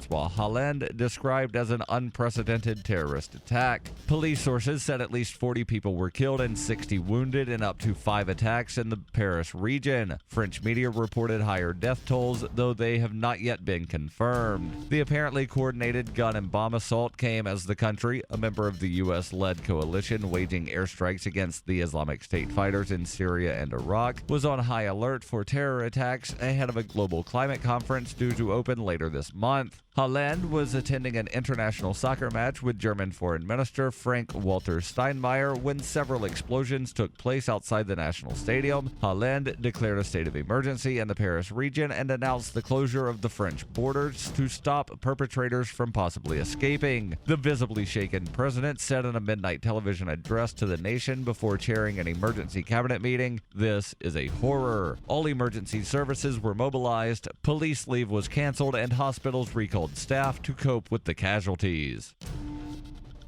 reports, while Hollande described as an unprecedented terrorist attack. Police sources said at least 40 people were killed and 60 wounded in up to 5 attacks in the Paris region. French media reported higher death tolls, though they have not yet been confirmed. The apparently coordinated gun and bomb assault came as the country, a member of the U.S.-led coalition waging airstrikes against the Islamic State fighters in Syria and Iraq, was on high alert for terror attacks ahead of a global climate conference due to open later this month. Hollande was attending an international soccer match with German Foreign Minister Frank-Walter Steinmeier when several explosions took place outside the national stadium. Hollande declared a state of emergency in the Paris region and announced the closure of the French borders to stop perpetrators from possibly escaping. The visibly shaken president said in a midnight television address to the nation before chairing an emergency cabinet meeting, "This is a horror." All emergency services were mobilized, police leave was canceled, and hospitals recalled staff to cope with the casualties.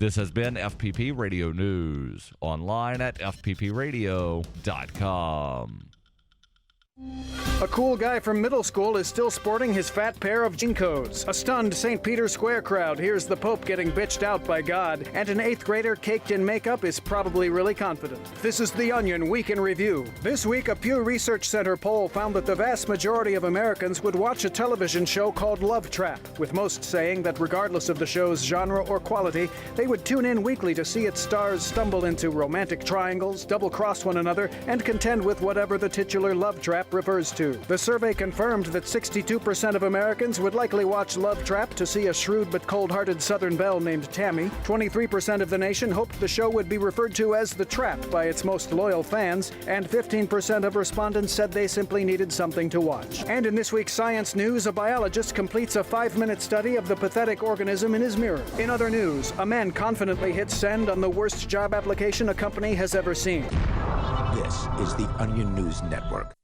This has been FPP Radio News, online at fppradio.com. A cool guy from middle school is still sporting his fat pair of Jinkos. A stunned St. Peter's Square crowd hears the Pope getting bitched out by God, and an 8th grader caked in makeup is probably really confident. This is The Onion Week in Review. This week, a Pew Research Center poll found that the vast majority of Americans would watch a television show called Love Trap, with most saying that regardless of the show's genre or quality, they would tune in weekly to see its stars stumble into romantic triangles, double-cross one another, and contend with whatever the titular love trap refers to. The survey confirmed that 62% of Americans would likely watch Love Trap to see a shrewd but cold-hearted Southern belle named Tammy. 23% of the nation hoped the show would be referred to as The Trap by its most loyal fans, and 15% of respondents said they simply needed something to watch. And in this week's science news, a biologist completes a 5-minute study of the pathetic organism in his mirror. In other news, a man confidently hits send on the worst job application a company has ever seen. This is the Onion News Network.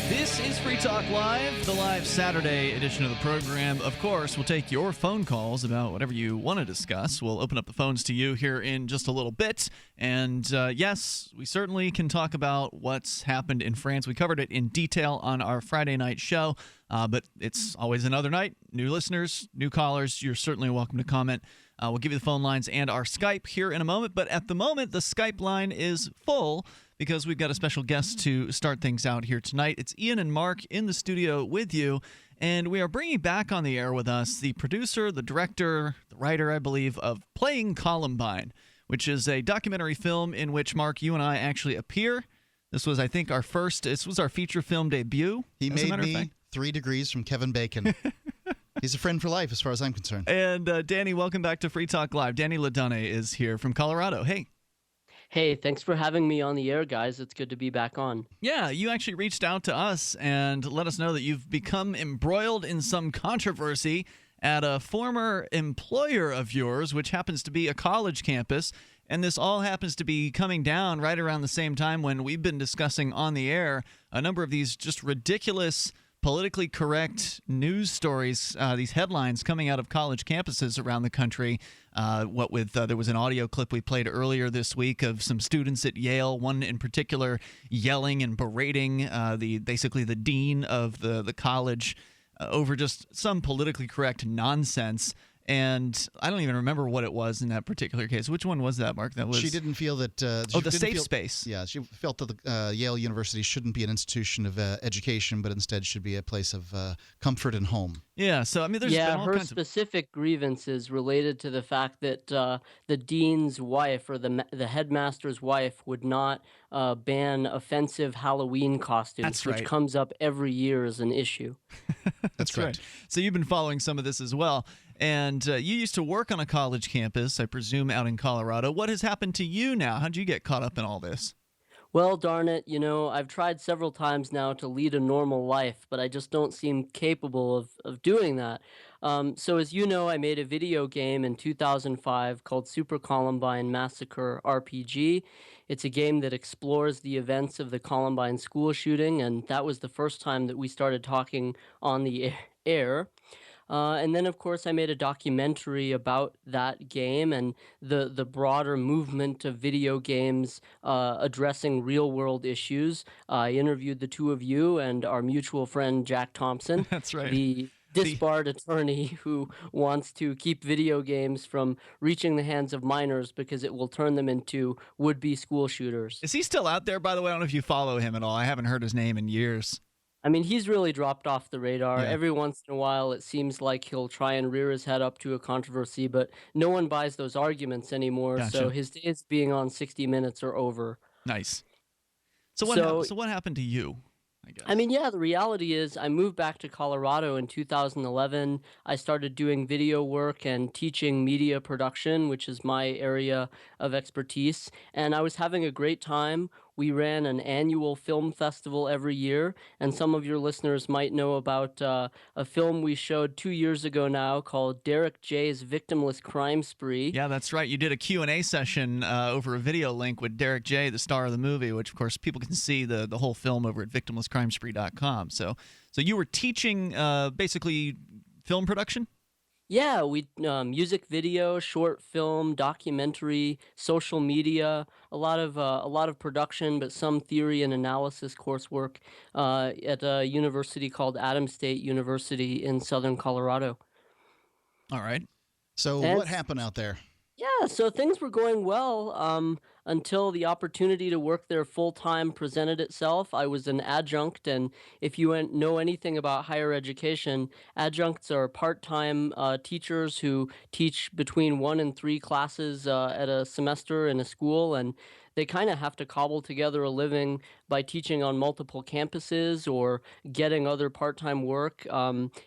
This is Free Talk Live, the live Saturday edition of the program. Of course, we'll take your phone calls about whatever you want to discuss. We'll open up the phones to you here in just a little bit. And yes, we certainly can talk about what's happened in France. We covered it in detail on our Friday night show, but it's always another night. New listeners, new callers, you're certainly welcome to comment. We'll give you the phone lines and our Skype here in a moment. But at the moment, the Skype line is full, because we've got a special guest to start things out here tonight. It's Ian and Mark in the studio with you, and we are bringing back on the air with us the producer, the director, the writer, I believe, of Playing Columbine, which is a documentary film in which, Mark, you and I actually appear. This was, I think, our feature film debut. He made me 3 degrees from Kevin Bacon. He's a friend for life as far as I'm concerned. And Danny, welcome back to Free Talk Live. Danny Ledonne is here from Colorado. Hey. Hey, thanks for having me on the air, guys. It's good to be back on. Yeah, you actually reached out to us and let us know that you've become embroiled in some controversy at a former employer of yours, which happens to be a college campus. And this all happens to be coming down right around the same time when we've been discussing on the air a number of these just ridiculous, politically correct news stories, these headlines coming out of college campuses around the country. There was an audio clip we played earlier this week of some students at Yale, one in particular yelling and berating basically the dean of the college over just some politically correct nonsense. And I don't even remember what it was in that particular case. Which one was that, Mark? That was She didn't feel that... the safe space. Yeah, she felt that the Yale University shouldn't be an institution of education, but instead should be a place of comfort and home. Yeah, so I mean, there's been all her kinds specific grievance is related to the fact that the dean's wife or the headmaster's wife would not ban offensive Halloween costumes, which comes up every year as an issue. That's right. So you've been following some of this as well. And you used to work on a college campus, I presume, out in Colorado. What has happened to you now? How'd you get caught up in all this? Well, darn it, I've tried several times now to lead a normal life, but I just don't seem capable of doing that. So as you know, I made a video game in 2005 called Super Columbine Massacre RPG. It's a game that explores the events of the Columbine school shooting, and that was the first time that we started talking on the air. And then, of course, I made a documentary about that game and the broader movement of video games addressing real world issues. I interviewed the two of you and our mutual friend Jack Thompson, That's right. the The disbarred attorney who wants to keep video games from reaching the hands of minors because it will turn them into would-be school shooters. Is he still out there, by the way? I don't know if you follow him at all. I haven't heard his name in years. I mean, he's really dropped off the radar. Yeah. Every once in a while, it seems like he'll try and rear his head up to a controversy, but no one buys those arguments anymore. So Gotcha. his days being on 60 Minutes are over. Nice. So So so what happened to you, I guess? I mean, yeah, the reality is I moved back to Colorado in 2011. I started doing video work and teaching media production, which is my area of expertise, and I was having a great time. We ran an annual film festival every year, and some of your listeners might know about a film we showed 2 years ago now called Derek J's Victimless Crime Spree. Yeah, that's right. You did a Q&A session over a video link with Derek J., the star of the movie, which, of course, people can see the whole film over at victimlesscrimespree.com. So you were teaching basically film production? Yeah, we music video, short film, documentary, social media, a lot of production, but some theory and analysis coursework at a university called Adams State University in Southern Colorado. All right. So And what happened out there? yeah, so things were going well until the opportunity to work there full time presented itself. I was an adjunct, and if you know anything about higher education, adjuncts are part time teachers who teach between 1 and 3 classes at a semester in a school, and they kind of have to cobble together a living by teaching on multiple campuses or getting other part time work.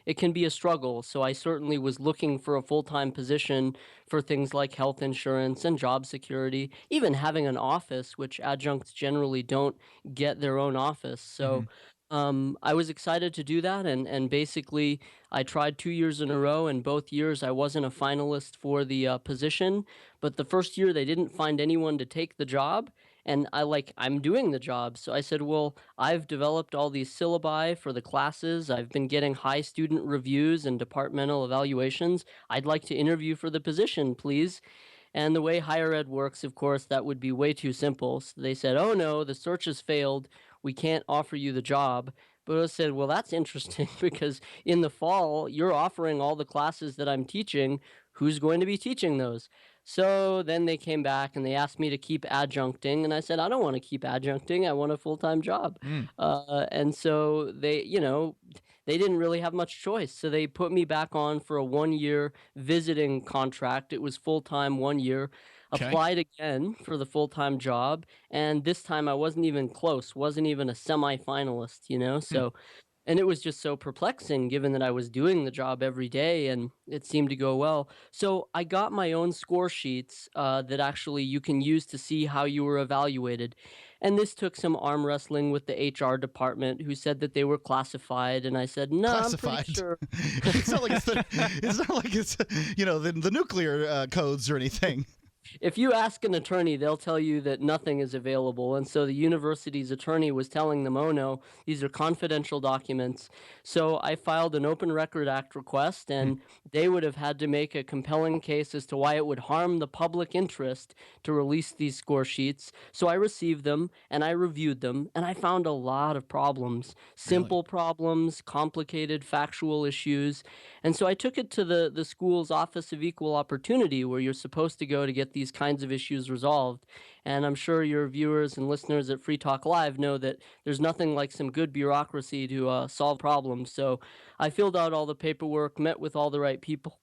It can be a struggle, so I certainly was looking for a full time position for things like health insurance and job security, even having an office, which adjuncts generally don't get their own office. So Mhm. I was excited to do that, and basically I tried 2 years in a row, and both years I wasn't a finalist for the position. But the first year they didn't find anyone to take the job, and I'm doing the job. So I said, well, I've developed all these syllabi for the classes. I've been getting high student reviews and departmental evaluations. I'd like to interview for the position, please. And the way higher ed works, of course, that would be way too simple. So they said, oh no, the search has failed. We can't offer you the job. But I said, well, that's interesting because in the fall, you're offering all the classes that I'm teaching. Who's going to be teaching those? So then they came back and they asked me to keep adjuncting. And I said, I don't want to keep adjuncting. I want a full time job. Mm. And so they didn't really have much choice. So they put me back on for a 1 year visiting contract. It was full time 1 year. Okay. Applied again for the full time job. And this time I wasn't even close, wasn't even a semi-finalist. Hmm. So, and it was just so perplexing given that I was doing the job every day and it seemed to go well. So I got my own score sheets that actually you can use to see how you were evaluated. And this took some arm wrestling with the HR department who said that they were classified. And I said, no, I'm Classified. pretty sure. It's not like it's the nuclear codes or anything. If you ask an attorney, they'll tell you that nothing is available. And so the university's attorney was telling them, oh no, these are confidential documents. So I filed an Open Record Act request, and they would have had to make a compelling case as to why it would harm the public interest to release these score sheets. So I received them and I reviewed them, and I found a lot of problems, simple problems, complicated factual issues. And so I took it to the school's Office of Equal Opportunity, where you're supposed to go to get these kinds of issues resolved. And I'm sure your viewers and listeners at Free Talk Live know that there's nothing like some good bureaucracy to solve problems. So I filled out all the paperwork, met with all the right people,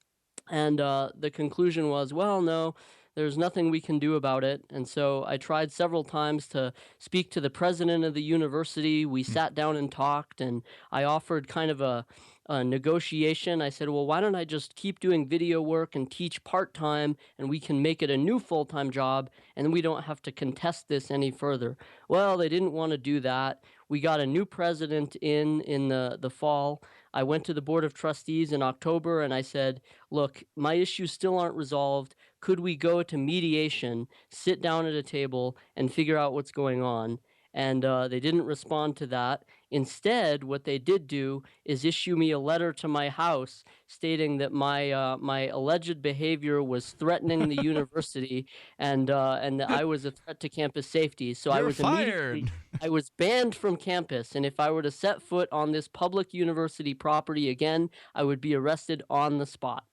and the conclusion was, well, no, there's nothing we can do about it. And so I tried several times to speak to the president of the university. We sat down and talked, and I offered kind of a negotiation. I said, well, why don't I just keep doing video work and teach part-time, and we can make it a new full-time job, and we don't have to contest this any further. Well, they didn't want to do that. We got a new president in the fall. I went to the Board of Trustees in October, and I said, look, my issues still aren't resolved. Could we go to mediation, sit down at a table, and figure out what's going on? and they didn't respond to that. Instead, what they did do is issue me a letter to my house stating that my alleged behavior was threatening the university, and that I was a threat to campus safety. So You're fired. I was banned from campus, and if I were to set foot on this public university property again, I would be arrested on the spot.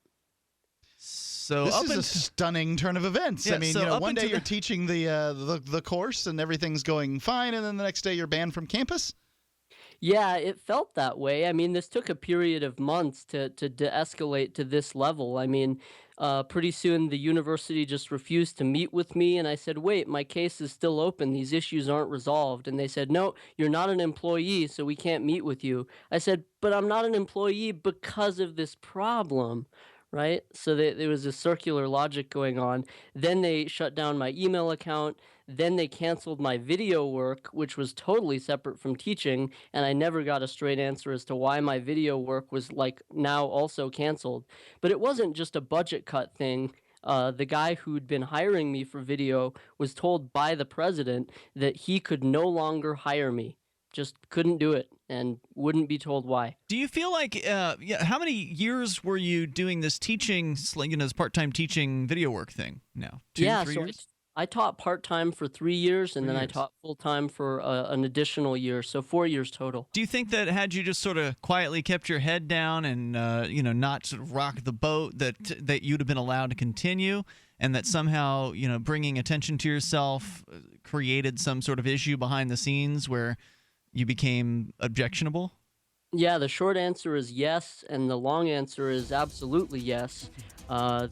So This is a stunning turn of events. Yeah, I mean, so one day you're teaching the course and everything's going fine, and then the next day you're banned from campus? Yeah, it felt that way. I mean, this took a period of months to de-escalate to this level. I mean, pretty soon the university just refused to meet with me, and I said, wait, my case is still open. These issues aren't resolved. And they said, no, you're not an employee, so we can't meet with you. I said, but I'm not an employee because of this problem, right? So there was a circular logic going on. Then they shut down my email account. Then they canceled my video work, which was totally separate from teaching, and I never got a straight answer as to why my video work was now also canceled. But it wasn't just a budget cut thing. The guy who'd been hiring me for video was told by the president that he could no longer hire me. Just couldn't do it and wouldn't be told why. Do you feel like, how many years were you doing this teaching, this part-time teaching video work thing now? 3 years? I taught part-time for 3 years, and then I taught full-time for an additional year, so 4 years total. Do you think that had you just sort of quietly kept your head down and, not sort of rock the boat, that you'd have been allowed to continue, and that somehow, bringing attention to yourself created some sort of issue behind the scenes where you became objectionable? Yeah, the short answer is yes, and the long answer is absolutely yes.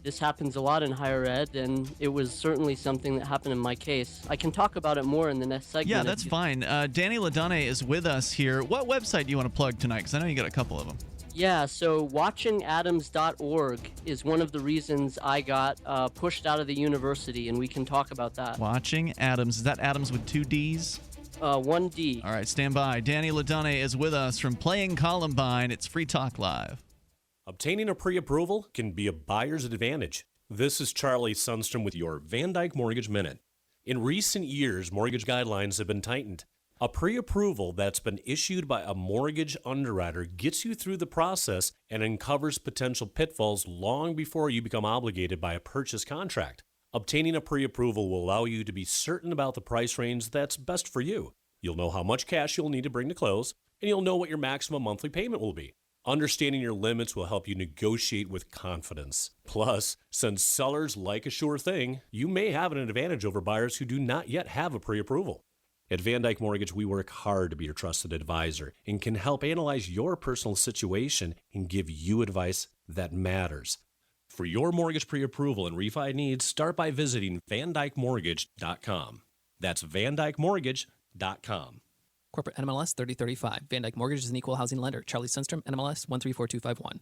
This happens a lot in higher ed, and it was certainly something that happened in my case. I can talk about it more in the next segment. Yeah, that's fine. Danny Ledonne is with us here. What website do you want to plug tonight? Because I know you got a couple of them. Yeah, so watchingadams.org is one of the reasons I got pushed out of the university, and we can talk about that. Watching Adams. Is that Adams with 2 Ds? 1D. All right, stand by. Danny Ledonne is with us from Playing Columbine. It's Free Talk Live. Obtaining a pre-approval can be a buyer's advantage. This is Charlie Sundstrom with your Van Dyke Mortgage Minute. In recent years, mortgage guidelines have been tightened. A pre-approval that's been issued by a mortgage underwriter gets you through the process and uncovers potential pitfalls long before you become obligated by a purchase contract. Obtaining a pre-approval will allow you to be certain about the price range that's best for you. You'll know how much cash you'll need to bring to close, and you'll know what your maximum monthly payment will be. Understanding your limits will help you negotiate with confidence. Plus, since sellers like a sure thing, you may have an advantage over buyers who do not yet have a pre-approval. At Van Dyke Mortgage, we work hard to be your trusted advisor and can help analyze your personal situation and give you advice that matters. For your mortgage pre-approval and refi needs, start by visiting VanDykeMortgage.com. That's VanDykeMortgage.com. Corporate NMLS 3035. Van Dyke Mortgage is an equal housing lender. Charlie Sundstrom, NMLS 134251.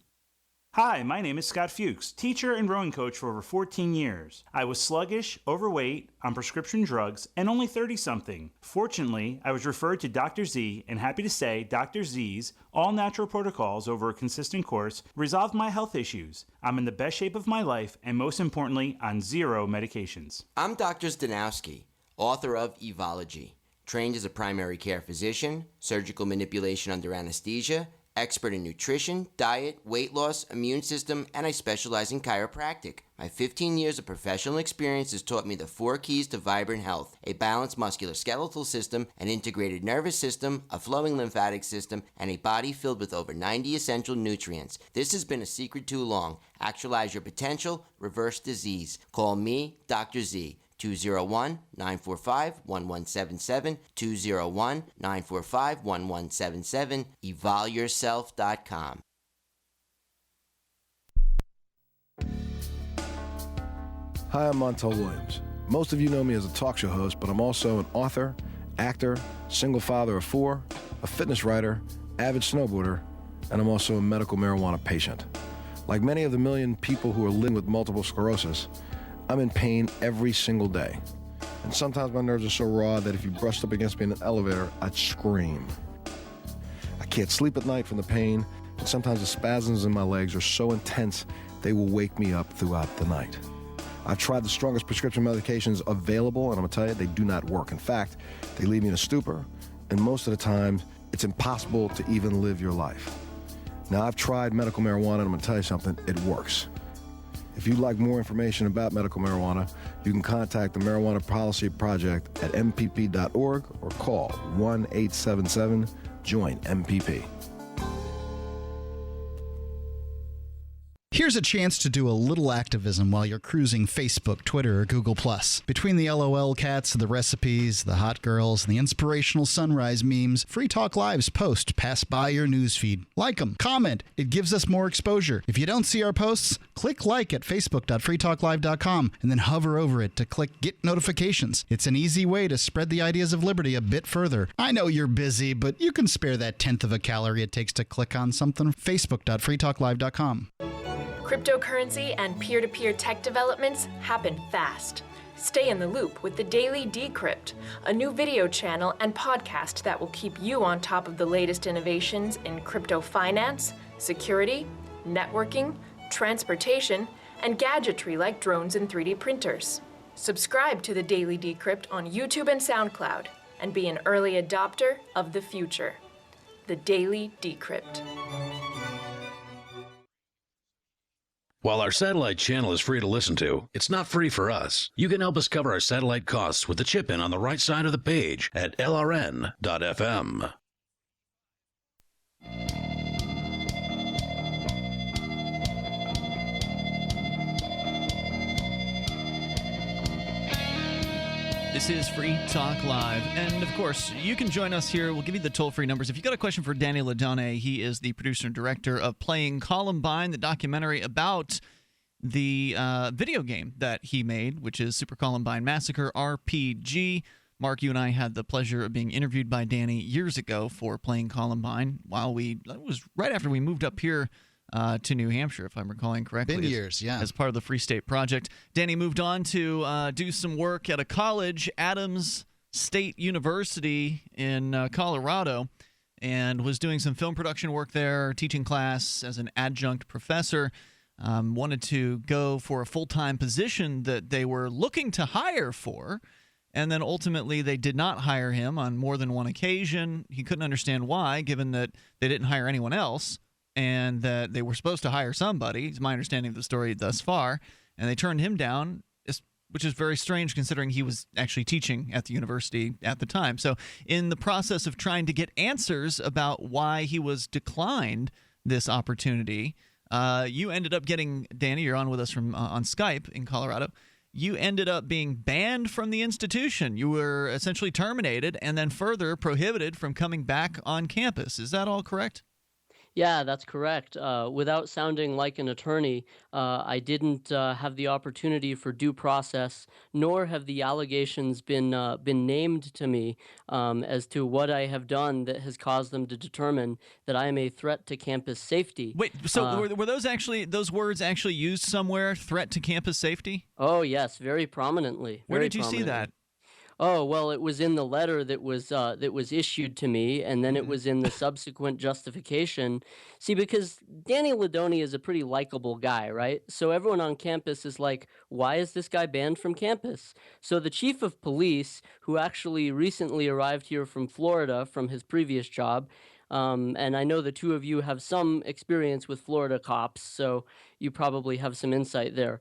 Hi, my name is Scott Fuchs, teacher and rowing coach for over 14 years. I was sluggish, overweight, on prescription drugs, and only 30-something. Fortunately, I was referred to Dr. Z, and happy to say Dr. Z's all-natural protocols over a consistent course resolved my health issues. I'm in the best shape of my life, and most importantly, on 0 medications. I'm Dr. Zdanowski, author of Evology. Trained as a primary care physician, surgical manipulation under anesthesia, expert in nutrition, diet, weight loss, immune system, and I specialize in chiropractic. My 15 years of professional experience has taught me the 4 keys to vibrant health: a balanced musculoskeletal system, an integrated nervous system, a flowing lymphatic system, and a body filled with over 90 essential nutrients. This has been a secret too long. Actualize your potential, reverse disease. Call me, Dr. Z. 201-945-1177, 201-945-1177, evolyourself.com. Hi, I'm Montel Williams. Most of you know me as a talk show host, but I'm also an author, actor, single father of 4, a fitness writer, avid snowboarder, and I'm also a medical marijuana patient. Like many of the million people who are living with multiple sclerosis, I'm in pain every single day. And sometimes my nerves are so raw that if you brushed up against me in an elevator, I'd scream. I can't sleep at night from the pain, and sometimes the spasms in my legs are so intense they will wake me up throughout the night. I've tried the strongest prescription medications available, and I'm going to tell you, they do not work. In fact, they leave me in a stupor, and most of the time, it's impossible to even live your life. Now, I've tried medical marijuana, and I'm going to tell you something, it works. If you'd like more information about medical marijuana, you can contact the Marijuana Policy Project at mpp.org or call 1-877-JOIN-MPP. Here's a chance to do a little activism while you're cruising Facebook, Twitter, or Google+. Between the LOL cats, the recipes, the hot girls, and the inspirational sunrise memes, Free Talk Live's posts pass by your newsfeed. Like them, comment. It gives us more exposure. If you don't see our posts, click like at facebook.freetalklive.com and then hover over it to click Get Notifications. It's an easy way to spread the ideas of liberty a bit further. I know you're busy, but you can spare that tenth of a calorie it takes to click on something. facebook.freetalklive.com. Cryptocurrency and peer-to-peer tech developments happen fast. Stay in the loop with the Daily Decrypt, a new video channel and podcast that will keep you on top of the latest innovations in crypto finance, security, networking, transportation, and gadgetry like drones and 3D printers. Subscribe to the Daily Decrypt on YouTube and SoundCloud and be an early adopter of the future. The Daily Decrypt. While our satellite channel is free to listen to, it's not free for us. You can help us cover our satellite costs with the chip-in on the right side of the page at lrn.fm. This is Free Talk Live. And, of course, you can join us here. We'll give you the toll-free numbers. If you've got a question for Danny Ledonne, he is the producer and director of Playing Columbine, the documentary about the video game that he made, which is Super Columbine Massacre RPG. Mark, you and I had the pleasure of being interviewed by Danny years ago for Playing Columbine. It was right after we moved up here to New Hampshire, if I'm recalling correctly. Been years, yeah. As part of the Free State Project. Danny moved on to do some work at a college, Adams State University in Colorado, and was doing some film production work there, teaching class as an adjunct professor. Wanted to go for a full-time position that they were looking to hire for, and then ultimately they did not hire him on more than one occasion. He couldn't understand why, given that they didn't hire anyone else, and that they were supposed to hire somebody. It's my understanding of the story thus far. And they turned him down, which is very strange considering he was actually teaching at the university at the time. So in the process of trying to get answers about why he was declined this opportunity, you ended up getting, Danny, you're on with us from on Skype in Colorado. You ended up being banned from the institution. You were essentially terminated and then further prohibited from coming back on campus. Is that all correct? Yeah, that's correct. Without sounding like an attorney, I didn't have the opportunity for due process, nor have the allegations been named to me as to what I have done that has caused them to determine that I am a threat to campus safety. Wait, so were those words actually used somewhere? Threat to campus safety? Oh yes, very prominently. Where did you see that? Oh, well, it was in the letter that was issued to me, and then it was in the subsequent justification. See, because Danny Ledonne is a pretty likable guy, right? So everyone on campus is like, why is this guy banned from campus? So the chief of police, who actually recently arrived here from Florida from his previous job, and I know the two of you have some experience with Florida cops, so you probably have some insight there.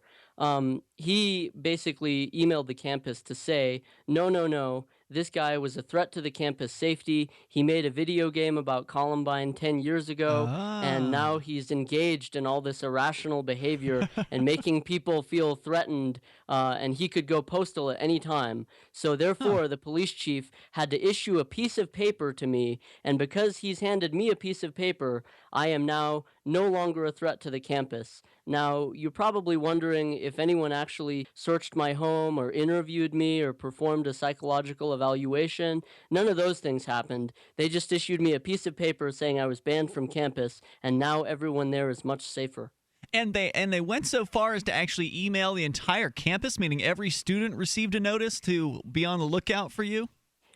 He basically emailed the campus to say, no, this guy was a threat to the campus safety. He made a video game about Columbine 10 years ago, and now he's engaged in all this irrational behavior and making people feel threatened, and he could go postal at any time. So therefore, the police chief had to issue a piece of paper to me, and because he's handed me a piece of paper, I am now no longer a threat to the campus. Now, you're probably wondering if anyone actually searched my home or interviewed me or performed a psychological evaluation. None of those things happened. They just issued me a piece of paper saying I was banned from campus, and now everyone there is much safer. And they went so far as to actually email the entire campus, meaning every student received a notice to be on the lookout for you?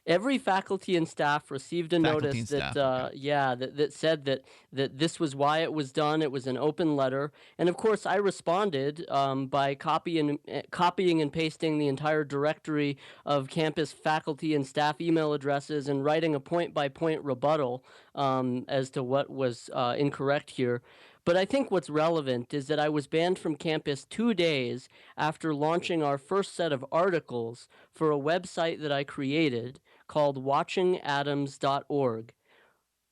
Every faculty and staff received a Faculty notice and that, staff, okay. that said that this was why it was done. It was an open letter, and of course, I responded by copying and pasting the entire directory of campus faculty and staff email addresses and writing a point-by-point rebuttal as to what was incorrect here. But I think what's relevant is that I was banned from campus 2 days after launching our first set of articles for a website that I created called watchingadams.org.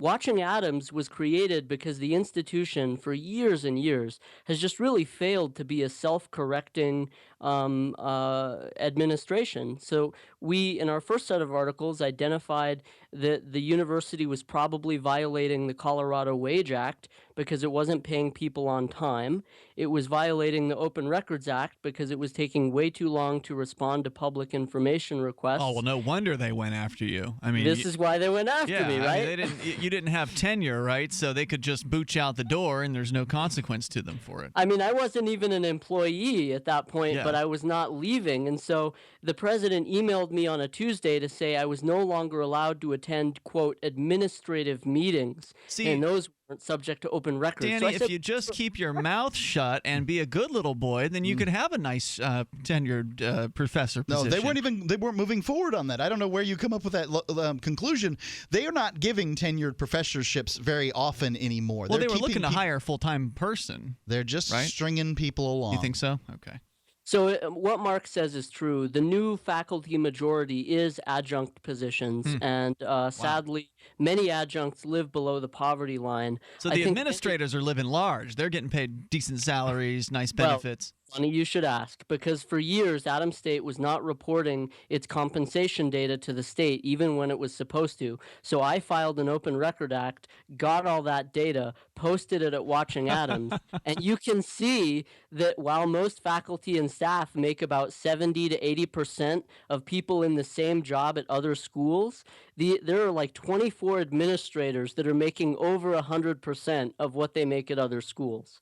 Watching Adams was created because the institution, for years and years, has just really failed to be a self-correcting administration. So we, in our first set of articles, identified that the university was probably violating the Colorado Wage Act because it wasn't paying people on time. It was violating the Open Records Act because it was taking way too long to respond to public information requests. Oh, well, no wonder they went after you. I mean, this is why they went after me, right? I mean, you didn't have tenure, right? So they could just boot you out the door, and there's no consequence to them for it. I mean, I wasn't even an employee at that point, but I was not leaving. And so the president emailed me on a Tuesday to say I was no longer allowed to attend, quote, administrative meetings. And those weren't subject to open records. Danny, so I said, if you just keep your mouth shut and be a good little boy, then you could have a nice tenured professor position. No, they weren't moving forward on that. I don't know where you come up with that conclusion. They are not giving tenured professorships very often anymore. Well, they were looking to hire a full-time person. They're just stringing people along. You think so? Okay. So what Mark says is true. The new faculty majority is adjunct positions, and sadly, many adjuncts live below the poverty line. So the administrators are living large. They're getting paid decent salaries, nice benefits. Funny you should ask, because for years, Adams State was not reporting its compensation data to the state, even when it was supposed to. So I filed an Open Record Act, got all that data, posted it at Watching Adams, and you can see that while most faculty and staff make about 70 to 80% of people in the same job at other schools, there are like 24 administrators that are making over 100% of what they make at other schools.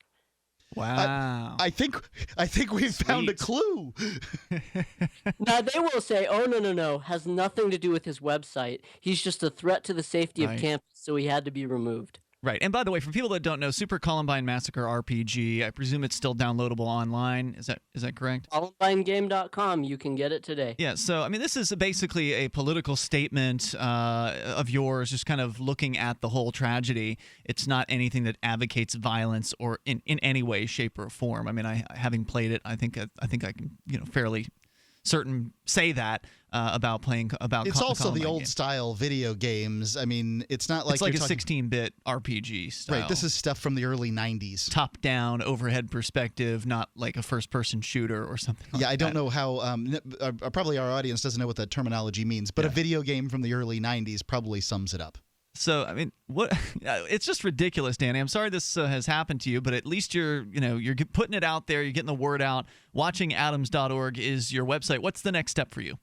Wow. I think we've found a clue. Now, they will say, oh, no, has nothing to do with his website. He's just a threat to the safety of campus, so he had to be removed. Right. And by the way, for people that don't know, Super Columbine Massacre RPG, I presume it's still downloadable online. Is that correct? ColumbineGame.com. You can get it today. Yeah. So, I mean, this is basically a political statement of yours, just kind of looking at the whole tragedy. It's not anything that advocates violence or in any way, shape, or form. I mean, having played it, I think I can, fairly certain say that about playing about. It's also Columbine the old game. Style video games. I mean, it's not like it's like a 16-bit RPG style. Right. This is stuff from the early '90s. Top-down, overhead perspective, not like a first-person shooter or something. Like I don't know how. Probably our audience doesn't know what that terminology means, but a video game from the early '90s probably sums it up. So, I mean, what? It's just ridiculous, Danny. I'm sorry this has happened to you, but at least you're putting it out there. You're getting the word out. Watchingadams.org is your website. What's the next step for you?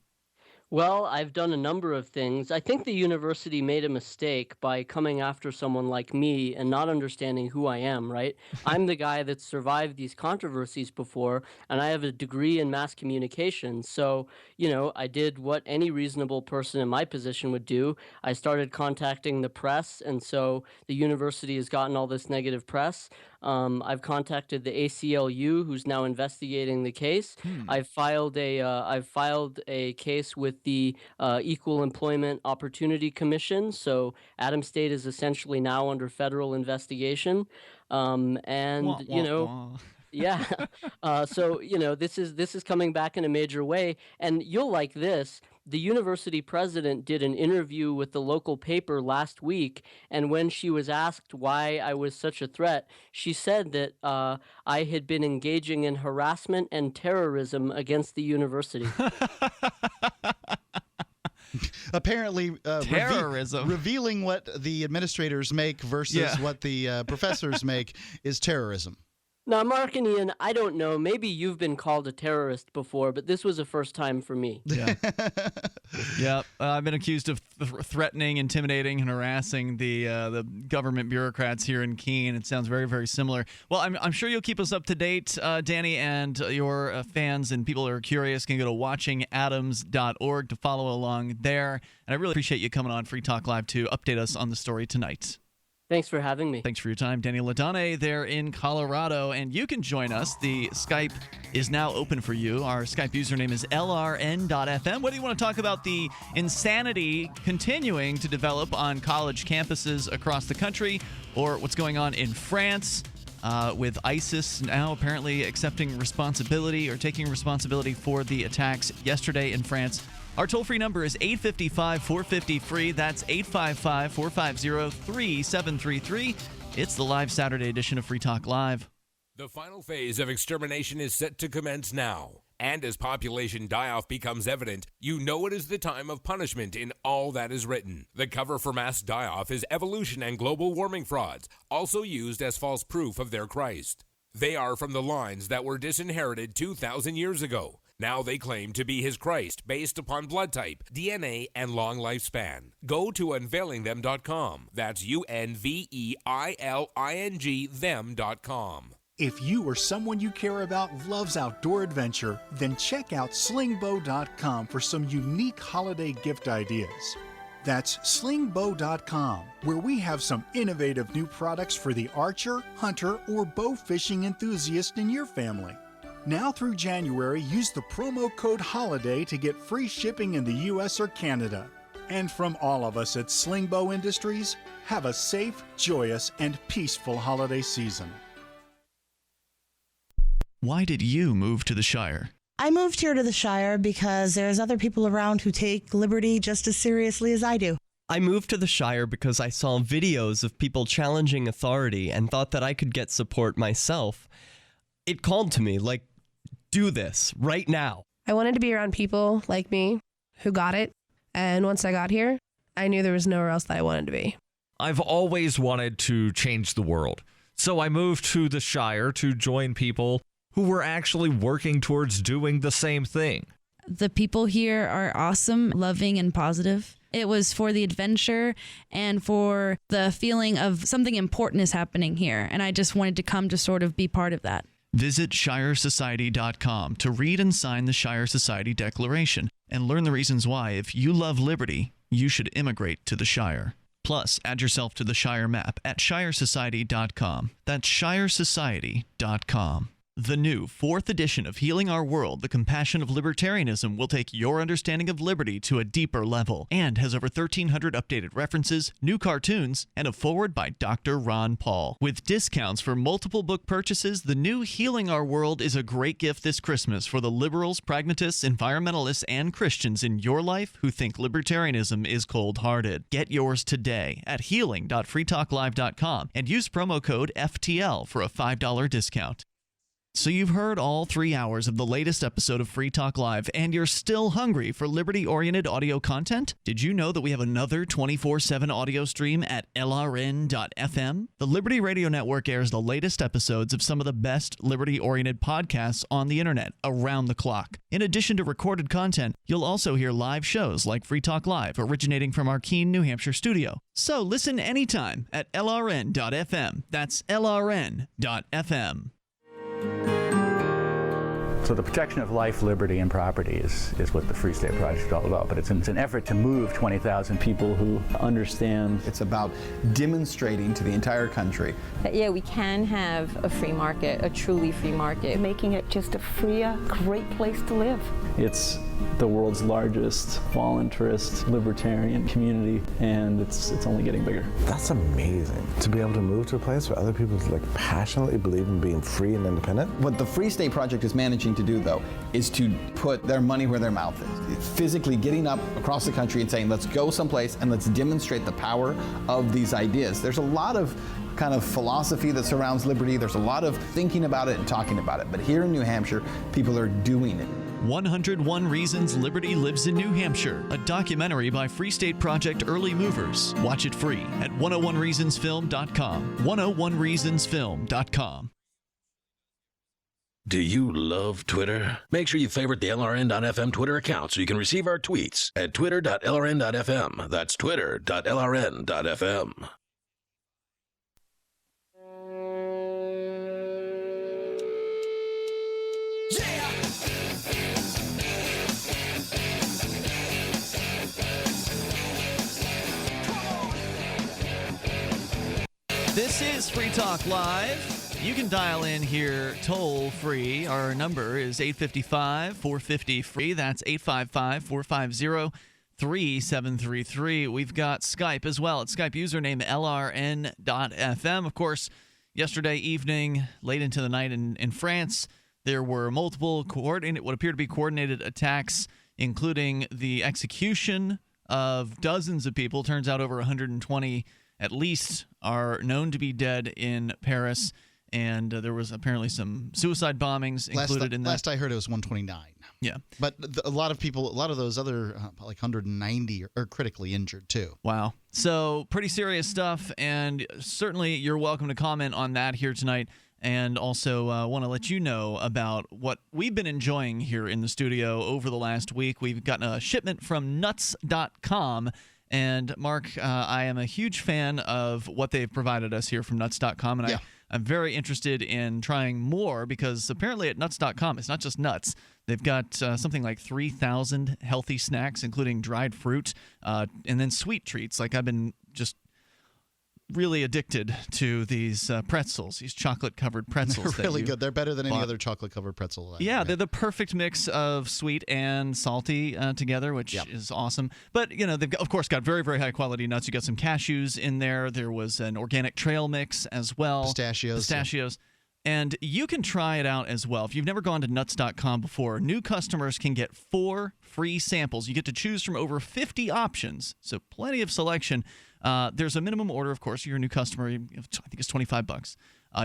Well, I've done a number of things. I think the university made a mistake by coming after someone like me and not understanding who I am, right? I'm the guy that's survived these controversies before, and I have a degree in mass communication. So, I did what any reasonable person in my position would do. I started contacting the press, and so the university has gotten all this negative press. I've contacted the ACLU, who's now investigating the case. I've filed a case with the Equal Employment Opportunity Commission. So Adams State is essentially now under federal investigation. Yeah. So, this is coming back in a major way. And you'll like this. The university president did an interview with the local paper last week, and when she was asked why I was such a threat, she said that I had been engaging in harassment and terrorism against the university. Apparently, terrorism. Revealing what the administrators make versus what the professors make is terrorism. Now, Mark and Ian, I don't know. Maybe you've been called a terrorist before, but this was a first time for me. Yeah. I've been accused of threatening, intimidating, and harassing the government bureaucrats here in Keene. It sounds very, very similar. Well, I'm sure you'll keep us up to date, Danny, and your fans and people who are curious can go to watchingadams.org to follow along there. And I really appreciate you coming on Free Talk Live to update us on the story tonight. Thanks for having me. Thanks for your time, Danny Ledonne there in Colorado. And you can join us. The Skype is now open for you. Our Skype username is lrn.fm. Whether you want to talk about the insanity continuing to develop on college campuses across the country or what's going on in France with ISIS now apparently accepting responsibility or taking responsibility for the attacks yesterday in France. Our toll-free number is 855-450-FREE. That's 855-450-3733. It's the live Saturday edition of Free Talk Live. The final phase of extermination is set to commence now. And as population die-off becomes evident, you know it is the time of punishment in all that is written. The cover for mass die-off is evolution and global warming frauds, also used as false proof of their Christ. They are from the lines that were disinherited 2,000 years ago. Now they claim to be his Christ based upon blood type, DNA, and long lifespan. Go to unveilingthem.com. That's UNVEILING them.com. If you or someone you care about loves outdoor adventure, then check out slingbow.com for some unique holiday gift ideas. That's slingbow.com, where we have some innovative new products for the archer, hunter, or bow fishing enthusiast in your family. Now through January, use the promo code HOLIDAY to get free shipping in the U.S. or Canada. And from all of us at Slingbow Industries, have a safe, joyous, and peaceful holiday season. Why did you move to the Shire? I moved here to the Shire because there's other people around who take liberty just as seriously as I do. I moved to the Shire because I saw videos of people challenging authority and thought that I could get support myself. It called to me, like, do this right now. I wanted to be around people like me who got it. And once I got here, I knew there was nowhere else that I wanted to be. I've always wanted to change the world. So I moved to the Shire to join people who were actually working towards doing the same thing. The people here are awesome, loving, and positive. It was for the adventure and for the feeling of something important is happening here. And I just wanted to come to sort of be part of that. Visit ShireSociety.com to read and sign the Shire Society Declaration and learn the reasons why, if you love liberty, you should immigrate to the Shire. Plus, add yourself to the Shire map at ShireSociety.com. That's ShireSociety.com. The new 4th edition of Healing Our World, The Compassion of Libertarianism, will take your understanding of liberty to a deeper level and has over 1,300 updated references, new cartoons, and a foreword by Dr. Ron Paul. With discounts for multiple book purchases, the new Healing Our World is a great gift this Christmas for the liberals, pragmatists, environmentalists, and Christians in your life who think libertarianism is cold-hearted. Get yours today at healing.freetalklive.com and use promo code FTL for a $5 discount. So you've heard all 3 hours of the latest episode of Free Talk Live, and you're still hungry for liberty-oriented audio content? Did you know that we have another 24/7 audio stream at lrn.fm? The Liberty Radio Network airs the latest episodes of some of the best liberty-oriented podcasts on the internet around the clock. In addition to recorded content, you'll also hear live shows like Free Talk Live, originating from our Keene, New Hampshire studio. So listen anytime at lrn.fm. That's lrn.fm. So the protection of life, liberty, and property is what the Free State Project is all about. But it's an effort to move 20,000 people who understand. It's about demonstrating to the entire country that, yeah, we can have a free market, a truly free market. Making it just a freer, great place to live. It's the world's largest voluntarist libertarian community, and it's only getting bigger. That's amazing, to be able to move to a place where other people passionately believe in being free and independent. What the Free State Project is managing to do, though, is to put their money where their mouth is. Physically getting up across the country and saying, let's go someplace and let's demonstrate the power of these ideas. There's a lot of kind of philosophy that surrounds liberty. There's a lot of thinking about it and talking about it. But here in New Hampshire, people are doing it. 101 Reasons Liberty Lives in New Hampshire, a documentary by Free State Project early movers. Watch it free at 101reasonsfilm.com. 101reasonsfilm.com. Do you love Twitter? Make sure you favorite the LRN.FM Twitter account so you can receive our tweets at twitter.lrn.fm. That's twitter.lrn.fm. This is Free Talk Live. You can dial in here toll free. Our number is 855-450-FREE. That's 855-450-3733. We've got Skype as well. It's Skype username LRN.FM. Of course, yesterday evening, late into the night in France, there were multiple what appear to be coordinated attacks, including the execution of dozens of people. Turns out over 120 at least are known to be dead in Paris. And there was apparently some suicide bombings included in that. Last I heard, it was 129. Yeah. But a lot of those other, like 190 are critically injured, too. Wow. So pretty serious stuff. And certainly you're welcome to comment on that here tonight. And also want to let you know about what we've been enjoying here in the studio over the last week. We've gotten a shipment from nuts.com. And Mark, I am a huge fan of what they've provided us here from nuts.com. And I'm very interested in trying more because apparently at nuts.com, it's not just nuts. They've got something like 3,000 healthy snacks, including dried fruit and then sweet treats. Like I've been just really addicted to these pretzels, these chocolate-covered pretzels. They're really good. They're better than any other chocolate-covered pretzel. They're the perfect mix of sweet and salty together, which is awesome. But, they've, of course, got very, very high-quality nuts. You got some cashews in there. There was an organic trail mix as well. Pistachios. And you can try it out as well. If you've never gone to nuts.com before, new customers can get 4 free samples. You get to choose from over 50 options, so plenty of selection. There's a minimum order, of course. You're a new customer. I think it's $25.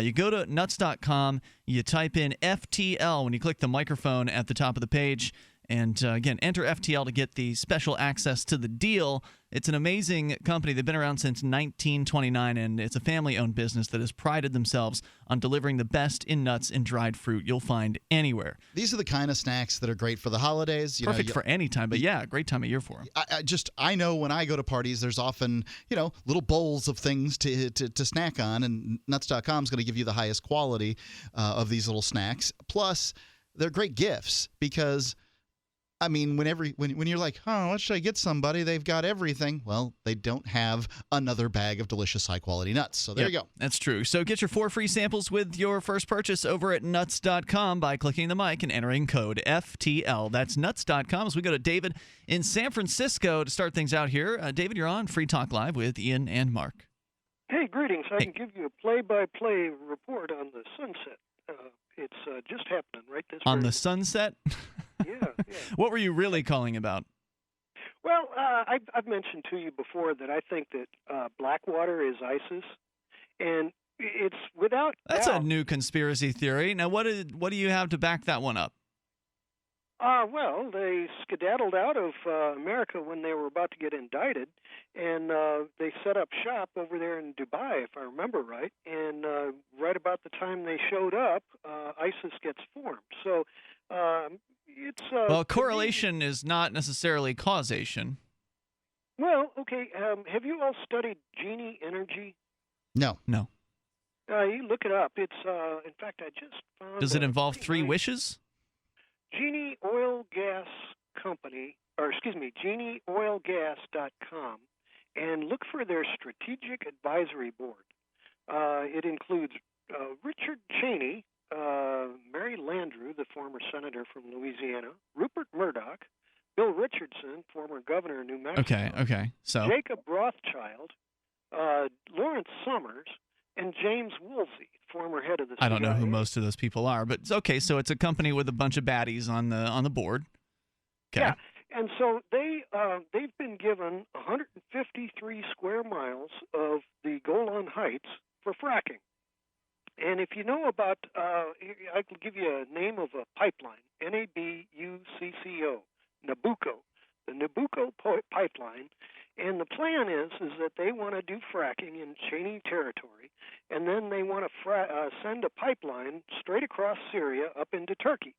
You go to nuts.com. You type in FTL when you click the microphone at the top of the page. And again, enter FTL to get the special access to the deal. It's an amazing company. They've been around since 1929, and it's a family-owned business that has prided themselves on delivering the best in nuts and dried fruit you'll find anywhere. These are the kind of snacks that are great for the holidays. Perfect for any time, but great time of year for them. I know when I go to parties, there's often, little bowls of things to snack on, and nuts.com is going to give you the highest quality of these little snacks. Plus, they're great gifts because when you're like, what should I get somebody? They've got everything. Well, they don't have another bag of delicious high-quality nuts. So there you go. That's true. So get your 4 free samples with your first purchase over at nuts.com by clicking the mic and entering code FTL. That's nuts.com. As we go to David in San Francisco to start things out here. David, you're on Free Talk Live with Ian and Mark. Hey, greetings. I can give you a play-by-play report on the sunset. It's just happening right this On the sunset? Yeah. What were you really calling about? Well, I've mentioned to you before that I think that Blackwater is ISIS, and it's without That's doubt. a new conspiracy theory. Now, what do you have to back that one up? Well, they skedaddled out of America when they were about to get indicted, and they set up shop over there in Dubai, if I remember right. And right about the time they showed up, ISIS gets formed. So it's well, correlation is not necessarily causation. Well, okay. Have you all studied Genie Energy? No. You look it up. It's in fact I just found. Does it involve 3 wishes? Genie Oil Gas Company, GenieOilGas.com, and look for their Strategic Advisory Board. It includes Richard Cheney, Mary Landrieu, the former senator from Louisiana, Rupert Murdoch, Bill Richardson, former governor of New Mexico. Okay. So Jacob Rothschild, Lawrence Summers, and James Woolsey, former head of the CIA. I don't know who most of those people are, but it's okay. So it's a company with a bunch of baddies on the board. Okay. Yeah, and so they've been given 153 square miles of the Golan Heights for fracking. And if you know about, I can give you a name of a pipeline, Nabucco, Nabucco. The Nabucco pipeline And the plan is that they want to do fracking in Cheney territory, and then they want to send a pipeline straight across Syria up into Turkey.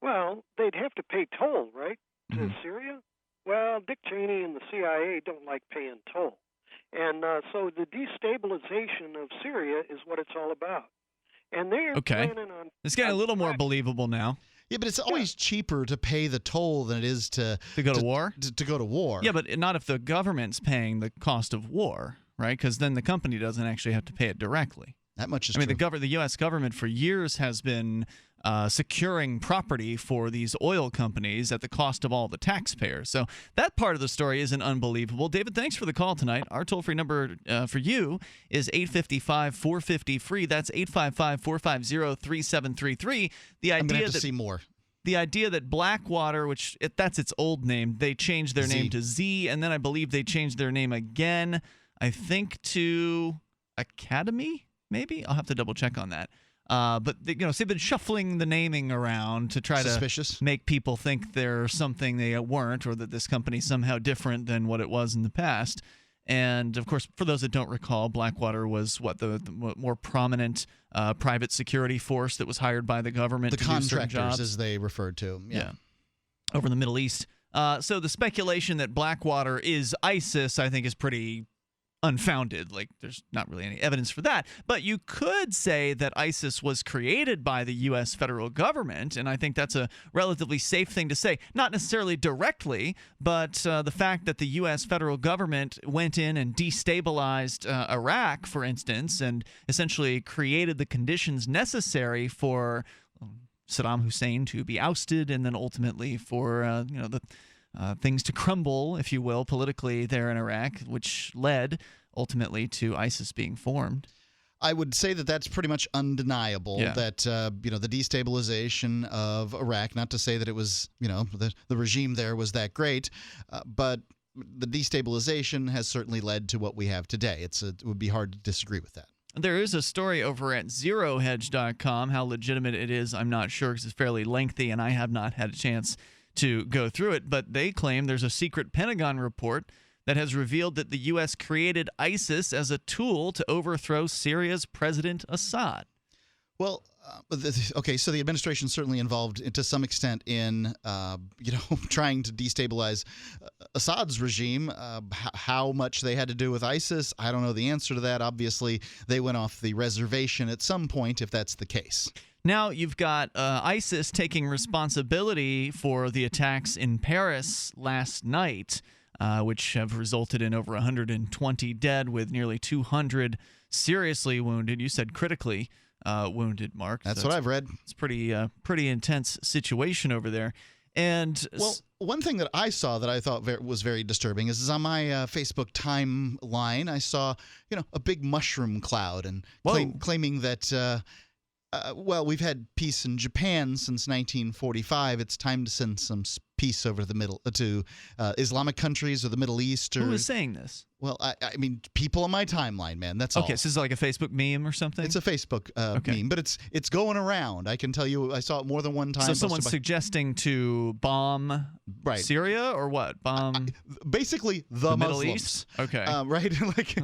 Well, they'd have to pay toll, right, to Syria? Well, Dick Cheney and the CIA don't like paying toll. And so the destabilization of Syria is what it's all about. And they're planning on... It's getting a little more believable now. Yeah, but it's always cheaper to pay the toll than it is to go to war? To go to war. Yeah, but not if the government's paying the cost of war, right? Because then the company doesn't actually have to pay it directly. That much is true. I true. mean, the U.S. government for years has been securing property for these oil companies at the cost of all the taxpayers. So that part of the story isn't unbelievable. David, thanks for the call tonight. Our toll-free number for you is 855-450-FREE. That's 855-450-3733. I'm going to have to see more. The idea that Blackwater, which that's its old name, they changed their name to Z, and then I believe they changed their name again, I think to Academy, maybe? I'll have to double-check on that. But so they've been shuffling the naming around to try to make people think they're something they weren't, or that this company's somehow different than what it was in the past. And of course, for those that don't recall, Blackwater was the more prominent private security force that was hired by the government. The to do certain contractors, jobs. as they referred to. Yeah. Over in the Middle East. So the speculation that Blackwater is ISIS, I think, is pretty unfounded. Like, there's not really any evidence for that. But you could say that ISIS was created by the U.S. federal government, and I think that's a relatively safe thing to say. Not necessarily directly, but the fact that the U.S. federal government went in and destabilized Iraq, for instance, and essentially created the conditions necessary for Saddam Hussein to be ousted, and then ultimately for things to crumble, if you will, politically there in Iraq, which led ultimately to ISIS being formed. I would say that that's pretty much undeniable. Yeah. That the destabilization of Iraq. Not to say that it was the regime there was that great, but the destabilization has certainly led to what we have today. It would be hard to disagree with that. There is a story over at ZeroHedge.com. How legitimate it is, I'm not sure, because it's fairly lengthy, and I have not had a chance to go through it, but they claim there's a secret Pentagon report that has revealed that the U.S. created ISIS as a tool to overthrow Syria's President Assad. Well, okay, so the administration certainly involved to some extent in, trying to destabilize Assad's regime. How much they had to do with ISIS, I don't know the answer to that. Obviously, they went off the reservation at some point, if that's the case. Now you've got ISIS taking responsibility for the attacks in Paris last night, which have resulted in over 120 dead with nearly 200 seriously wounded. You said critically wounded, Mark. That's what I've read. It's pretty intense situation over there. And one thing that I saw that I thought was very disturbing is on my Facebook timeline, I saw a big mushroom cloud and claiming that. We've had peace in Japan since 1945. It's time to send some peace over to Islamic countries or the Middle East. Who is saying this? Well, I mean, people on my timeline, man. That's all. Okay, so this is like a Facebook meme or something? It's a Facebook meme, but it's going around. I can tell you, I saw it more than one time. So someone's suggesting to bomb Syria or what? Bomb basically the Middle Muslims. East? Okay. Right? Like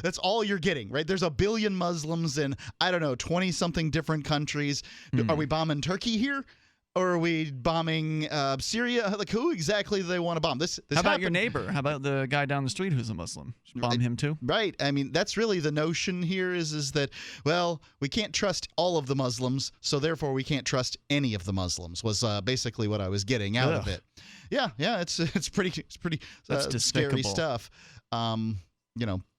that's all you're getting, right? There's 1 billion Muslims in, I don't know, 20-something different countries. Are we bombing Turkey here? Or are we bombing Syria? Like, who exactly do they want to bomb? This How about your neighbor? How about the guy down the street who's a Muslim? Should bomb him too? Right. I mean, that's really the notion here is that, well, we can't trust all of the Muslims, so therefore we can't trust any of the Muslims, was basically what I was getting out of it. Yeah, it's pretty scary stuff.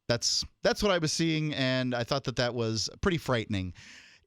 That's what I was seeing, and I thought that was pretty frightening.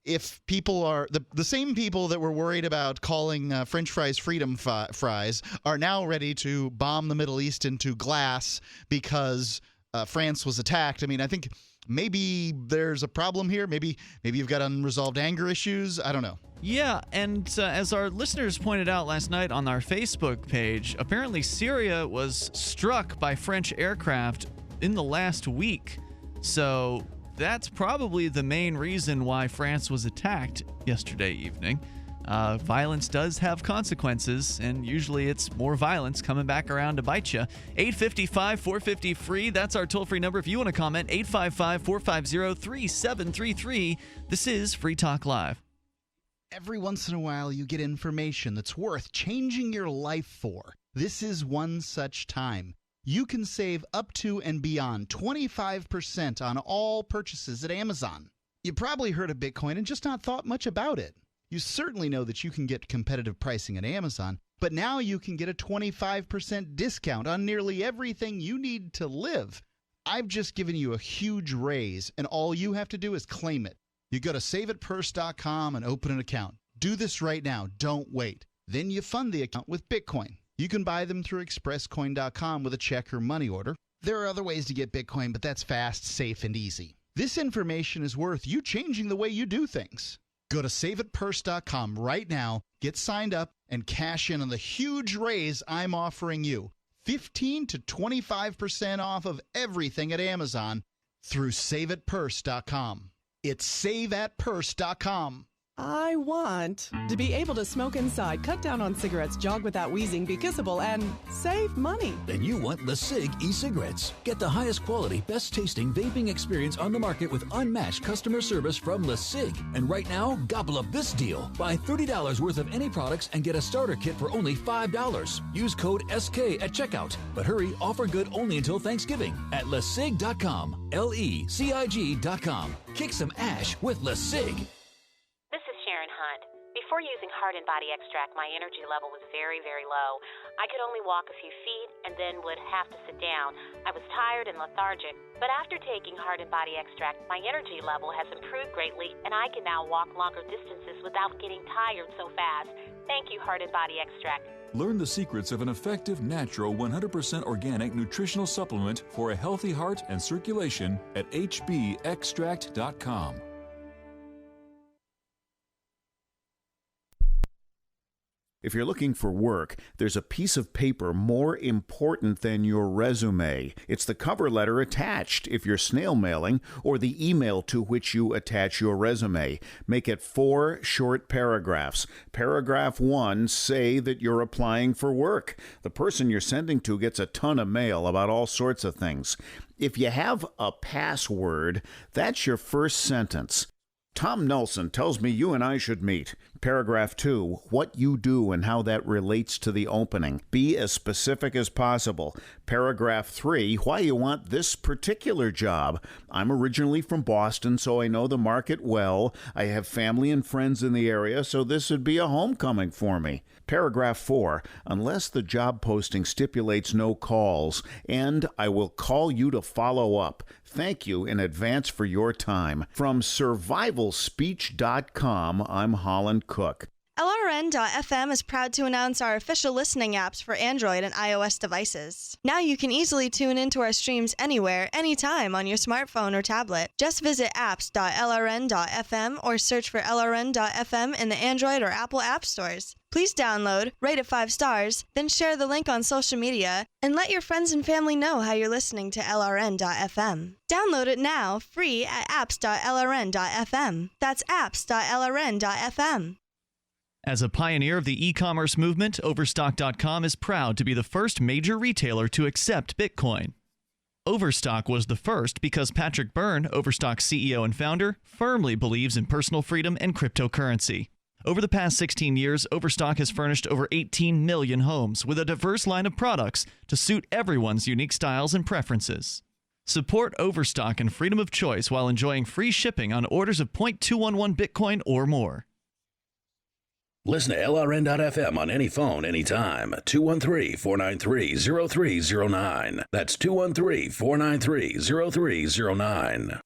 If people are the same people that were worried about calling French fries freedom fries are now ready to bomb the Middle East into glass because France was attacked. I mean, I think maybe there's a problem here. Maybe you've got unresolved anger issues. I don't know. Yeah, and as our listeners pointed out last night on our Facebook page, apparently Syria was struck by French aircraft in the last week. So that's probably the main reason why France was attacked yesterday evening. violence does have consequences, and usually it's more violence coming back around to bite you. 855-450-FREE, that's our toll-free number. If you want to comment, 855-450-3733. This is Free Talk Live. Every once in a while, you get information that's worth changing your life for. This is one such time. You can save up to and beyond 25% on all purchases at Amazon. You probably heard of Bitcoin and just not thought much about it. You certainly know that you can get competitive pricing at Amazon, but now you can get a 25% discount on nearly everything you need to live. I've just given you a huge raise, and all you have to do is claim it. You go to saveitpurse.com and open an account. Do this right now. Don't wait. Then you fund the account with Bitcoin. You can buy them through expresscoin.com with a check or money order. There are other ways to get Bitcoin, but that's fast, safe, and easy. This information is worth you changing the way you do things. Go to saveitpurse.com right now, get signed up, and cash in on the huge raise I'm offering you. 15 to 25% off of everything at Amazon through saveitpurse.com. It's saveatpurse.com. I want to be able to smoke inside, cut down on cigarettes, jog without wheezing, be kissable, and save money. Then you want LeSig e-cigarettes. Get the highest quality, best tasting vaping experience on the market with unmatched customer service from LeSig. And right now, gobble up this deal. Buy $30 worth of any products and get a starter kit for only $5. Use code SK at checkout. But hurry, offer good only until Thanksgiving at LeSig.com. LeCig.com. Kick some ash with LeSig. Before using Heart and Body Extract, my energy level was very, very low. I could only walk a few feet and then would have to sit down. I was tired and lethargic. But after taking Heart and Body Extract, my energy level has improved greatly, and I can now walk longer distances without getting tired so fast. Thank you, Heart and Body Extract. Learn the secrets of an effective, natural, 100% organic nutritional supplement for a healthy heart and circulation at hbextract.com. If you're looking for work, there's a piece of paper more important than your resume. It's the cover letter attached if you're snail mailing, or the email to which you attach your resume. Make it 4 short paragraphs. Paragraph 1, say that you're applying for work. The person you're sending to gets a ton of mail about all sorts of things. If you have a password, that's your first sentence. Tom Nelson tells me you and I should meet. Paragraph 2, what you do and how that relates to the opening. Be as specific as possible. Paragraph 3, why you want this particular job. I'm originally from Boston, so I know the market well. I have family and friends in the area, so this would be a homecoming for me. Paragraph 4, unless the job posting stipulates no calls, and I will call you to follow up. Thank you in advance for your time. From survivalspeech.com, I'm Holland Cook. LRN.FM is proud to announce our official listening apps for Android and iOS devices. Now you can easily tune into our streams anywhere, anytime on your smartphone or tablet. Just visit apps.lrn.fm or search for LRN.FM in the Android or Apple app stores. Please download, rate it 5 stars, then share the link on social media, and let your friends and family know how you're listening to LRN.FM. Download it now, free at apps.lrn.fm. That's apps.lrn.fm. As a pioneer of the e-commerce movement, Overstock.com is proud to be the first major retailer to accept Bitcoin. Overstock was the first because Patrick Byrne, Overstock's CEO and founder, firmly believes in personal freedom and cryptocurrency. Over the past 16 years, Overstock has furnished over 18 million homes with a diverse line of products to suit everyone's unique styles and preferences. Support Overstock and freedom of choice while enjoying free shipping on orders of 0.211 Bitcoin or more. Listen to LRN.FM on any phone, anytime. 213-493-0309. That's 213-493-0309.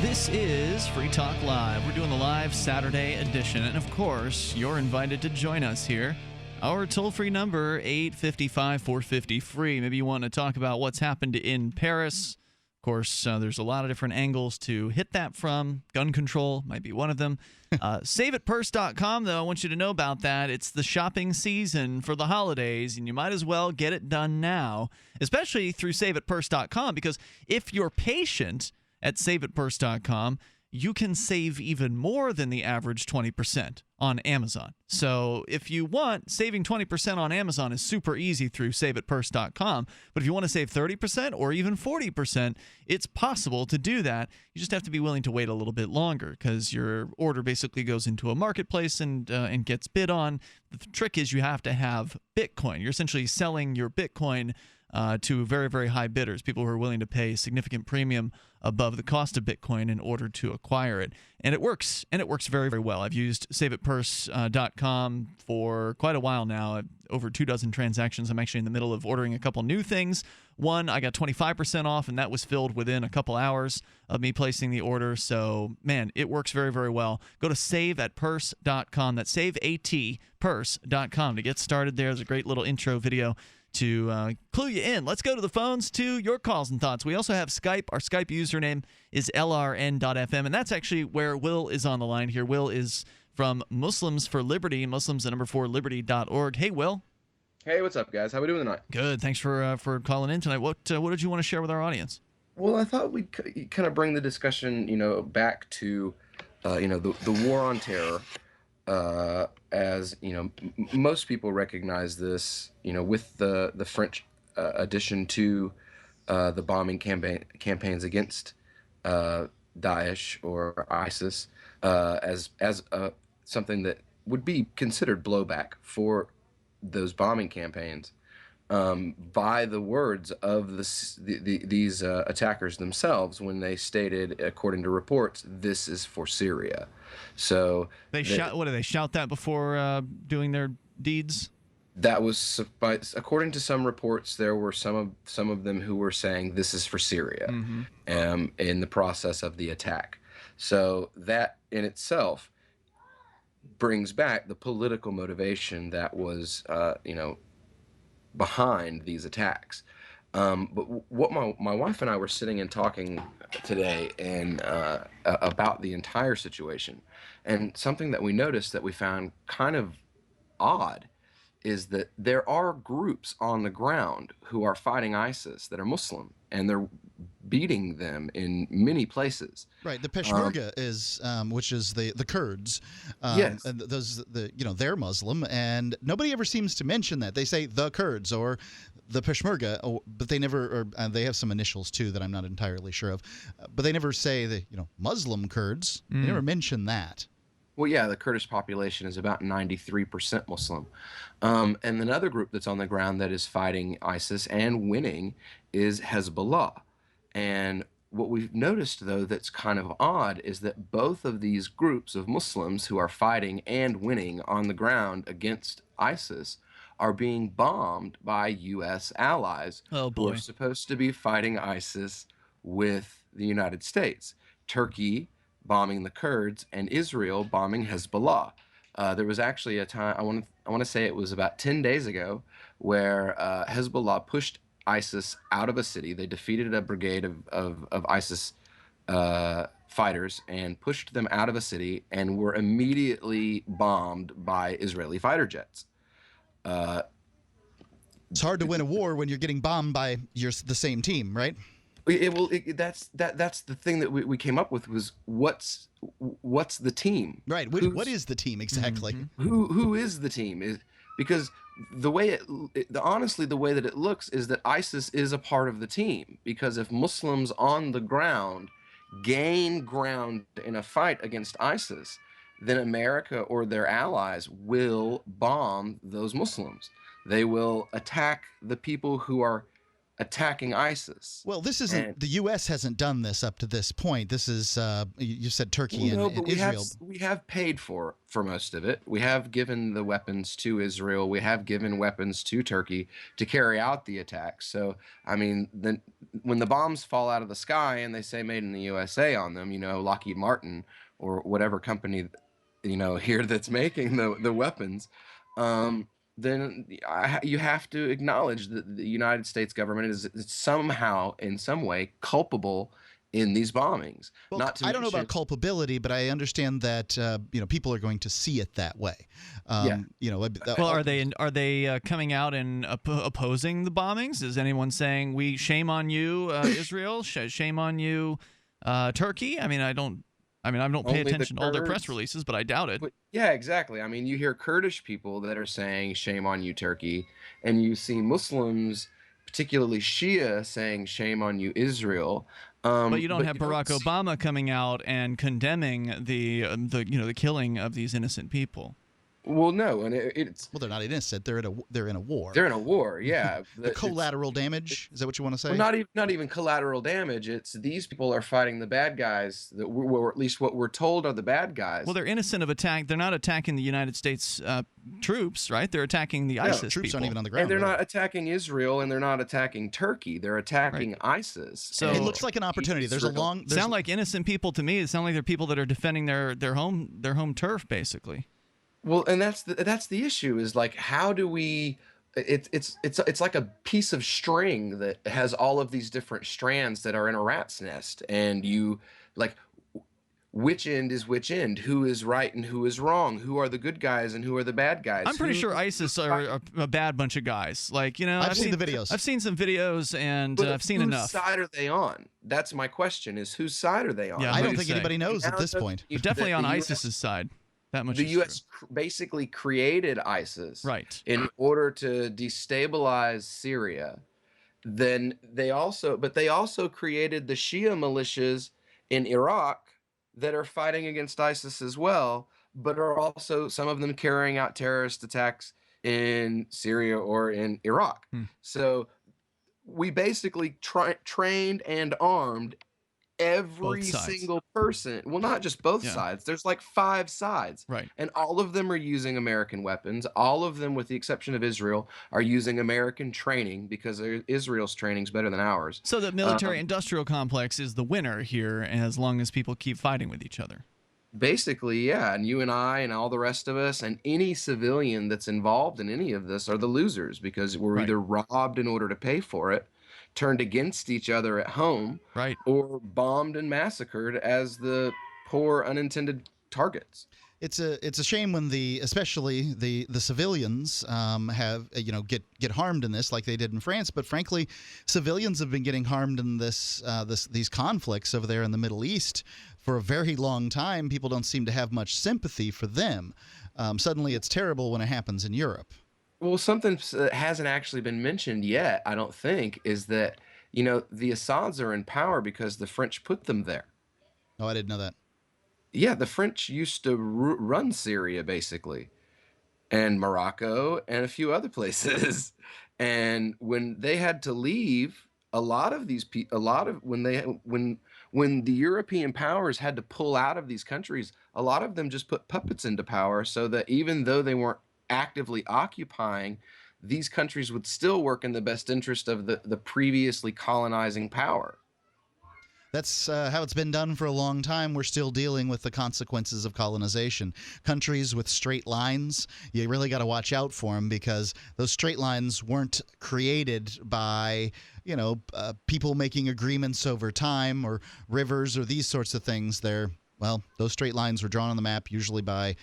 This is Free Talk Live. We're doing the live Saturday edition, and of course, you're invited to join us here. Our toll-free number, 855-450-FREE. Maybe you want to talk about what's happened in Paris. Of course, there's a lot of different angles to hit that from. Gun control might be one of them. SaveItPurse.com, though, I want you to know about that. It's the shopping season for the holidays, and you might as well get it done now, especially through SaveItPurse.com, because if you're patient at SaveItPurse.com, you can save even more than the average 20% on Amazon. So if you want, saving 20% on Amazon is super easy through SaveItPurse.com. But if you want to save 30% or even 40%, it's possible to do that. You just have to be willing to wait a little bit longer because your order basically goes into a marketplace and gets bid on. The trick is you have to have Bitcoin. You're essentially selling your Bitcoin to very, very high bidders, people who are willing to pay a significant premium above the cost of Bitcoin in order to acquire it. And it works very, very well. I've used SaveItPurse.com for quite a while now, over 24 transactions. I'm actually in the middle of ordering a couple new things. One, I got 25% off, and that was filled within a couple hours of me placing the order. So, man, it works very, very well. Go to SaveAtPurse.com. That's SaveAtPurse.com to get started there. There's a great little intro video to clue you in. Let's go to the phones to your calls and thoughts. We also have Skype. Our Skype username is LRN.FM, and that's actually where Will is on the line here. Will is from Muslims for Liberty, Muslims, 4liberty.org. Hey, Will. Hey, what's up, guys? How we doing tonight? Good. Thanks for calling in tonight. What did you want to share with our audience? Well, I thought we'd kind of bring the discussion, back to, the war on terror. As most people recognize this, with the French addition to the bombing campaigns against Daesh or ISIS as something that would be considered blowback for those bombing campaigns by the words of these attackers themselves when they stated, according to reports, this is for Syria. So they shout. What do they shout that before doing their deeds? That was, according to some reports, there were some of them who were saying this is for Syria, in the process of the attack. So that in itself brings back the political motivation that was, behind these attacks. But what my wife and I were sitting and talking today and about the entire situation, and something that we noticed that we found kind of odd is that there are groups on the ground who are fighting ISIS that are Muslim, and they're beating them in many places. Right, the Peshmerga is, which is the Kurds. Yes, and they're Muslim, and nobody ever seems to mention that. They say the Kurds or the Peshmerga, but they never. Or they have some initials too that I'm not entirely sure of, but they never say the Muslim Kurds. They never mention that. Well, yeah, the Kurdish population is about 93% Muslim. And another group that's on the ground that is fighting ISIS and winning is Hezbollah. And what we've noticed, though, that's kind of odd is that both of these groups of Muslims who are fighting and winning on the ground against ISIS are being bombed by U.S. allies who are supposed to be fighting ISIS with the United States. Turkey bombing the Kurds, and Israel bombing Hezbollah. There was actually a time, I want to say it was about 10 days ago, where Hezbollah pushed ISIS out of a city. They defeated a brigade of ISIS fighters and pushed them out of a city and were immediately bombed by Israeli fighter jets. It's hard to win a war when you're getting bombed by the same team, right? That's the thing that we came up with was what's the team? Right. What is the team exactly? Who is the team? Because the way honestly, the way that it looks is that ISIS is a part of the team. Because if Muslims on the ground gain ground in a fight against ISIS, then America or their allies will bomb those Muslims. They will attack the people who are attacking ISIS. Well, this isn't, the U.S. hasn't done this up to this point. This is, you said Turkey and Israel. We have paid for most of it. We have given the weapons to Israel. We have given weapons to Turkey to carry out the attacks. So, I mean, when the bombs fall out of the sky and they say made in the USA on them, Lockheed Martin or whatever company, here that's making the weapons, then you have to acknowledge that the United States government is somehow, in some way, culpable in these bombings. Well, Not to I don't know mention- about culpability, but I understand that people are going to see it that way. Well, are they coming out and opposing the bombings? Is anyone saying shame on you, Israel? Shame on you, Turkey? I don't pay Only the attention to all their press Kurds. releases, but I doubt it. Yeah, exactly. I mean, you hear Kurdish people that are saying "shame on you, Turkey," and you see Muslims, particularly Shia, saying "shame on you, Israel." But you don't have Barack Obama coming out and condemning the killing of these innocent people. Well, no, and it's they're not innocent. They're in a war. They're in a war. Yeah. The collateral damage, is that what you want to say? Well, not even collateral damage. It's these people are fighting the bad guys, or at least what we're told are the bad guys. Well, they're innocent of attack. They're not attacking the United States troops, right? They're attacking the ISIS troops people. aren't even on the ground. And they're not attacking Israel, and they're not attacking Turkey. They're attacking ISIS. So it looks like an opportunity. Sound like innocent people to me. It sound like they're people that are defending their home turf, basically. Well, and that's the issue is like, how do we? It's like a piece of string that has all of these different strands that are in a rat's nest, and you like, which end is which end? Who is right and who is wrong? Who are the good guys and who are the bad guys? I'm pretty sure ISIS are a bad bunch of guys. Like, I've seen the videos. I've seen some videos, and I've seen enough. Whose side are they on? That's my question: is whose side are they on? Yeah, I don't think anybody knows at this point. They're definitely on ISIS's side. That much. The U.S. basically created ISIS, right, in order to destabilize Syria. Then they also created the Shia militias in Iraq that are fighting against ISIS as well, but are also some of them carrying out terrorist attacks in Syria or in Iraq. So we basically trained and armed every single person. Well, not just both sides. There's like 5 sides. Right. And all of them are using American weapons. All of them, with the exception of Israel, are using American training because Israel's training is better than ours. So the military-industrial complex is the winner here, as long as people keep fighting with each other. Basically, yeah. And you and I and all the rest of us and any civilian that's involved in any of this are the losers, because we're either robbed in order to pay for it, turned against each other at home, right, or bombed and massacred as the poor unintended targets. It's a shame when especially the civilians have get harmed in this, like they did in France. But frankly, civilians have been getting harmed in these conflicts over there in the Middle East for a very long time. People don't seem to have much sympathy for them. Suddenly, it's terrible when it happens in Europe. Well, something that hasn't actually been mentioned yet, I don't think, is that, the Assads are in power because the French put them there. Oh, I didn't know that. Yeah, the French used to run Syria, basically, and Morocco and a few other places. And when they had to leave, when the European powers had to pull out of these countries, a lot of them just put puppets into power, so that even though they weren't actively occupying, these countries would still work in the best interest of the previously colonizing power. That's how it's been done for a long time. We're still dealing with the consequences of colonization. Countries with straight lines, you really got to watch out for them, because those straight lines weren't created by, people making agreements over time, or rivers, or these sorts of things. Those straight lines were drawn on the map, usually by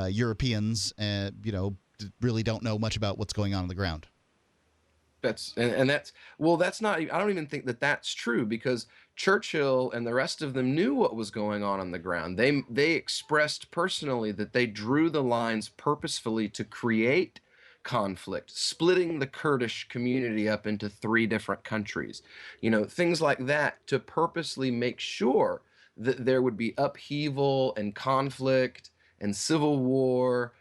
Europeans, really don't know much about what's going on the ground. That's not. I don't even think that that's true, because Churchill and the rest of them knew what was going on the ground. They expressed personally that they drew the lines purposefully to create conflict, splitting the Kurdish community up into 3 different countries. Things like that, to purposely make sure that there would be upheaval and conflict and civil war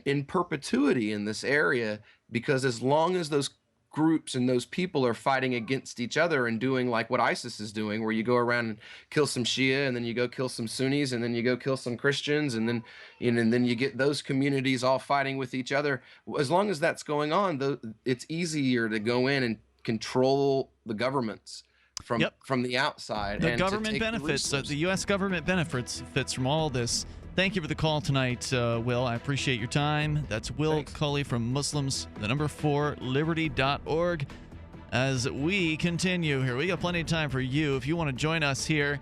in perpetuity in this area, because as long as those groups and those people are fighting against each other and doing like what ISIS is doing, where you go around and kill some Shia, and then you go kill some Sunnis, and then you go kill some Christians, and then you get those communities all fighting with each other. As long as that's going on, it's easier to go in and control the governments from the outside. The government benefits, the U.S. government benefits from all this. Thank you for the call tonight, Will. I appreciate your time. That's Will Culley from Muslims4Liberty.org. As we continue here, we got plenty of time for you. If you want to join us here,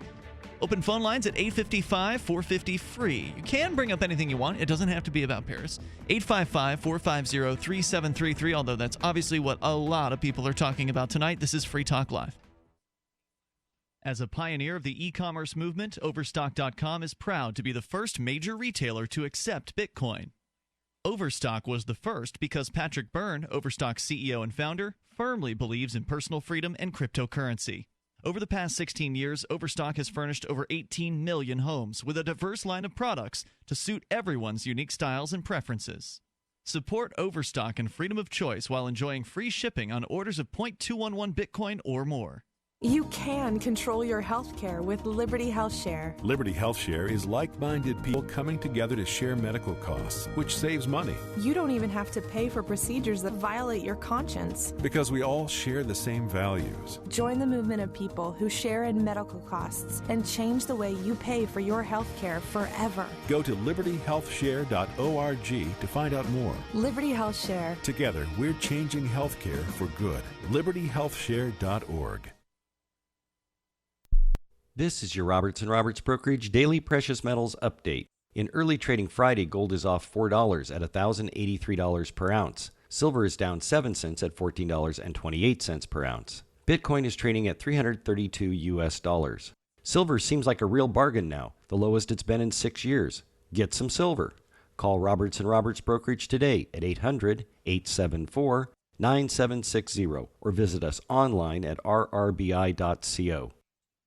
open phone lines at 855-450-FREE. You can bring up anything you want. It doesn't have to be about Paris. 855-450-3733, although that's obviously what a lot of people are talking about tonight. This is Free Talk Live. As a pioneer of the e-commerce movement, Overstock.com is proud to be the first major retailer to accept Bitcoin. Overstock was the first because Patrick Byrne, Overstock's CEO and founder, firmly believes in personal freedom and cryptocurrency. Over the past 16 years, Overstock has furnished over 18 million homes with a diverse line of products to suit everyone's unique styles and preferences. Support Overstock and freedom of choice while enjoying free shipping on orders of 0.211 Bitcoin or more. You can control your health care with Liberty Health Share. Liberty Health Share is like-minded people coming together to share medical costs, which saves money. You don't even have to pay for procedures that violate your conscience. Because we all share the same values. Join the movement of people who share in medical costs and change the way you pay for your health care forever. Go to libertyhealthshare.org to find out more. Liberty Health Share. Together, we're changing healthcare for good. libertyhealthshare.org. This is your Robertson Roberts Brokerage Daily Precious Metals Update. In early trading Friday, gold is off $4 at $1,083 per ounce. Silver is down 7 cents at $14.28 per ounce. Bitcoin is trading at $332 US. Silver seems like a real bargain now, the lowest it's been in 6 years. Get some silver. Call Robertson Roberts Brokerage today at 800-874-9760 or visit us online at rrbi.co.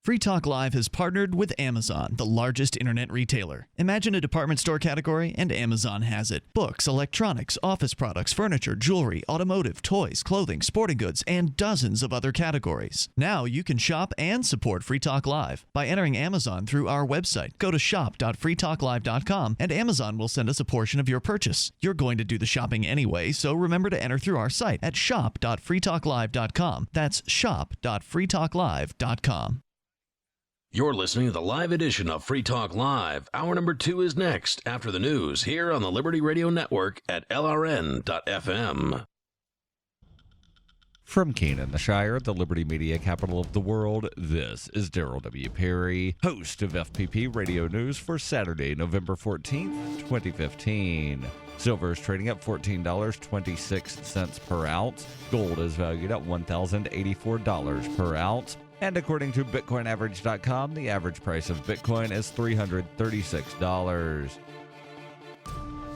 Free Talk Live has partnered with Amazon, the largest internet retailer. Imagine a department store category, and Amazon has it. Books, electronics, office products, furniture, jewelry, automotive, toys, clothing, sporting goods, and dozens of other categories. Now you can shop and support Free Talk Live by entering Amazon through our website. Go to shop.freetalklive.com, and Amazon will send us a portion of your purchase. You're going to do the shopping anyway, so remember to enter through our site at shop.freetalklive.com. That's shop.freetalklive.com. You're listening to the live edition of Free Talk Live. Hour number 2 is next after the news here on the Liberty Radio Network at LRN.FM. From Keene, the Shire, the Liberty Media capital of the world, this is Daryl W. Perry, host of FPP Radio News for Saturday, November 14th, 2015. Silver is trading at $14.26 per ounce. Gold is valued at $1,084 per ounce. And according to BitcoinAverage.com, the average price of Bitcoin is $336.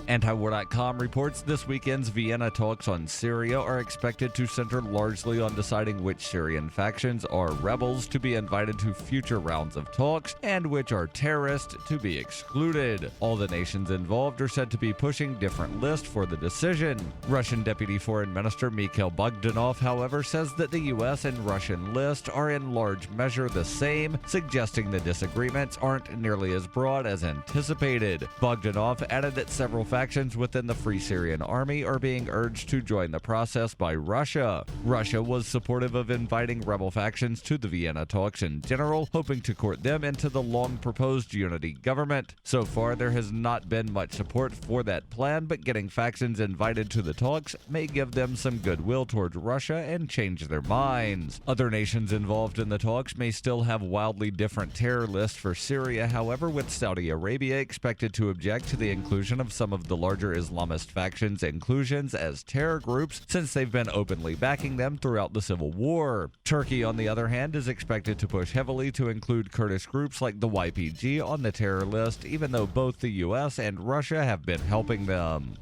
Antiwar.com reports this weekend's Vienna talks on Syria are expected to center largely on deciding which Syrian factions are rebels to be invited to future rounds of talks and which are terrorists to be excluded. All the nations involved are said to be pushing different lists for the decision. Russian Deputy Foreign Minister Mikhail Bogdanov, however, says that the U.S. and Russian list are in large measure the same, suggesting the disagreements aren't nearly as broad as anticipated. Bogdanov added that several factions within the Free Syrian Army are being urged to join the process by Russia. Russia was supportive of inviting rebel factions to the Vienna talks in general, hoping to court them into the long-proposed unity government. So far, there has not been much support for that plan, but getting factions invited to the talks may give them some goodwill towards Russia and change their minds. Other nations involved in the talks may still have wildly different terror lists for Syria, however, with Saudi Arabia expected to object to the inclusion of some of the larger Islamist factions' inclusions as terror groups, since they've been openly backing them throughout the civil war. Turkey, on the other hand, is expected to push heavily to include Kurdish groups like the YPG on the terror list, even though both the U.S. and Russia have been helping them.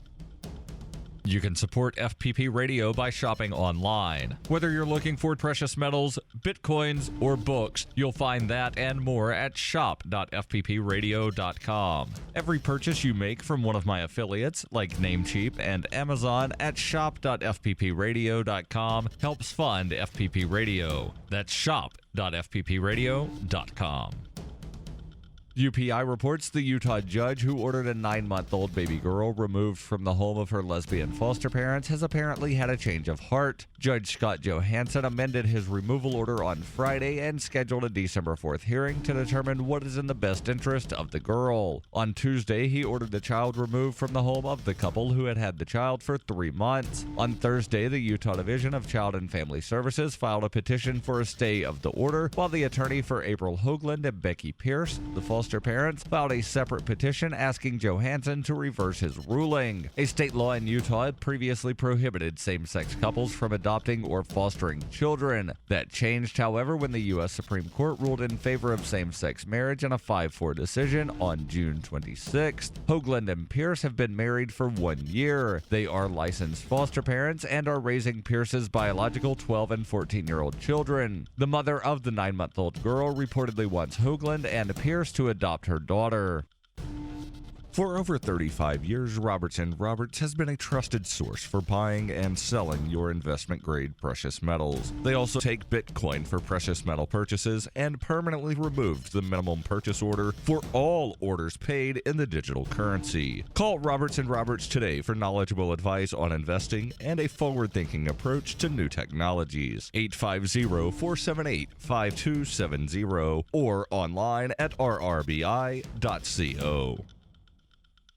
You can support FPP Radio by shopping online. Whether you're looking for precious metals, bitcoins, or books, you'll find that and more at shop.fppradio.com. Every purchase you make from one of my affiliates, like Namecheap and Amazon, at shop.fppradio.com helps fund FPP Radio. That's shop.fppradio.com. UPI reports the Utah judge who ordered a 9-month-old baby girl removed from the home of her lesbian foster parents has apparently had a change of heart. Judge Scott Johansson amended his removal order on Friday and scheduled a December 4th hearing to determine what is in the best interest of the girl. On Tuesday, he ordered the child removed from the home of the couple who had had the child for 3 months. On Thursday, the Utah Division of Child and Family Services filed a petition for a stay of the order, while the attorney for April Hoagland and Becky Pierce, the foster parents, filed a separate petition asking Johansson to reverse his ruling. A state law in Utah had previously prohibited same-sex couples from adopting or fostering children. That changed, however, when the U.S. Supreme Court ruled in favor of same-sex marriage in a 5-4 decision on June 26th. Hoagland and Pierce have been married for 1 year. They are licensed foster parents and are raising Pierce's biological 12 and 14-year-old children. The mother of the 9-month-old girl reportedly wants Hoagland and Pierce to adopt her daughter. For over 35 years, Robertson Roberts has been a trusted source for buying and selling your investment-grade precious metals. They also take Bitcoin for precious metal purchases and permanently removed the minimum purchase order for all orders paid in the digital currency. Call Robertson Roberts today for knowledgeable advice on investing and a forward-thinking approach to new technologies. 850-478-5270 or online at rrbi.co.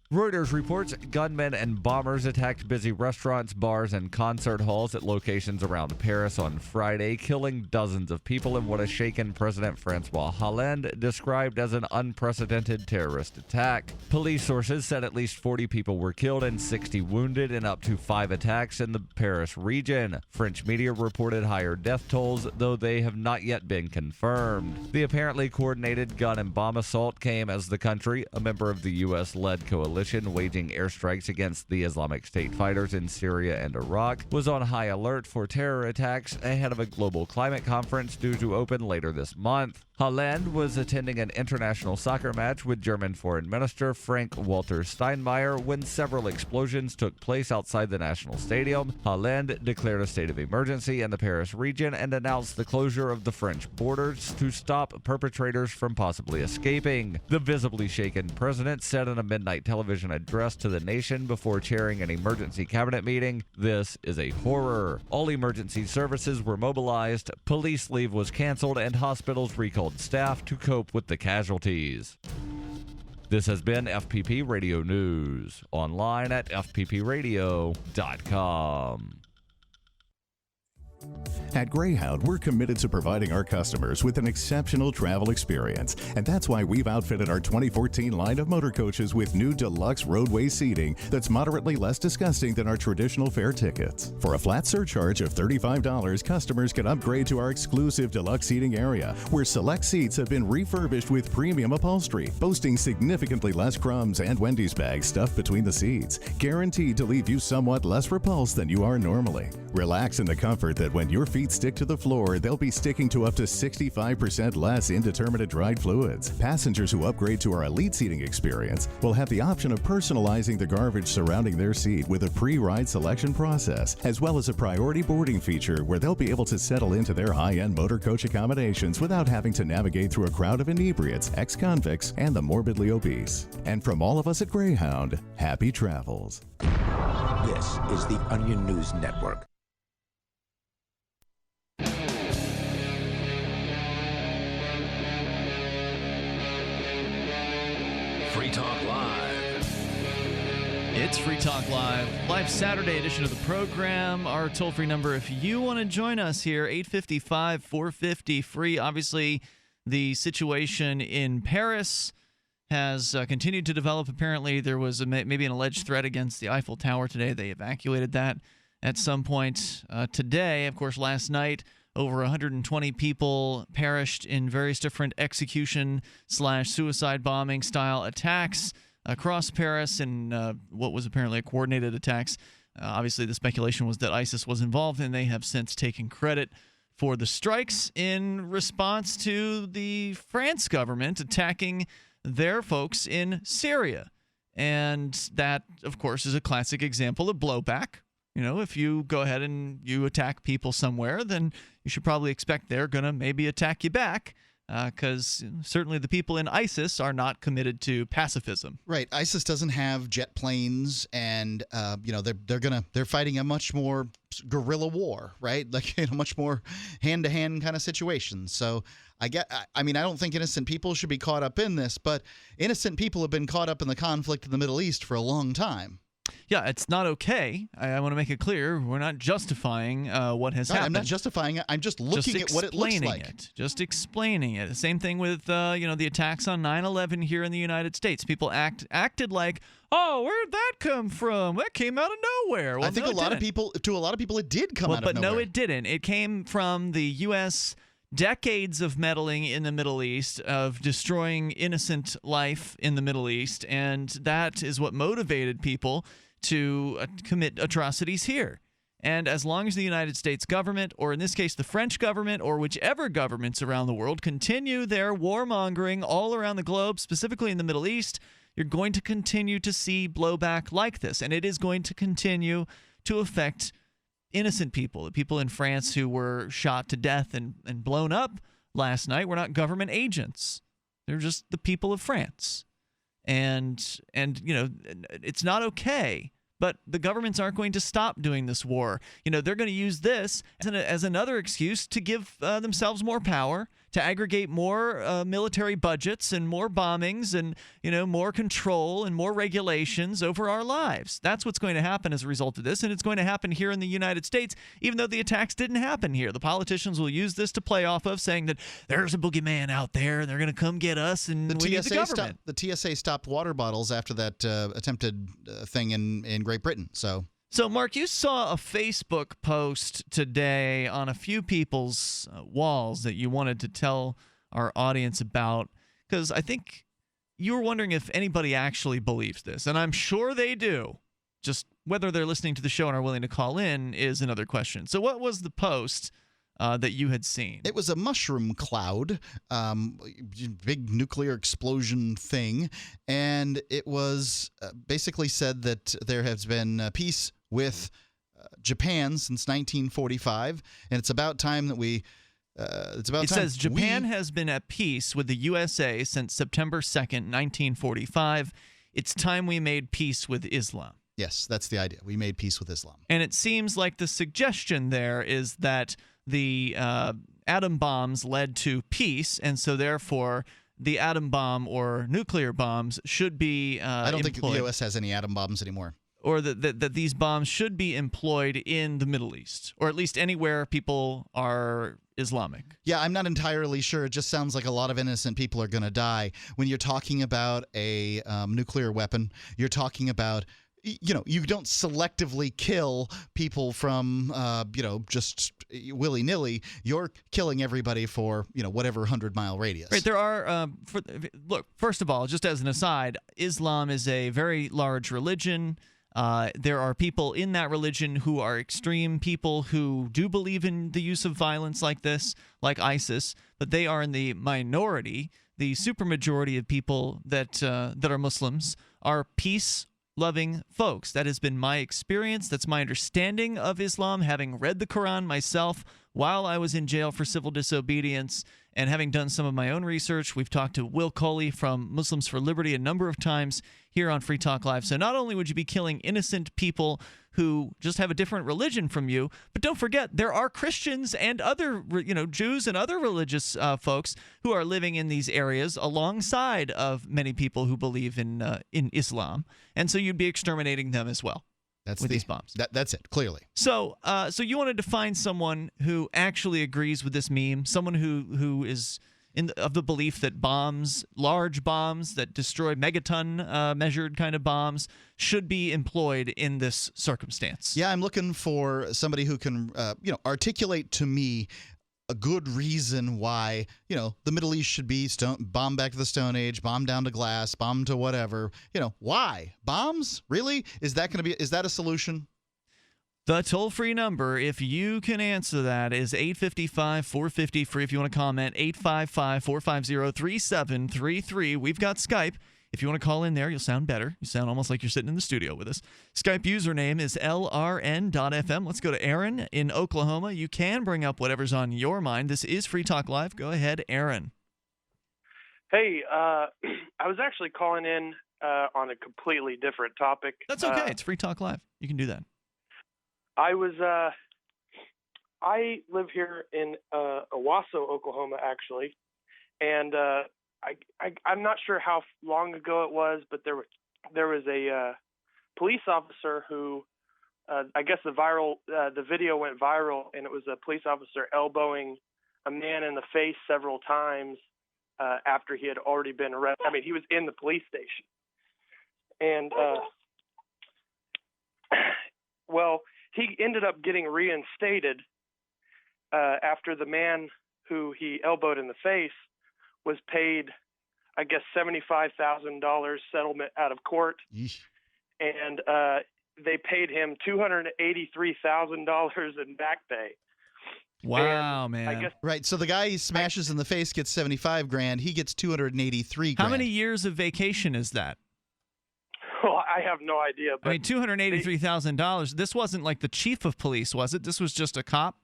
Reuters reports gunmen and bombers attacked busy restaurants, bars, and concert halls at locations around Paris on Friday, killing dozens of people in what a shaken President Francois Hollande described as an unprecedented terrorist attack. Police sources said at least 40 people were killed and 60 wounded in up to 5 attacks in the Paris region. French media reported higher death tolls, though they have not yet been confirmed. The apparently coordinated gun and bomb assault came as the country, a member of the U.S.-led coalition waging airstrikes against the Islamic State fighters in Syria and Iraq, was on high alert for terror attacks ahead of a global climate conference due to open later this month. Hollande was attending an international soccer match with German Foreign Minister Frank-Walter Steinmeier when several explosions took place outside the national stadium. Hollande declared a state of emergency in the Paris region and announced the closure of the French borders to stop perpetrators from possibly escaping. The visibly shaken president said in a midnight television address to the nation before chairing an emergency cabinet meeting, "This is a horror." All emergency services were mobilized, police leave was canceled, and hospitals recalled staff to cope with the casualties. This has been FPP Radio News, online at fppradio.com. At Greyhound, we're committed to providing our customers with an exceptional travel experience, and that's why we've outfitted our 2014 line of motor coaches with new deluxe roadway seating that's moderately less disgusting than our traditional fare tickets. For a flat surcharge of $35, customers can upgrade to our exclusive deluxe seating area, where select seats have been refurbished with premium upholstery, boasting significantly less crumbs and Wendy's bags stuffed between the seats, guaranteed to leave you somewhat less repulsed than you are normally. Relax in the comfort that when your feet stick to the floor, they'll be sticking to up to 65% less indeterminate dried fluids. Passengers who upgrade to our elite seating experience will have the option of personalizing the garbage surrounding their seat with a pre-ride selection process, as well as a priority boarding feature where they'll be able to settle into their high-end motor coach accommodations without having to navigate through a crowd of inebriates, ex-convicts, and the morbidly obese. And from all of us at Greyhound, happy travels. This is the Onion News Network. Free Talk Live. It's Free Talk Live, live Saturday edition of the program. Our toll-free number, if you want to join us here, 855-450-FREE. Obviously, the situation in Paris has continued to develop. Apparently, there was maybe an alleged threat against the Eiffel Tower today. They evacuated that at some point today. Of course, last night, over 120 people perished in various different execution/suicide bombing style attacks across Paris in what was apparently a coordinated attacks. Obviously, the speculation was that ISIS was involved, and they have since taken credit for the strikes in response to the France government attacking their folks in Syria. And that, of course, is a classic example of blowback. You know, if you go ahead and you attack people somewhere, then you should probably expect they're going to maybe attack you back. because certainly the people in ISIS are not committed to pacifism. Right. ISIS doesn't have jet planes, and they're fighting a much more guerrilla war, right? Like much more hand-to-hand kind of situation. So I don't think innocent people should be caught up in this, but innocent people have been caught up in the conflict in the Middle East for a long time. Yeah, it's not okay. I want to make it clear we're not justifying what has happened. I'm not justifying it. I'm just looking at what it looks like. Just explaining it. Same thing with the attacks on 9/11 here in the United States. People acted like, oh, where'd that come from? That came out of nowhere. Well, I think a lot of people it did come out of nowhere. But no, it didn't. It came from the U.S. decades of meddling in the Middle East, of destroying innocent life in the Middle East, and that is what motivated people to commit atrocities here. And as long as the United States government, or in this case the French government, or whichever governments around the world continue their warmongering all around the globe, specifically in the Middle East, you're going to continue to see blowback like this, and it is going to continue to affect innocent people. The people in France who were shot to death and blown up last night were not government agents. They're just the people of France. And it's not okay. But the governments aren't going to stop doing this war. They're going to use this as another excuse to give themselves more power, to aggregate more military budgets and more bombings and, more control and more regulations over our lives. That's what's going to happen as a result of this, and it's going to happen here in the United States, even though the attacks didn't happen here. The politicians will use this to play off of, saying that there's a boogeyman out there, and they're going to come get us, and we need the government. The TSA stopped water bottles after that attempted thing in Great Britain. So, Mark, you saw a Facebook post today on a few people's walls that you wanted to tell our audience about, because I think you were wondering if anybody actually believes this, and I'm sure they do. Just whether they're listening to the show and are willing to call in is another question. So what was the post that you had seen? It was a mushroom cloud, big nuclear explosion thing, and it was basically said that there has been peace with Japan since 1945, and it's about time that we. It says Japan has been at peace with the USA since September 2nd, 1945. It's time we made peace with Islam. Yes, that's the idea. We made peace with Islam. And it seems like the suggestion there is that the atom bombs led to peace, and so therefore the atom bomb or nuclear bombs should be I don't think the U.S. has any atom bombs anymore. Or that these bombs should be employed in the Middle East, or at least anywhere people are Islamic. Yeah, I'm not entirely sure. It just sounds like a lot of innocent people are going to die. When you're talking about a nuclear weapon, you're talking about you don't selectively kill people from, just willy-nilly. You're killing everybody for, whatever 100-mile radius. Right. There are, look, first of all, just as an aside, Islam is a very large religion. There are people in that religion who are extreme people who do believe in the use of violence like this, like ISIS, but they are in the minority. The supermajority of people that are Muslims are peace-loving folks. That has been my experience. That's my understanding of Islam, having read the Quran myself while I was in jail for civil disobedience and having done some of my own research. We've talked to Will Coley from Muslims for Liberty a number of times here on Free Talk Live. So not only would you be killing innocent people who just have a different religion from you, but don't forget there are Christians and other, Jews and other religious folks who are living in these areas alongside of many people who believe in Islam, and so you'd be exterminating them as well. That's with these bombs. That's it, clearly. So you wanted to find someone who actually agrees with this meme, someone who is of the belief that bombs, large bombs that destroy megaton measured kind of bombs, should be employed in this circumstance. Yeah, I'm looking for somebody who can, articulate to me a good reason why, the Middle East should be bombed back to the Stone Age, bombed down to glass, bombed to whatever. Why? Bombs? Really? Is that a solution? The toll-free number, if you can answer that, is 855-450-FREE. If you want to comment, 855-450-3733. We've got Skype. If you want to call in there, you'll sound better. You sound almost like you're sitting in the studio with us. Skype username is LRN.FM. Let's go to Aaron in Oklahoma. You can bring up whatever's on your mind. This is Free Talk Live. Go ahead, Aaron. Hey, I was actually calling in on a completely different topic. That's okay. It's Free Talk Live. You can do that. I live here in Owasso, Oklahoma, actually, and I'm not sure how long ago it was, but there was a police officer who, I guess the video went viral, and it was a police officer elbowing a man in the face several times after he had already been arrested. I mean, he was in the police station, and well, he ended up getting reinstated after the man who he elbowed in the face was paid, I guess, $75,000 settlement out of court. Yeesh. And they paid him $283,000 in back pay. Wow, and man. I guess, Right, so the guy he smashes in the face gets 75 grand. He gets 283 grand. How many years of vacation is that? well, I have no idea. But I mean, $283,000. This wasn't like the chief of police, was it? This was just a cop?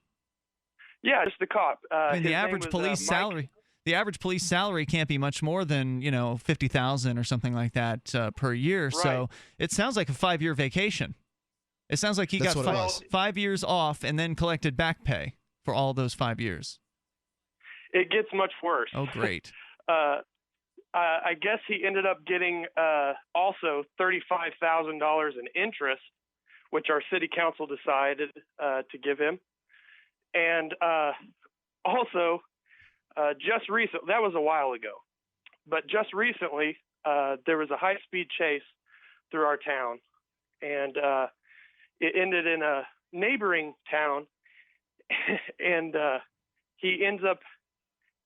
Yeah, just the cop. I mean, his the average name was, police Mike. salary. The average police salary can't be much more than $50,000 or something like that per year. Right. So it sounds like a 5-year vacation. It sounds like he That's got what it was. 5 years off and then collected back pay for all those 5 years. It gets much worse. Oh, great. I guess he ended up getting also $35,000 in interest, which our city council decided to give him. And also, just recently, that was a while ago, but just recently, there was a high-speed chase through our town, and it ended in a neighboring town, and he ends up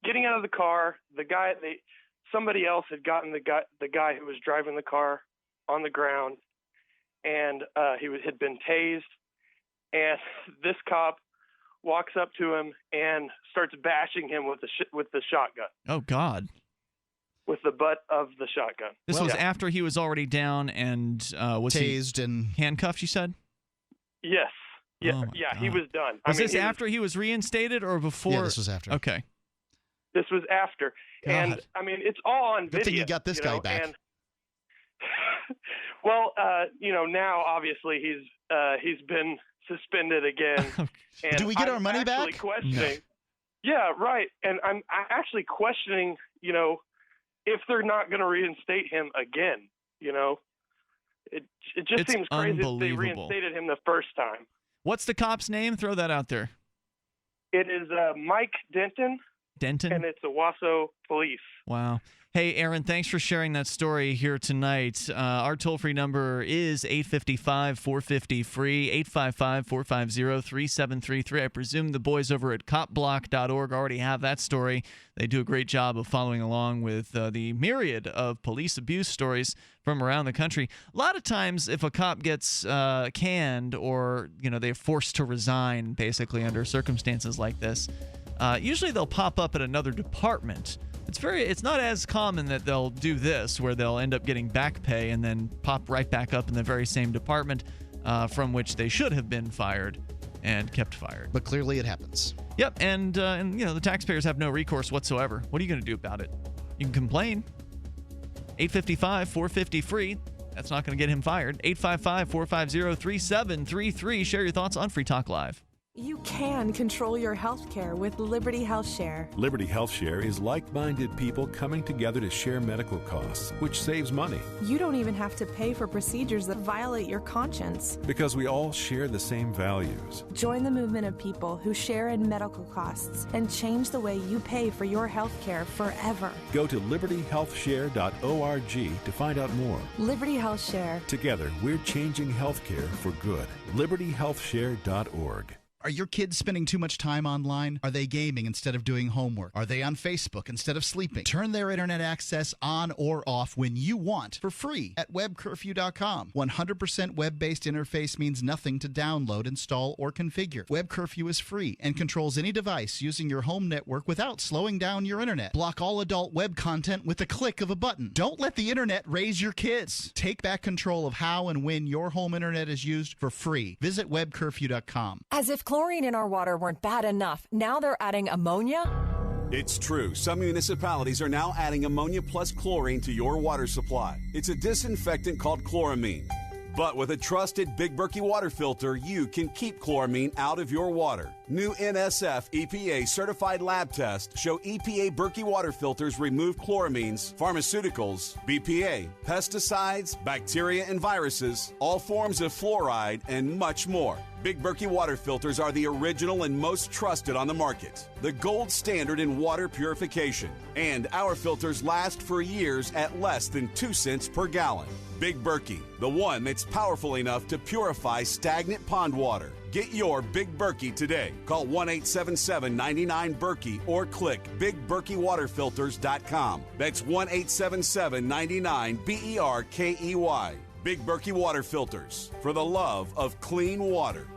getting out of the car. Somebody else had gotten the guy who was driving the car on the ground, and had been tased, and this cop walks up to him and starts bashing him with the shotgun. Oh, God. With the butt of the shotgun. This was after he was already down and was tased and handcuffed, you said? Yes. Yeah, Oh, my he God. was done. Was this after he was reinstated or before? Yeah, this was after. Okay. This was after. God. And, I mean, it's all on video. Good thing you got this guy back. And, well, now, obviously, he's been suspended again. And Do we get our money actually back? Questioning. Yeah, right. And I'm actually questioning, if they're not going to reinstate him again. It just It's seems crazy that they unbelievable. reinstated him the first time. What's the cop's name? Throw that out there. It is Mike Denton. Denton? And it's Owasso Police. Wow. Hey, Aaron, thanks for sharing that story here tonight. Our toll-free number is 855-450-FREE, 855-450-3733. I presume the boys over at copblock.org already have that story. They do a great job of following along with the myriad of police abuse stories from around the country. A lot of times, if a cop gets canned or they're forced to resign, basically under circumstances like this, usually they'll pop up at another department. It's not as common that they'll do this, where they'll end up getting back pay and then pop right back up in the very same department from which they should have been fired and kept fired. But clearly it happens. Yep, and the taxpayers have no recourse whatsoever. What are you going to do about it? You can complain. 855-450-FREE. That's not going to get him fired. 855-450-3733. Share your thoughts on Free Talk Live. You can control your health care with Liberty Health Share. Liberty Health Share is like-minded people coming together to share medical costs, which saves money. You don't even have to pay for procedures that violate your conscience. Because we all share the same values. Join the movement of people who share in medical costs and change the way you pay for your health care forever. Go to libertyhealthshare.org to find out more. Liberty Health Share. Together, we're changing healthcare for good. libertyhealthshare.org. Are your kids spending too much time online? Are they gaming instead of doing homework? Are they on Facebook instead of sleeping? Turn their internet access on or off when you want for free at webcurfew.com. 100% web-based interface means nothing to download, install, or configure. Web Curfew is free and controls any device using your home network without slowing down your internet. Block all adult web content with the click of a button. Don't let the internet raise your kids. Take back control of how and when your home internet is used for free. Visit webcurfew.com. As if chlorine in our water weren't bad enough, now they're adding ammonia? It's true. Some municipalities are now adding ammonia plus chlorine to your water supply. It's a disinfectant called chloramine. But with a trusted Big Berkey water filter, you can keep chloramine out of your water. New NSF EPA certified lab tests show EPA Berkey water filters remove chloramines, pharmaceuticals, BPA, pesticides, bacteria and viruses, all forms of fluoride, and much more. Big Berkey water filters are the original and most trusted on the market, the gold standard in water purification. And our filters last for years at less than 2 cents per gallon. Big Berkey, the one that's powerful enough to purify stagnant pond water. Get your Big Berkey today. Call 1-877-99-BERKEY or click BigBerkeyWaterFilters.com. That's 1-877-99-BERKEY. Big Berkey Water Filters, for the love of clean water.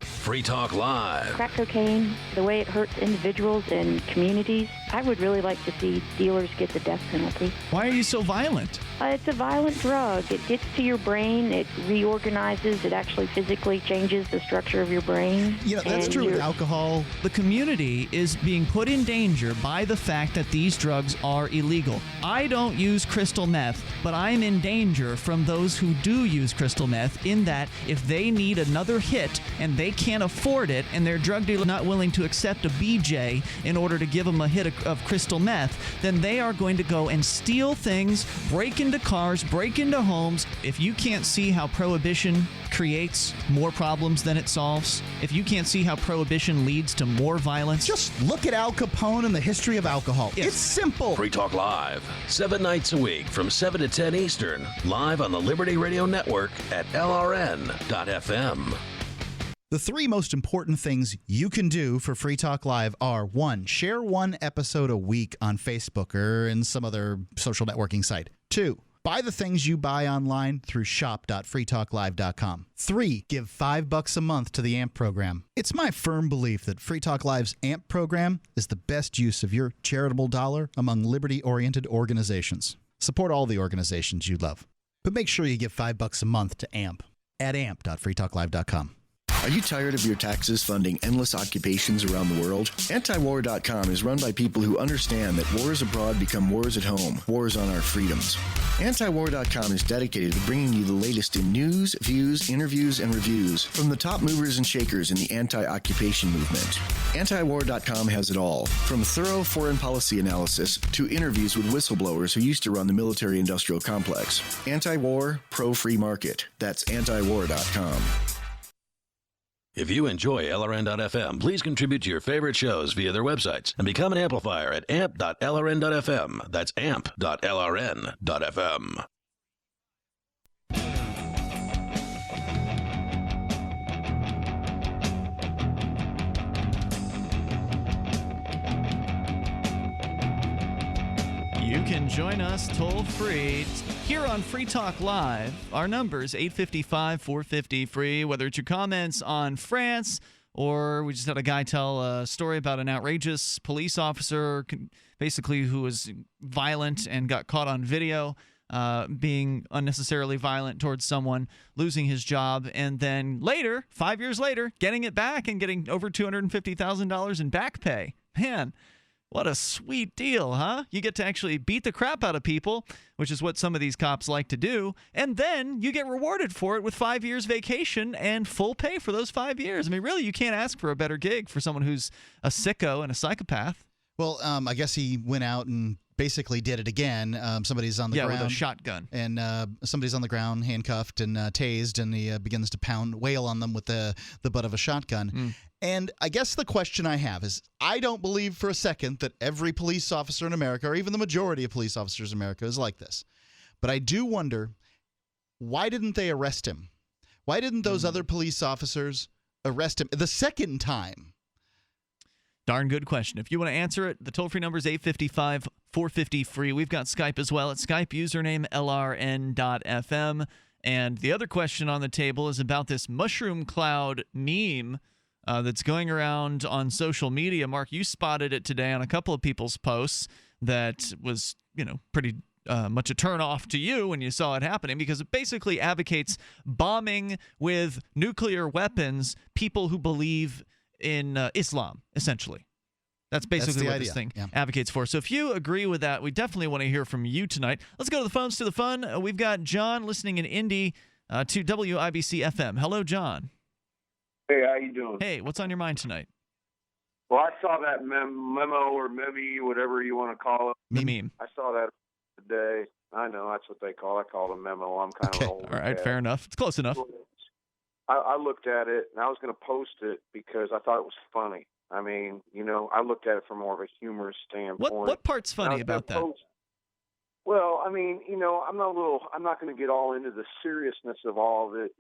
Free Talk Live. Crack cocaine, the way it hurts individuals and communities, I would really like to see dealers get the death penalty. Why are you so violent? It's a violent drug. It gets to your brain, it reorganizes, it actually physically changes the structure of your brain. You know, that's true with alcohol. The community is being put in danger by the fact that these drugs are illegal. I don't use crystal meth, but I'm in danger from those who do use crystal meth, in that if they need another hit and they can't afford it and their drug dealer not willing to accept a BJ in order to give them a hit of crystal meth, then they are going to go and steal things, break into cars, break into homes. If you can't see how Prohibition creates more problems than it solves, if you can't see how Prohibition leads to more violence, just look at Al Capone and the history of alcohol. Yes. It's simple. Free Talk Live, 7 nights a week from 7 to 10 Eastern, live on the Liberty Radio Network at LRN.FM. The 3 most important things you can do for Free Talk Live are: 1, share 1 episode a week on Facebook or in some other social networking site. 2, buy the things you buy online through shop.freetalklive.com. 3, give $5 a month to the AMP program. It's my firm belief that Free Talk Live's AMP program is the best use of your charitable dollar among liberty-oriented organizations. Support all the organizations you love, but make sure you give $5 a month to AMP at amp.freetalklive.com. Are you tired of your taxes funding endless occupations around the world? Antiwar.com is run by people who understand that wars abroad become wars at home, wars on our freedoms. Antiwar.com is dedicated to bringing you the latest in news, views, interviews, and reviews from the top movers and shakers in the anti-occupation movement. Antiwar.com has it all, from thorough foreign policy analysis to interviews with whistleblowers who used to run the military-industrial complex. Anti-war, pro-free market. That's antiwar.com. If you enjoy LRN.FM, please contribute to your favorite shows via their websites and become an amplifier at amp.lrn.fm. That's amp.lrn.fm. You can join us toll-free here on Free Talk Live. Our number is 855-450-FREE. Whether it's your comments on France, or we just had a guy tell a story about an outrageous police officer basically who was violent and got caught on video being unnecessarily violent towards someone, losing his job, and then later, 5 years later, getting it back and getting over $250,000 in back pay. Man, what a sweet deal, huh? You get to actually beat the crap out of people, which is what some of these cops like to do, and then you get rewarded for it with 5 years vacation and full pay for those 5 years. I mean, really, you can't ask for a better gig for someone who's a sicko and a psychopath. Well, I guess he went out and basically did it again. Somebody's on the ground. Yeah, with a shotgun. And somebody's on the ground, handcuffed and tased, and he begins to wail on them with the butt of a shotgun. And I guess the question I have is, I don't believe for a second that every police officer in America, or even the majority of police officers in America, is like this. But I do wonder, why didn't they arrest him? Why didn't those other police officers arrest him the second time? Darn good question. If you want to answer it, the toll-free number is 855-450-FREE. We've got Skype as well. It's Skype username LRN.FM. And the other question on the table is about this mushroom cloud meme that's going around on social media. Mark, you spotted it today on a couple of people's posts that was, pretty much a turn-off to you when you saw it happening, because it basically advocates bombing with nuclear weapons people who believe in Islam, essentially. That's basically what this thing advocates for. So if you agree with that, we definitely want to hear from you tonight. Let's go to the phones to the fun. We've got John listening in Indy to WIBC FM. Hello, John. Hey, how you doing? Hey, what's on your mind tonight? Well, I saw that memo or meme, whatever you want to call it. Meme. I saw that today. I know, that's what they call it. I call it a memo. I'm kind of old. All right, fair enough. It's close enough. I looked at it, and I was going to post it because I thought it was funny. I mean, I looked at it from more of a humorous standpoint. What part's funny about that? Well, I mean, I'm not going to get all into the seriousness of all of it.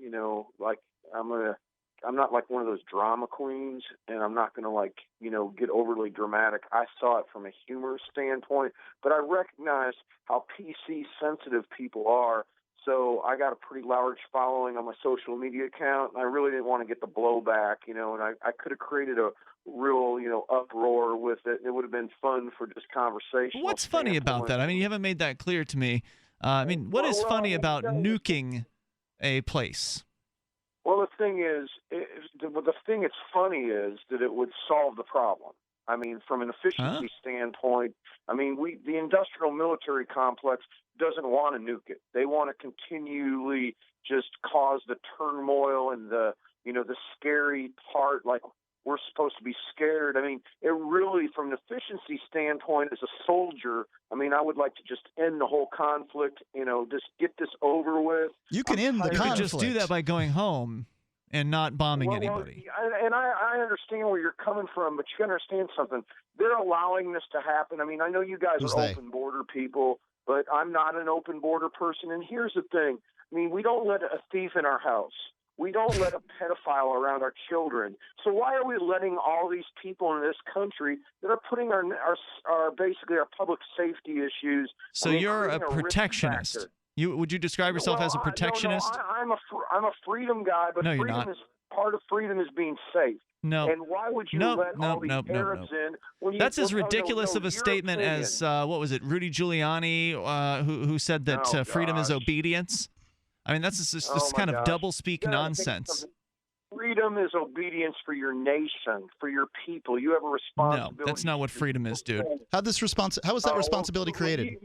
Like I'm not like one of those drama queens, and I'm not going to get overly dramatic. I saw it from a humor standpoint, but I recognize how PC sensitive people are. So I got a pretty large following on my social media account, and I really didn't want to get the blowback, and I could have created a real, uproar with it. It would have been fun for just conversation. What's funny about that? I mean, you haven't made that clear to me. What is funny about nuking a place? Well, the thing is, the thing that's funny is that it would solve the problem. I mean, from an efficiency standpoint, the industrial military complex doesn't want to nuke it. They want to continually just cause the turmoil and the scary part, like we're supposed to be scared. I mean, it really, from an efficiency standpoint, as a soldier, I would like to just end the whole conflict, just get this over with. You can end the conflict. You could just do that by going home and not bombing anybody. And I understand where you're coming from, but you got to understand something. They're allowing this to happen. I know you guys are open border people, but I'm not an open border person. And here's the thing. We don't let a thief in our house. We don't let a pedophile around our children. So why are we letting all these people in this country that are putting our basically our public safety issues? So you're a protectionist. Would you describe yourself as a protectionist? I'm a freedom guy, but no, you're not. Part of freedom is being safe. No. And why would you let all these Arabs in? When That's as ridiculous of a statement as what was it, Rudy Giuliani, who said that freedom is obedience. That's just kind of double-speak nonsense. Freedom is obedience for your nation, for your people. You have a responsibility. No, that's not what freedom is, dude. How is that responsibility created?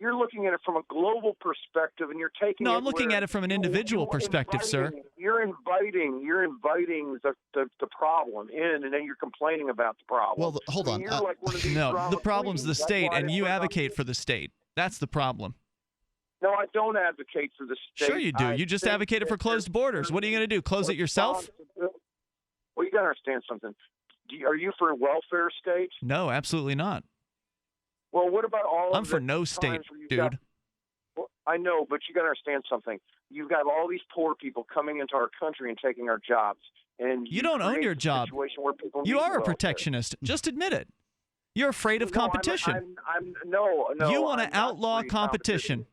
You're looking at it from a global perspective, and you're taking. No, I'm looking at it from an individual perspective, sir. You're inviting the problem in, and then you're complaining about the problem. Well, hold on. No, the problem's the state, and you advocate for the state. That's the problem. No, I don't advocate for the state. Sure you do. You just advocated for closed borders. What are you going to do, close it yourself? Well, you got to understand something. Are you for a welfare state? No, absolutely not. Well, what about all I'm for no state, dude. I know, but you got to understand something. You've got all these poor people coming into our country and taking our jobs. And you don't own your job. You are a protectionist. Just admit it. You're afraid of competition. No. You want to outlaw competition.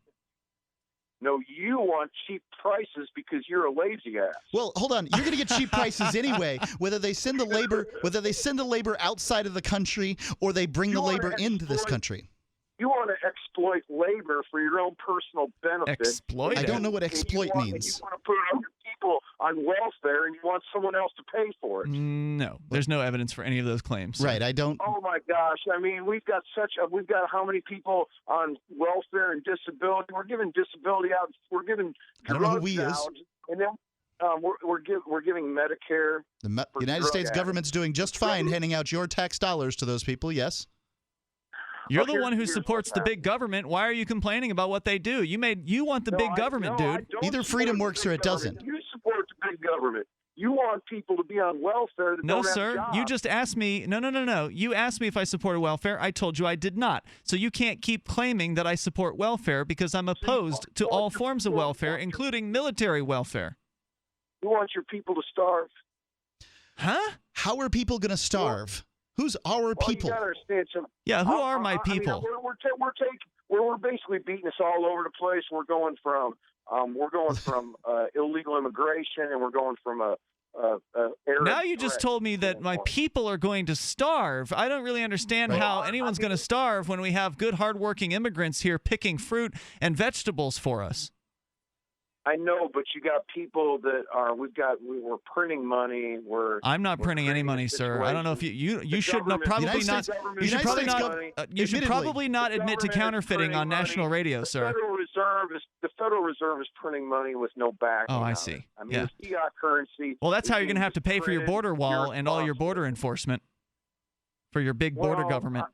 No, you want cheap prices because you're a lazy ass. Well, hold on. You're going to get cheap prices anyway, whether they send the labor outside of the country or they bring the labor into this country. You want to exploit labor for your own personal benefit. Exploit? I don't know what exploit means. You want to put other people on welfare, and you want someone else to pay for it. No, there's no evidence for any of those claims. Right, I don't. Oh my gosh! We've got how many people on welfare and disability? We're giving disability out. We're giving I don't know who we out, is. and then we're giving Medicare. The United States government's doing just fine handing out your tax dollars to those people. Yes. You're the one who supports the big government. Why are you complaining about what they do? You want the big government, dude. Either freedom works or it doesn't. You support the big government. You want people to be on welfare that don't have jobs. You just asked me. No. You asked me if I supported welfare. I told you I did not. So you can't keep claiming that I support welfare because I'm opposed to all forms of welfare, including military welfare. You want your people to starve. Huh? How are people going to starve? Who's our people? You gotta understand something. Yeah, who are my people? We're basically beating us all over the place. We're going from illegal immigration, and we're going from now you just told me that my people are going to starve. I don't really understand how anyone's going to starve when we have good, hardworking immigrants here picking fruit and vegetables for us. I know, but you got people that are. We're printing money. I'm not printing any money, sir. I don't know if you should not probably not. You should probably not. You should probably not admit to counterfeiting on national radio, sir. The Federal Reserve is printing money with no backing. Oh, I see. I mean, the fiat currency. Well, that's how you're going to have to pay for your border wall and all your border enforcement for your big border government.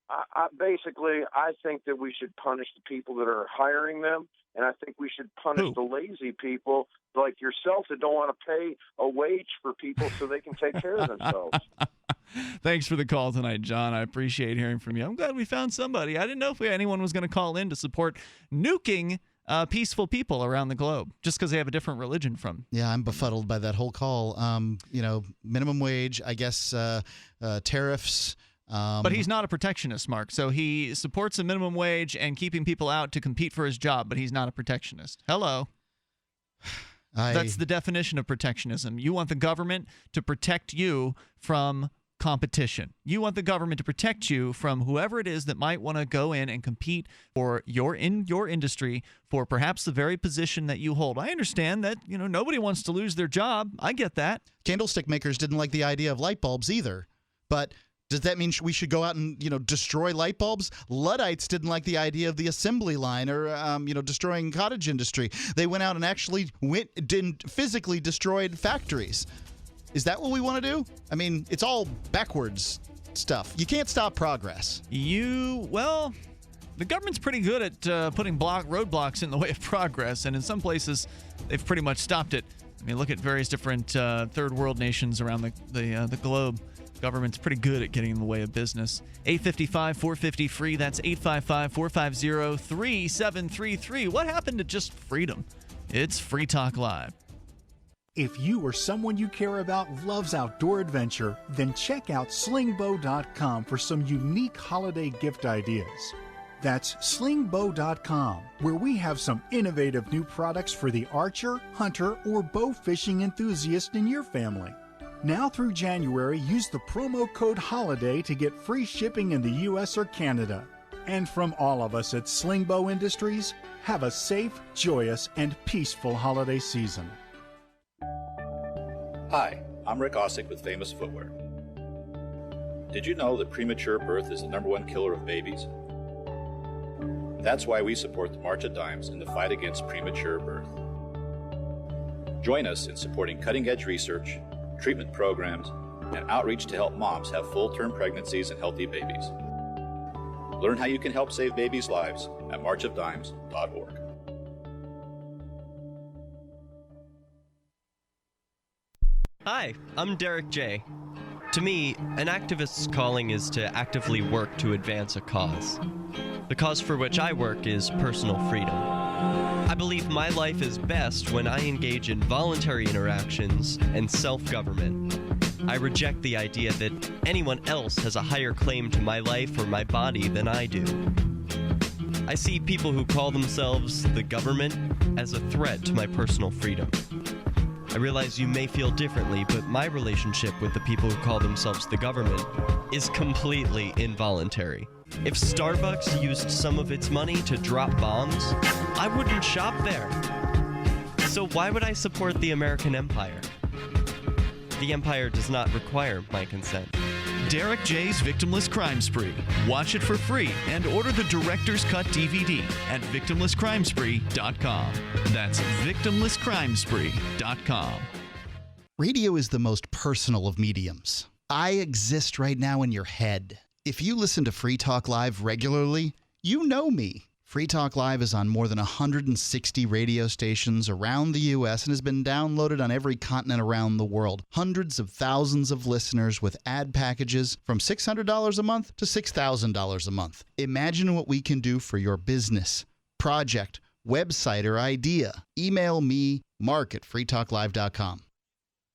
I think that we should punish the people that are hiring them, and I think we should punish the lazy people like yourself that don't want to pay a wage for people so they can take care of themselves. Thanks for the call tonight, John. I appreciate hearing from you. I'm glad we found somebody. I didn't know if anyone was going to call in to support nuking peaceful people around the globe just because they have a different religion from. Yeah, I'm befuddled by that whole call. Minimum wage, I guess, tariffs. But he's not a protectionist, Mark. So he supports a minimum wage and keeping people out to compete for his job, but he's not a protectionist. Hello. That's the definition of protectionism. You want the government to protect you from competition. You want the government to protect you from whoever it is that might want to go in and compete for your industry for perhaps the very position that you hold. I understand that, nobody wants to lose their job. I get that. Candlestick makers didn't like the idea of light bulbs either. But does that mean we should go out and, destroy light bulbs? Luddites didn't like the idea of the assembly line or, destroying cottage industry. They went out and actually physically destroyed factories. Is that what we want to do? I mean, it's all backwards stuff. You can't stop progress. The government's pretty good at putting roadblocks in the way of progress, and in some places, they've pretty much stopped it. I mean, look at various different third world nations around the globe. Government's pretty good at getting in the way of business. 855-450-FREE. That's 855-450-3733. What happened to just freedom? It's Free Talk Live. If you or someone you care about loves outdoor adventure, then check out slingbow.com for some unique holiday gift ideas. That's slingbow.com, where we have some innovative new products for the archer, hunter, or bow fishing enthusiast in your family. Now through January, use the promo code HOLIDAY to get free shipping in the U.S. or Canada. And from all of us at Slingbow Industries, have a safe, joyous, and peaceful holiday season. Hi, I'm Rick Ossick with Famous Footwear. Did you know that premature birth is the #1 killer of babies? That's why we support the March of Dimes in the fight against premature birth. Join us in supporting cutting-edge research, treatment programs, and outreach to help moms have full-term pregnancies and healthy babies. Learn how you can help save babies' lives at marchofdimes.org. Hi, I'm Derek J. To me, an activist's calling is to actively work to advance a cause. The cause for which I work is personal freedom. I believe my life is best when I engage in voluntary interactions and self-government. I reject the idea that anyone else has a higher claim to my life or my body than I do. I see people who call themselves the government as a threat to my personal freedom. I realize you may feel differently, but my relationship with the people who call themselves the government is completely involuntary. If Starbucks used some of its money to drop bombs, I wouldn't shop there. So why would I support the American empire? The empire does not require my consent. Derek J's Victimless Crime Spree. Watch it for free and order the Director's Cut DVD at victimlesscrimespree.com. That's victimlesscrimespree.com. Radio is the most personal of mediums. I exist right now in your head. If you listen to Free Talk Live regularly, you know me. Free Talk Live is on more than 160 radio stations around the U.S. and has been downloaded on every continent around the world. Hundreds of thousands of listeners with ad packages from $600 a month to $6,000 a month. Imagine what we can do for your business, project, website, or idea. Email me, mark@freetalklive.com.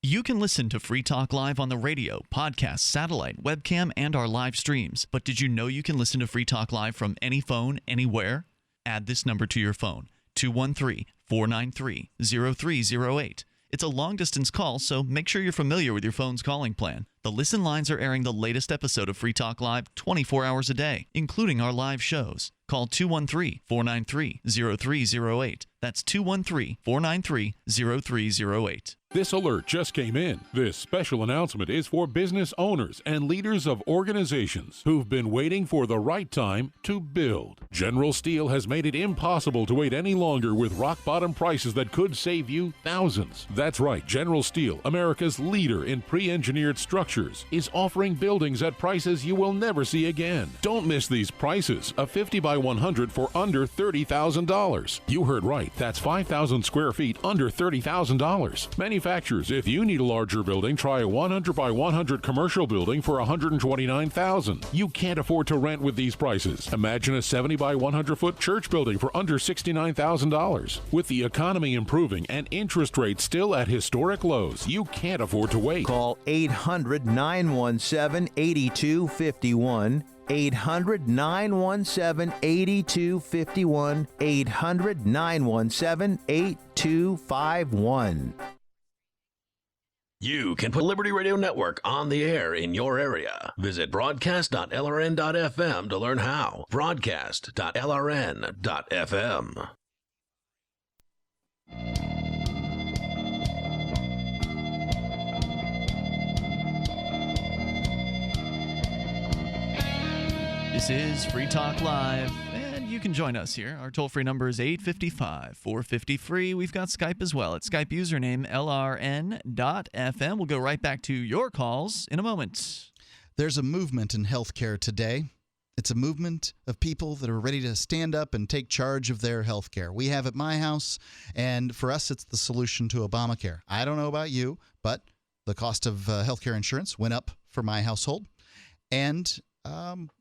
You can listen to Free Talk Live on the radio, podcast, satellite, webcam, and our live streams. But did you know you can listen to Free Talk Live from any phone, anywhere? Add this number to your phone, 213-493-0308. It's a long-distance call, so make sure you're familiar with your phone's calling plan. The listen lines are airing the latest episode of Free Talk Live 24 hours a day, including our live shows. Call 213-493-0308. That's 213-493-0308. This alert just came in. This special announcement is for business owners and leaders of organizations who've been waiting for the right time to build. General Steel has made it impossible to wait any longer with rock-bottom prices that could save you thousands. That's right, General Steel, America's leader in pre-engineered structures, is offering buildings at prices you will never see again. Don't miss these prices. A 50 by 100 for under $30,000. You heard right. That's 5,000 square feet under $30,000. Manufacturers, if you need a larger building, try a 100 by 100 commercial building for $129,000. You can't afford to rent with these prices. Imagine a 70 by 100 foot church building for under $69,000. With the economy improving and interest rates still at historic lows, you can't afford to wait. Call 800-917-8251. 800-917-8251. 800-917-8251. You can put Liberty Radio Network on the air in your area. Visit broadcast.lrn.fm to learn how. Broadcast.lrn.fm. This is Free Talk Live, and you can join us here. Our toll-free number is 855-450-FREE. We've got Skype as well. It's Skype username lrn.fm. We'll go right back to your calls in a moment. There's a movement in healthcare today. It's a movement of people that are ready to stand up and take charge of their healthcare. We have at my house, and for us, it's the solution to Obamacare. I don't know about you, but the cost of healthcare insurance went up for my household, and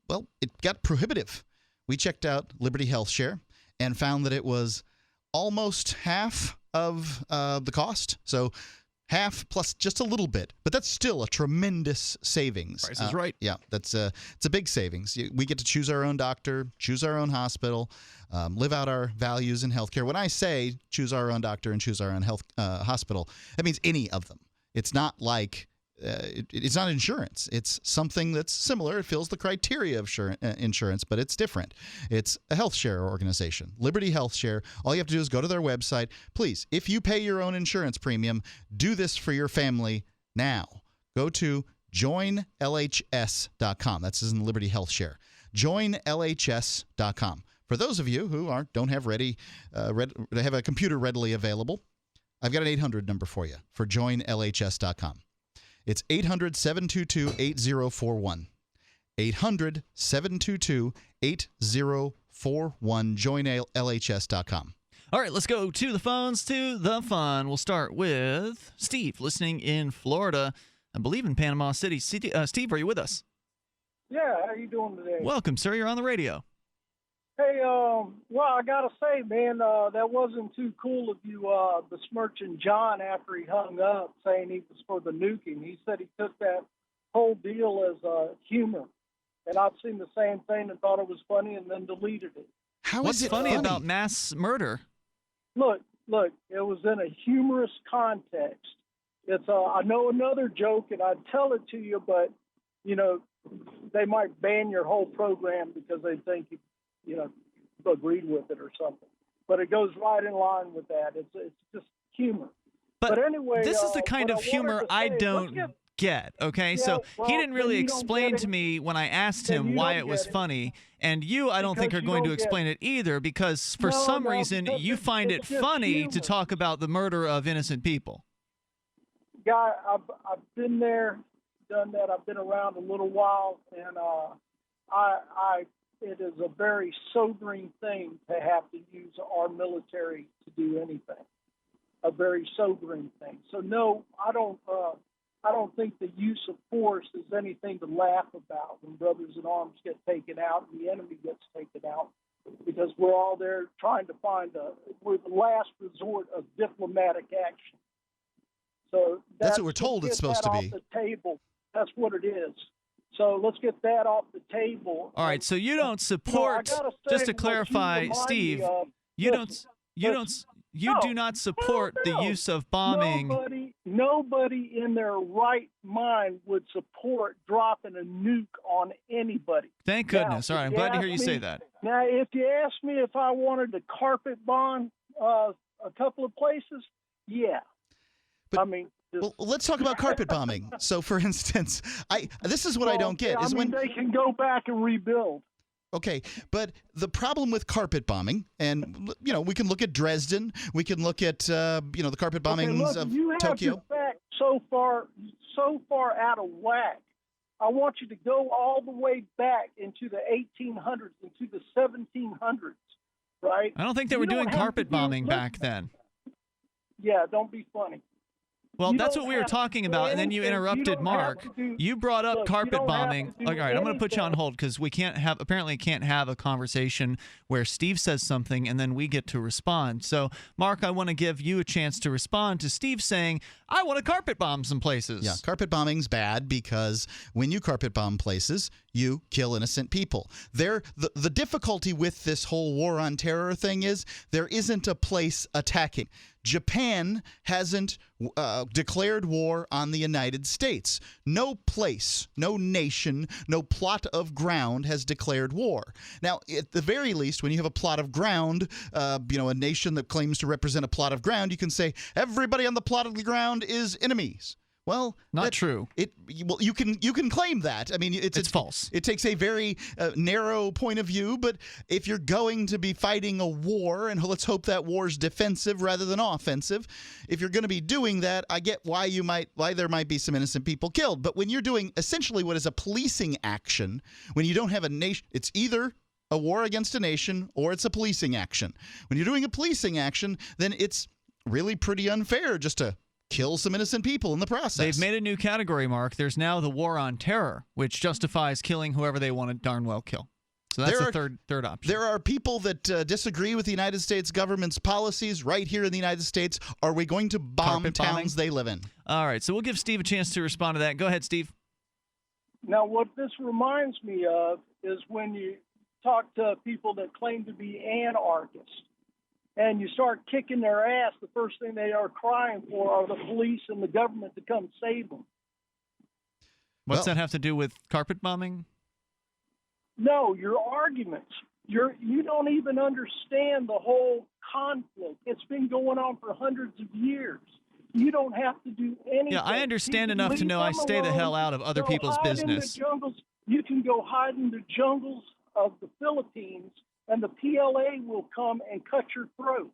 well, it got prohibitive. We checked out Liberty Health Share and found that it was almost half of the cost. So half plus just a little bit, but that's still a tremendous savings. Price is right. Yeah, it's a big savings. We get to choose our own doctor, choose our own hospital, live out our values in healthcare. When I say choose our own doctor and choose our own hospital, that means any of them. It's not like it's not insurance. It's something that's similar. It fills the criteria of insurance, but it's different. It's a health share organization, Liberty Health Share. All you have to do is go to their website. Please, if you pay your own insurance premium, do this for your family now. Go to joinlhs.com. That's in Liberty Health Share. Joinlhs.com. For those of you who don't have have a computer readily available, I've got an 800 number for you for joinlhs.com. It's 800-722-8041. 800-722-8041. JoinLHS.com. All right, let's go to the phones, to the fun. We'll start with Steve, listening in Florida, I believe in Panama City. Steve, are you with us? Yeah, how are you doing today? Welcome, sir. You're on the radio. Hey, well, I got to say, man, that wasn't too cool of you besmirching John after he hung up, saying he was for the nuking. He said he took that whole deal as humor. And I've seen the same thing and thought it was funny and then deleted it. What's funny about mass murder? Look, it was in a humorous context. It's I know another joke, and I'd tell it to you, but, they might ban your whole program because they think you agreed with it or something. But it goes right in line with that. It's just humor. But anyway, this is the kind of humor I don't get, okay? Yeah, so well, he didn't really then you don't explain get to it. me when I asked Then him you why don't it was get it. funny, and you, I don't think, are Because you going to don't get explain it either, because for some reason because you find it it's just funny humor. to talk about the murder of innocent people. Guy, I've been there, done that. I've been around a little while, and it is a very sobering thing to have to use our military to do anything. A very sobering thing. So no, I don't think the use of force is anything to laugh about when brothers in arms get taken out and the enemy gets taken out, because we're all there trying to we're the last resort of diplomatic action. So that's what we're told it's supposed to be. Off the table. That's what it is. So let's get that off the table. All right, so you don't support, just to clarify, Steve, you do not support the use of bombing. Nobody in their right mind would support dropping a nuke on anybody. Thank goodness. All right, I'm glad to hear you say that. Now, if you ask me if I wanted to carpet bomb a couple of places, yeah. But, I mean, well, let's talk about carpet bombing. So, for instance, this is what I don't get. Is when they can go back and rebuild. Okay, but the problem with carpet bombing, and we can look at Dresden, we can look at the carpet bombings of you have Tokyo. Your facts so far out of whack. I want you to go all the way back into the 1800s, into the 1700s, right? I don't think they were doing carpet bombing back then. Yeah, don't be funny. Well, that's what we were talking about, and then you interrupted Mark. You brought up carpet bombing. All right, I'm going to put you on hold because we can't have a conversation where Steve says something and then we get to respond. So, Mark, I want to give you a chance to respond to Steve saying, I want to carpet bomb some places. Yeah, carpet bombing's bad because when you carpet bomb places, you kill innocent people. The difficulty with this whole war on terror thing is there isn't a place attacking. Japan hasn't declared war on the United States. No place, no nation, no plot of ground has declared war. Now, at the very least, when you have a plot of ground, a nation that claims to represent a plot of ground, you can say everybody on the plot of the ground is enemies. Well, not true. You can claim that. I mean, it's false. It takes a very narrow point of view. But if you're going to be fighting a war, and let's hope that war's defensive rather than offensive, if you're going to be doing that, I get why there might be some innocent people killed. But when you're doing essentially what is a policing action, when you don't have a nation, it's either a war against a nation or it's a policing action. When you're doing a policing action, then it's really pretty unfair just to kill some innocent people in the process. They've made a new category, Mark. There's now the war on terror, which justifies killing whoever they want to darn well kill. So that's the third option. There are people that disagree with the United States government's policies right here in the United States. Are we going to bomb towns they live in? All right, so we'll give Steve a chance to respond to that. Go ahead, Steve. Now, what this reminds me of is when you talk to people that claim to be anarchists, and you start kicking their ass, the first thing they are crying for are the police and the government to come save them. What's that have to do with carpet bombing? No, your arguments. You don't even understand the whole conflict. It's been going on for hundreds of years. You don't have to do anything. Yeah, I understand enough to know I stay the hell out of other people's business. You can go hide in the jungles of the Philippines, and the PLA will come and cut your throat.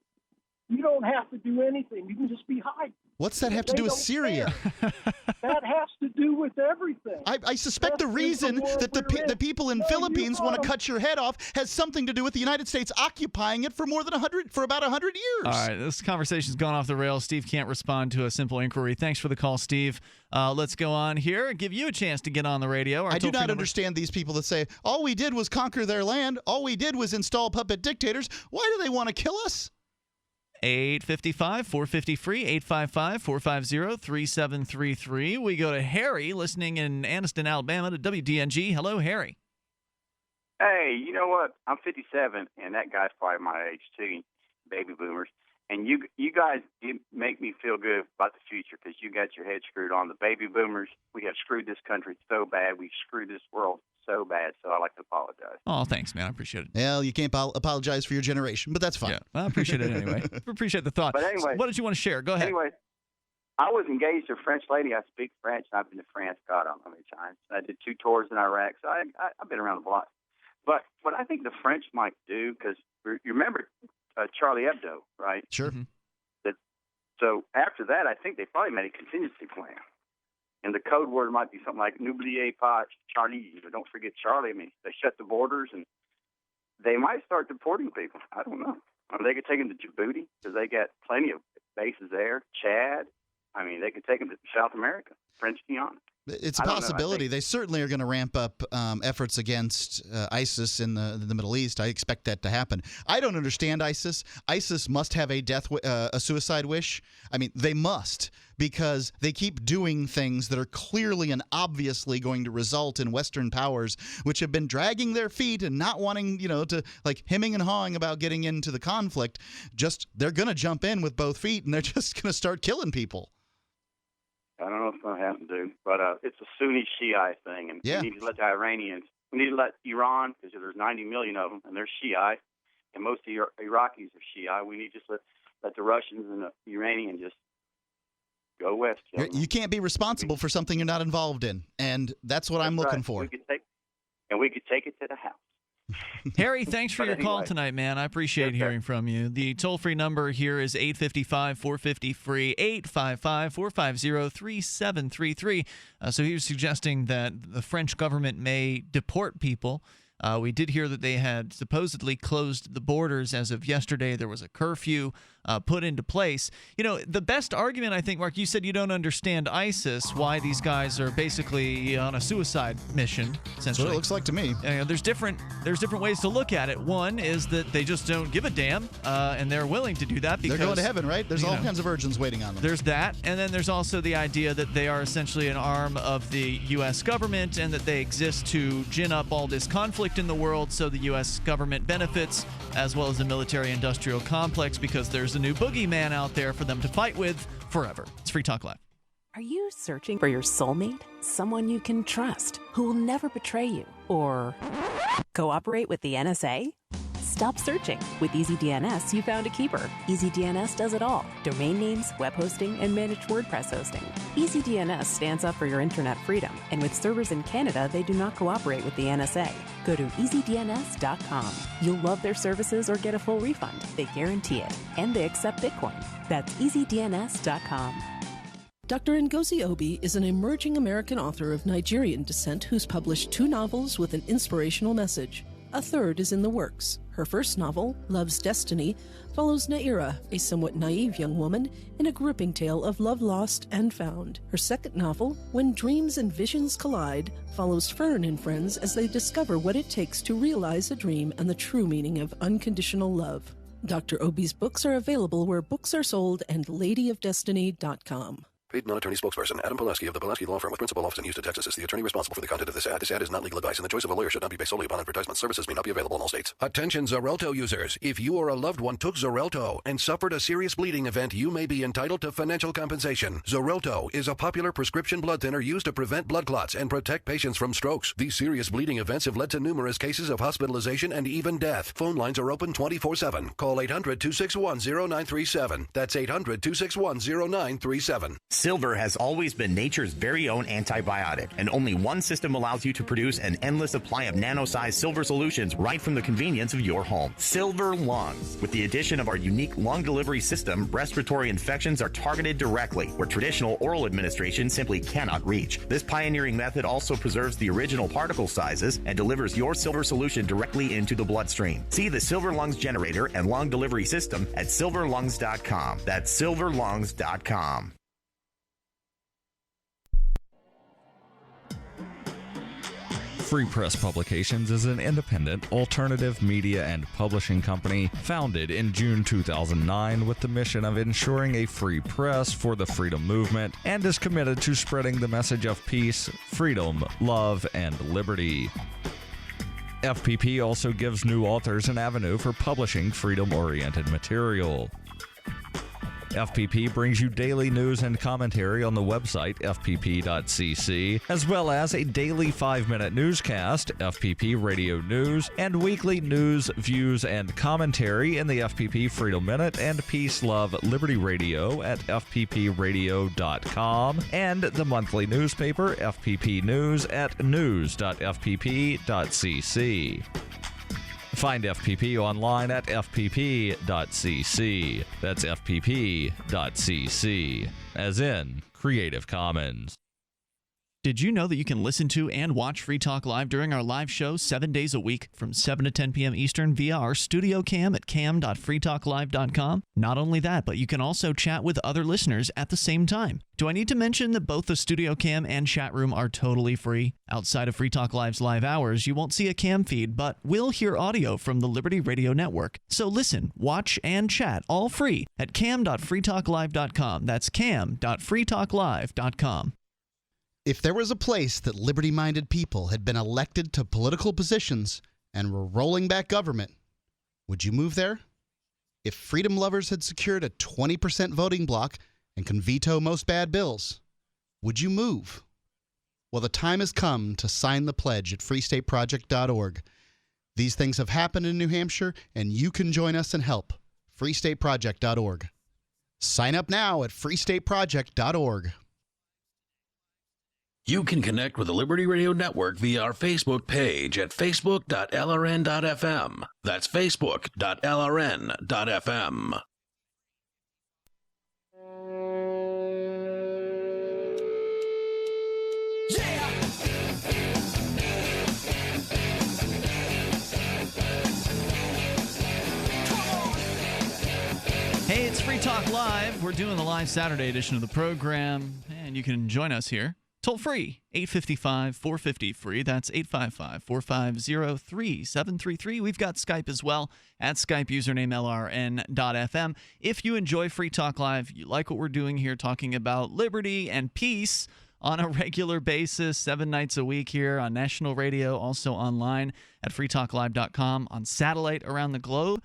You don't have to do anything. You can just be hiding. What's that have to do with Syria? That has to do with everything. I suspect the reason that the people in Philippines want to cut your head off has something to do with the United States occupying it for about 100 years. All right, this conversation's gone off the rails. Steve can't respond to a simple inquiry. Thanks for the call, Steve. Let's go on here and give you a chance to get on the radio. I do not understand these people that say, all we did was conquer their land. All we did was install puppet dictators. Why do they want to kill us? 855-450-FREE, 855-450-3733. We go to Harry, listening in Anniston, Alabama, to WDNG. Hello, Harry. Hey, you know what? I'm 57, and that guy's probably my age, too, baby boomers. And you guys make me feel good about the future because you got your head screwed on. The baby boomers, we have screwed this country so bad. We've screwed this world so bad, so I like to apologize. Oh, thanks, man. I appreciate it. Well, you can't apologize for your generation, but that's fine. Yeah, I appreciate it anyway. Appreciate the thought. But anyway, what did you want to share? Go ahead. Anyway, I was engaged to a French lady. I speak French, and I've been to France, God, I don't know how many times. I did 2 tours in Iraq, so I've been around the block. But what I think the French might do, because you remember Charlie Hebdo, right? Sure. Mm-hmm. So after that, I think they probably made a contingency plan. And the code word might be something like "N'oubliez pas Charlie," don't forget Charlie. I mean, they shut the borders, and they might start deporting people. I don't know. I mean, they could take them to Djibouti because they got plenty of bases there. Chad. I mean, they could take them to South America, French Guiana. It's a possibility. They certainly are going to ramp up efforts against ISIS in the Middle East. I expect that to happen. I don't understand ISIS. ISIS must have a suicide wish. I mean, they must, because they keep doing things that are clearly and obviously going to result in Western powers, which have been dragging their feet and not wanting, to like hemming and hawing about getting into the conflict. They're going to jump in with both feet, and they're just going to start killing people. I don't know if it's going to happen, dude, but it's a Sunni Shiite thing, and we need to let the Iranians We need to let Iran, because there's 90 million of them, and they're Shiite, and most of the Iraqis are Shiite. We need to just let the Russians and the Iranians just go west. You can't be responsible for something you're not involved in, and that's what I'm looking for. We could take it to the house. Harry, thanks for your call tonight, man. I appreciate hearing from you. The toll-free number here is 855-450-FREE, 855-450-3733. So he was suggesting that the French government may deport people. We did hear that they had supposedly closed the borders as of yesterday. There was a curfew put into place. You know, the best argument, I think, Mark, you said you don't understand ISIS, why these guys are basically on a suicide mission, essentially. That's what it looks like to me. There's different ways to look at it. One is that they just don't give a damn, and they're willing to do that because they're going to heaven, right? There's all kinds of virgins waiting on them. There's that, and then there's also the idea that they are essentially an arm of the U.S. government and that they exist to gin up all this conflict in the world so the U.S. government benefits, as well as the military-industrial complex, because there's a new boogeyman out there for them to fight with forever. It's Free Talk Live. Are you searching for your soulmate? Someone you can trust, who will never betray you or cooperate with the NSA? Stop searching. With EasyDNS, you found a keeper. EasyDNS does it all. Domain names, web hosting, and managed WordPress hosting. EasyDNS stands up for your internet freedom, and with servers in Canada, they do not cooperate with the NSA. Go to EasyDNS.com. You'll love their services or get a full refund. They guarantee it. And they accept Bitcoin. That's EasyDNS.com. Dr. Ngozi Obi is an emerging American author of Nigerian descent who's published 2 novels with an inspirational message. A third is in the works. Her first novel, Love's Destiny, follows Naira, a somewhat naive young woman, in a gripping tale of love lost and found. Her second novel, When Dreams and Visions Collide, follows Fern and friends as they discover what it takes to realize a dream and the true meaning of unconditional love. Dr. Obi's books are available where books are sold and ladyofdestiny.com. Paid non-attorney spokesperson Adam Pulaski of the Pulaski Law Firm with principal office in Houston, Texas is the attorney responsible for the content of this ad. This ad is not legal advice, and the choice of a lawyer should not be based solely upon advertisement. Services may not be available in all states. Attention Xarelto users. If you or a loved one took Xarelto and suffered a serious bleeding event, you may be entitled to financial compensation. Xarelto is a popular prescription blood thinner used to prevent blood clots and protect patients from strokes. These serious bleeding events have led to numerous cases of hospitalization and even death. Phone lines are open 24/7. Call 800-261-0937. That's 800-261-0937. Silver has always been nature's very own antibiotic, and only one system allows you to produce an endless supply of nano-sized silver solutions right from the convenience of your home. Silver Lungs. With the addition of our unique lung delivery system, respiratory infections are targeted directly, where traditional oral administration simply cannot reach. This pioneering method also preserves the original particle sizes and delivers your silver solution directly into the bloodstream. See the Silver Lungs generator and lung delivery system at silverlungs.com. That's silverlungs.com. Free Press Publications is an independent, alternative media and publishing company founded in June 2009 with the mission of ensuring a free press for the freedom movement and is committed to spreading the message of peace, freedom, love, and liberty. FPP also gives new authors an avenue for publishing freedom-oriented material. FPP brings you daily news and commentary on the website fpp.cc, as well as a daily 5-minute newscast, FPP Radio News, and weekly news, views, and commentary in the FPP Freedom Minute and Peace, Love, Liberty Radio at fppradio.com, and the monthly newspaper FPP News at news.fpp.cc. Find FPP online at fpp.cc. That's fpp.cc, as in Creative Commons. Did you know that you can listen to and watch Free Talk Live during our live show 7 days a week from 7 to 10 p.m. Eastern via our studio cam at cam.freetalklive.com? Not only that, but you can also chat with other listeners at the same time. Do I need to mention that both the studio cam and chat room are totally free? Outside of Free Talk Live's live hours, you won't see a cam feed, but will hear audio from the Liberty Radio Network. So listen, watch, and chat all free at cam.freetalklive.com. That's cam.freetalklive.com. If there was a place that liberty-minded people had been elected to political positions and were rolling back government, would you move there? If freedom lovers had secured a 20% voting block and can veto most bad bills, would you move? Well, the time has come to sign the pledge at freestateproject.org. These things have happened in New Hampshire, and you can join us and help. freestateproject.org. Sign up now at freestateproject.org. You can connect with the Liberty Radio Network via our Facebook page at facebook.lrn.fm. That's facebook.lrn.fm. Hey, it's Free Talk Live. We're doing the live Saturday edition of the program, and you can join us here. Toll free, 855-450-FREE. That's 855-450-3733. We've got Skype as well, at Skype username LRN.FM. If you enjoy Free Talk Live, you like what we're doing here, talking about liberty and peace on a regular basis, 7 nights a week here on national radio, also online at freetalklive.com, on satellite around the globe.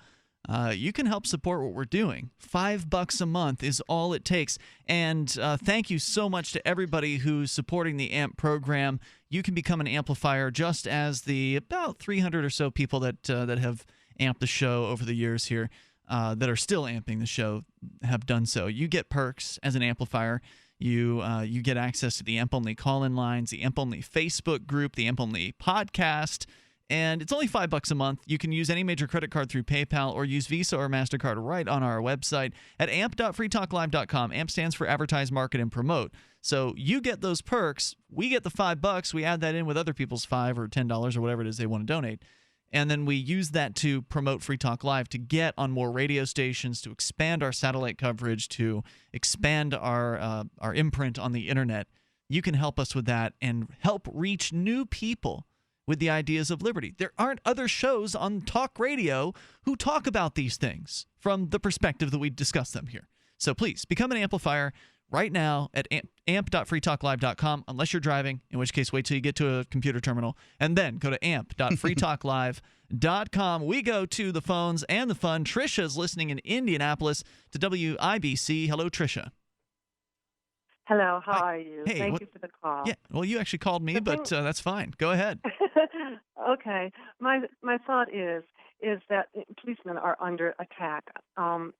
You can help support what we're doing. $5 a month is all it takes. And thank you so much to everybody who's supporting the AMP program. You can become an amplifier just as the about 300 or so people that have amped the show over the years here, that are still amping the show, have done so. You get perks as an amplifier. You get access to the AMP-only call-in lines, the AMP-only Facebook group, the AMP-only podcast. And it's only $5 a month. You can use any major credit card through PayPal or use Visa or MasterCard right on our website at amp.freetalklive.com. AMP stands for Advertise, Market, and Promote. So you get those perks. We get the $5. We add that in with other people's $5 or $10 or whatever it is they want to donate. And then we use that to promote Free Talk Live, to get on more radio stations, to expand our satellite coverage, to expand our imprint on the internet. You can help us with that and help reach new people with the ideas of liberty. There aren't other shows on talk radio who talk about these things from the perspective that we discuss them here. So please, become an amplifier right now at amp.freetalklive.com, unless you're driving, in which case wait till you get to a computer terminal, and then go to amp.freetalklive.com. We go to the phones and the fun. Trisha's listening in Indianapolis to WIBC. Hello, Trisha. Hello, how are you? Hey, Thank you for the call. Yeah, well, you actually called me, but that's fine. Go ahead. Okay. My thought is that policemen are under attack.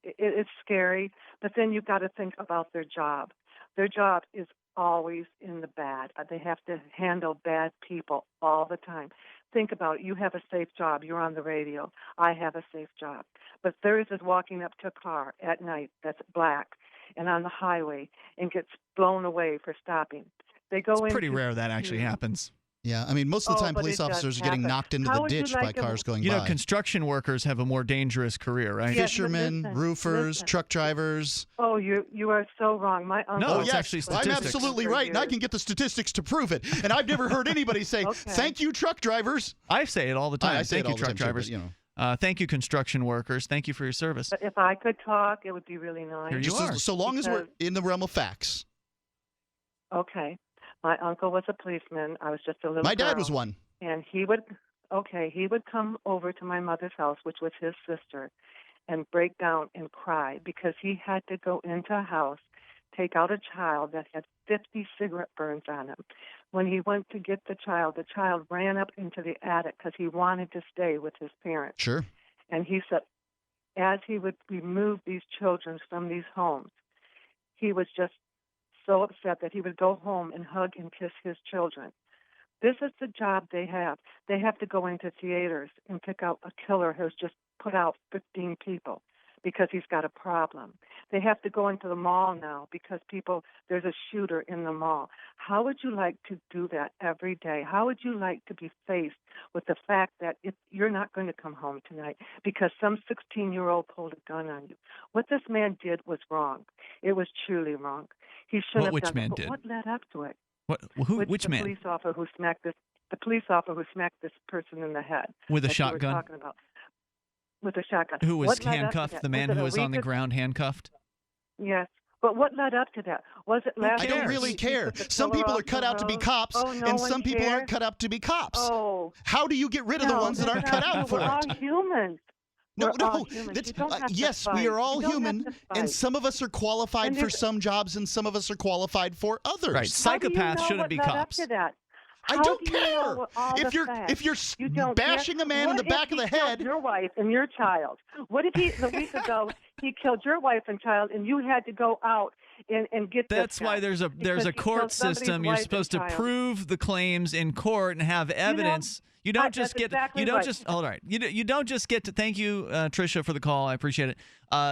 It's scary, but then you've got to think about their job. Their job is always in the bad. They have to handle bad people all the time. Think about it. You have a safe job. You're on the radio. I have a safe job. But there is walking up to a car at night that's black and on the highway and gets blown away for stopping. They go in. It's pretty rare that actually happens. Yeah, I mean, most of the time police officers are getting knocked into the ditch by cars going by. You know, construction workers have a more dangerous career, right? Yes, Fishermen, roofers, truck drivers. Oh, you are so wrong. My uncle. No, it's actually statistics. I'm absolutely right, and I can get the statistics to prove it. And I've never heard anybody say, "Thank you, truck drivers." I say it all the time. I say Thank you, truck drivers. Too, but, you know. Thank you, construction workers. Thank you for your service. But if I could talk, it would be really nice. Here you are. So long as we're in the realm of facts. Okay. My uncle was a policeman. I was just a little My dad girl. was one. And he would come over to my mother's house, which was his sister, and break down and cry because he had to go into a house, take out a child that had 50 cigarette burns on him. When he went to get the child ran up into the attic because he wanted to stay with his parents. Sure. And he said, as he would remove these children from these homes, he was just so upset that he would go home and hug and kiss his children. This is the job they have. They have to go into theaters and pick out a killer who's just put out 15 people because he's got a problem. They have to go into the mall now because there's a shooter in the mall. How would you like to do that every day? How would you like to be faced with the fact that you're not going to come home tonight because some 16-year-old pulled a gun on you? What this man did was wrong. It was truly wrong. He shouldn't have which done man it. But did? what led up to it? Which man? The police officer who smacked this person in the head. With a that you were shotgun? talking about. With a shotgun. Who was What led up to handcuffed? that? The man who was on the ground handcuffed? Yes. But what led up to that? Was it last I don't really care. Some people are cut out to be cops, and some people aren't cut out to be cops. Oh. How do you get rid of the ones that aren't cut out for it? We're all humans. No. Yes, we are all human, and some of us are qualified for some jobs, and some of us are qualified for others. Right. Psychopaths shouldn't be cops. I How don't do you care. know all If the you're facts? if you're You don't bashing care? a man in the What back if of the he killed head, your wife and your child? What if he, a week ago, he killed your wife and child, and you had to go out and get That's this guy why there's a because he court killed somebody's system. You're wife supposed to and child. prove the claims in court and have evidence. You don't just that's get. exactly You don't right. just. All right. You don't just get to. Thank you, Tricia, for the call. I appreciate it.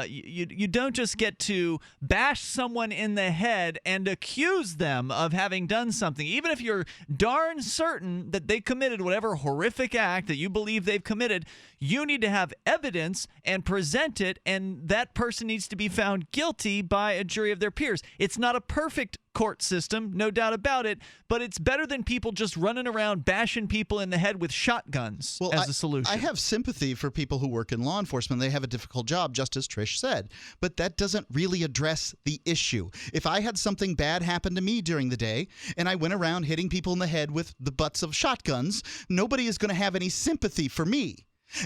You don't just get to bash someone in the head and accuse them of having done something, even if you're darn certain that they committed whatever horrific act that you believe they've committed. You need to have evidence and present it, and that person needs to be found guilty by a jury of their peers. It's not a perfect court system, no doubt about it, but it's better than people just running around bashing people in the head with shotguns as a solution. I have sympathy for people who work in law enforcement. They have a difficult job, just as Trish said, but that doesn't really address the issue. If I had something bad happen to me during the day and I went around hitting people in the head with the butts of shotguns, nobody is going to have any sympathy for me.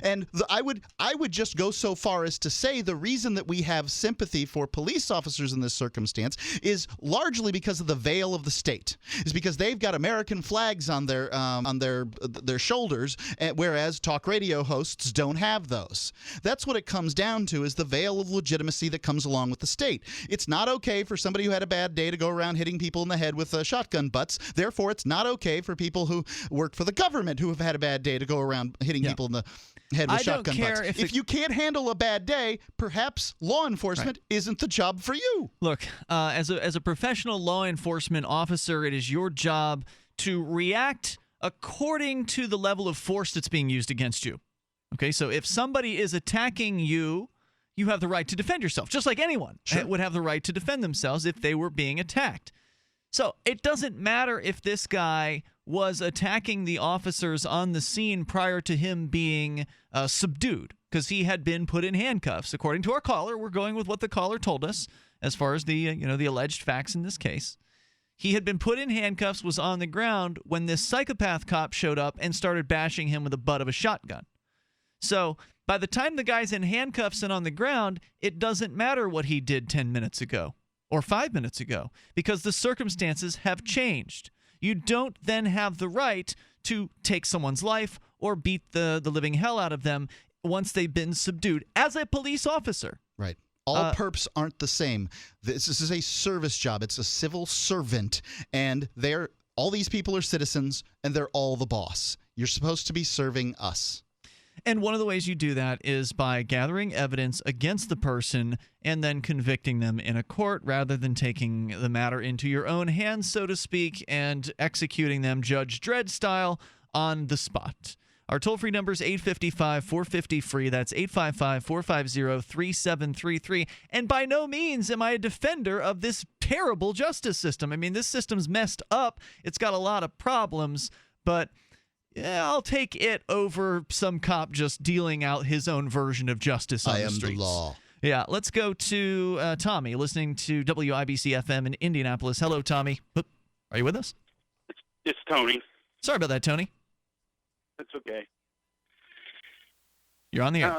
And I would just go so far as to say the reason that we have sympathy for police officers in this circumstance is largely because of the veil of the state. Is because they've got American flags on their shoulders, whereas talk radio hosts don't have those. That's what it comes down to, is the veil of legitimacy that comes along with the state. It's not okay for somebody who had a bad day to go around hitting people in the head with shotgun butts. Therefore, it's not okay for people who work for the government who have had a bad day to go around hitting people in the head with shotgun butts. If you can't handle a bad day, perhaps law enforcement isn't the job for you. Look, as a professional law enforcement officer, it is your job to react according to the level of force that's being used against you. Okay, so if somebody is attacking you, you have the right to defend yourself, just like anyone would have the right to defend themselves if they were being attacked. So it doesn't matter if this guy was attacking the officers on the scene prior to him being subdued, because he had been put in handcuffs. According to our caller, we're going with what the caller told us as far as the the alleged facts in this case. He had been put in handcuffs, was on the ground when this psychopath cop showed up and started bashing him with the butt of a shotgun. So by the time the guy's in handcuffs and on the ground, it doesn't matter what he did 10 minutes ago or 5 minutes ago, because the circumstances have changed. You don't then have the right to take someone's life or beat the living hell out of them once they've been subdued as a police officer. Right. All perps aren't the same. This is a service job. It's a civil servant, and all these people are citizens, and they're all the boss. You're supposed to be serving us. And one of the ways you do that is by gathering evidence against the person and then convicting them in a court, rather than taking the matter into your own hands, so to speak, and executing them Judge Dredd style on the spot. Our toll-free number is 855-450-FREE. That's 855-450-3733. And by no means am I a defender of this terrible justice system. I mean, this system's messed up. It's got a lot of problems, but I'll take it over some cop just dealing out his own version of justice on the streets. I am the law. Yeah, let's go to Tommy, listening to WIBC FM in Indianapolis. Hello, Tommy. Are you with us? It's Tony. Sorry about that, Tony. That's okay. You're on the air.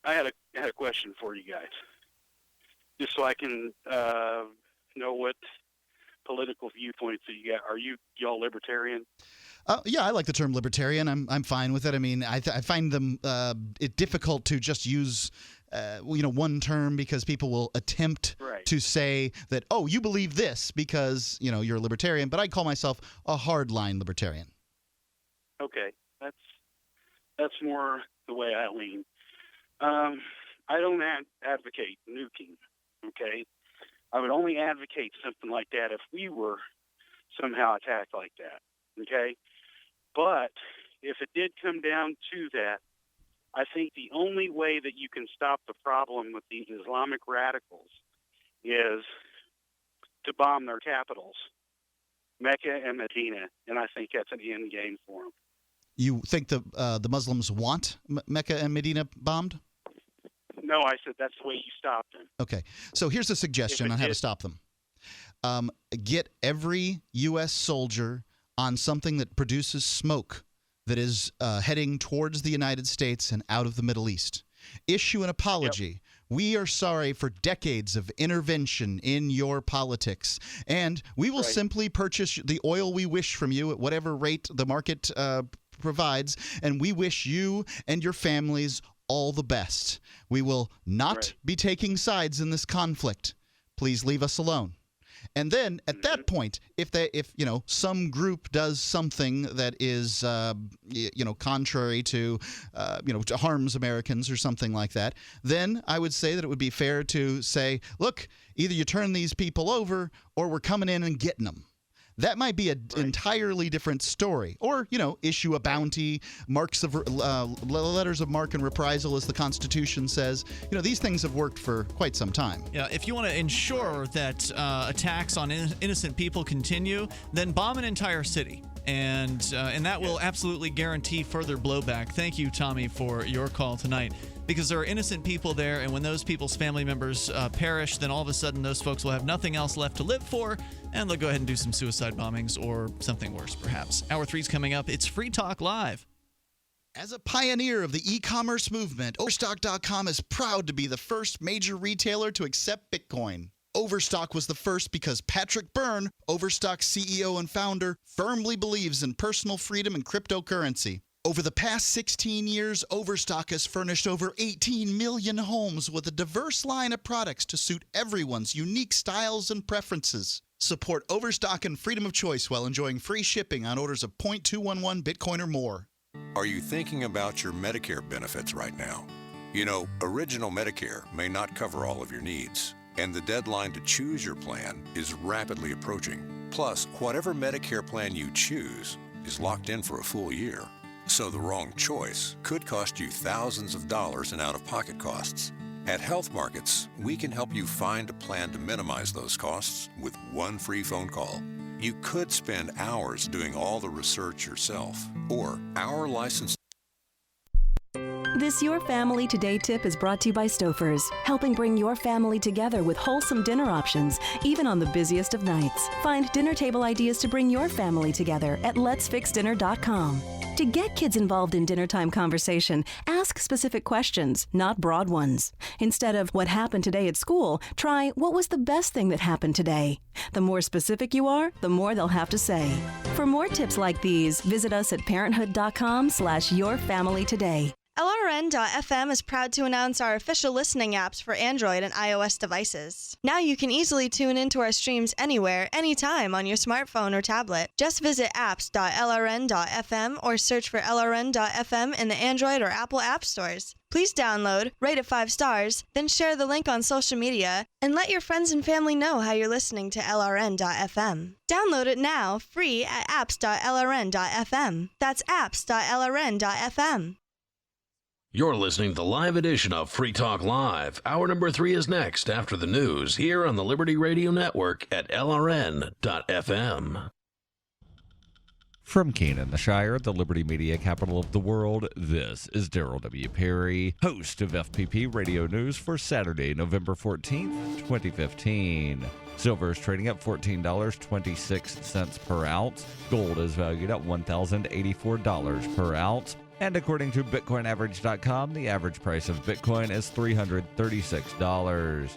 I had a question for you guys, just so I can know what political viewpoints that you got. Are y'all libertarian? Yeah, I like the term libertarian. I'm fine with it. I mean, I find them it difficult to just use one term, because people will attempt to say that, oh, you believe this because you're a libertarian. But I call myself a hardline libertarian. Okay, that's more the way I lean. I don't advocate nuking. Okay, I would only advocate something like that if we were somehow attacked like that. Okay. But if it did come down to that, I think the only way that you can stop the problem with these Islamic radicals is to bomb their capitals, Mecca and Medina, and I think that's an end game for them. You think the Muslims want Mecca and Medina bombed? No, I said that's the way you stop them. Okay. So here's a suggestion on how to stop them. Get every U.S. soldier on something that produces smoke that is heading towards the United States and out of the Middle East. Issue an apology we are sorry for decades of intervention in your politics, and we will simply purchase the oil we wish from you at whatever rate the market provides, and we wish you and your families all the best. We will not be taking sides in this conflict. Please leave us alone. And then at that point, if some group does something that is contrary to to harms Americans or something like that, then I would say that it would be fair to say, look, either you turn these people over or we're coming in and getting them. That might be an entirely different story. Or, issue a bounty, letters of marque and reprisal, as the Constitution says. These things have worked for quite some time. Yeah, if you want to ensure that attacks on innocent people continue, then bomb an entire city. And that will absolutely guarantee further blowback. Thank you, Tommy, for your call tonight. Because there are innocent people there, and when those people's family members perish, then all of a sudden those folks will have nothing else left to live for, and they'll go ahead and do some suicide bombings or something worse, perhaps. Hour 3's coming up. It's Free Talk Live. As a pioneer of the e-commerce movement, Overstock.com is proud to be the first major retailer to accept Bitcoin. Overstock was the first because Patrick Byrne, Overstock's CEO and founder, firmly believes in personal freedom and cryptocurrency. Over the past 16 years, Overstock has furnished over 18 million homes with a diverse line of products to suit everyone's unique styles and preferences. Support Overstock and freedom of choice while enjoying free shipping on orders of 0.211 Bitcoin or more. Are you thinking about your Medicare benefits right now? Original Medicare may not cover all of your needs, and the deadline to choose your plan is rapidly approaching. Plus, whatever Medicare plan you choose is locked in for a full year. So the wrong choice could cost you thousands of dollars in out-of-pocket costs. At Health Markets, we can help you find a plan to minimize those costs with one free phone call. You could spend hours doing all the research yourself, or our licensed... This Your Family Today tip is brought to you by Stouffer's, helping bring your family together with wholesome dinner options, even on the busiest of nights. Find dinner table ideas to bring your family together at letsfixdinner.com. To get kids involved in dinnertime conversation, ask specific questions, not broad ones. Instead of what happened today at school, try what was the best thing that happened today. The more specific you are, the more they'll have to say. For more tips like these, visit us at parenthood.com/yourfamilytoday. LRN.FM is proud to announce our official listening apps for Android and iOS devices. Now you can easily tune into our streams anywhere, anytime on your smartphone or tablet. Just visit apps.lrn.fm or search for LRN.FM in the Android or Apple app stores. Please download, rate it 5 stars, then share the link on social media, and let your friends and family know how you're listening to LRN.FM. Download it now, free at apps.lrn.fm. That's apps.lrn.fm. You're listening to the live edition of Free Talk Live. Hour number 3 is next after the news here on the Liberty Radio Network at LRN.FM. From Keene in the Shire, the Liberty Media capital of the world, this is Daryl W. Perry, host of FPP Radio News for Saturday, November 14th, 2015. Silver is trading at $14.26 per ounce. Gold is valued at $1,084 per ounce. And according to BitcoinAverage.com, the average price of Bitcoin is $336.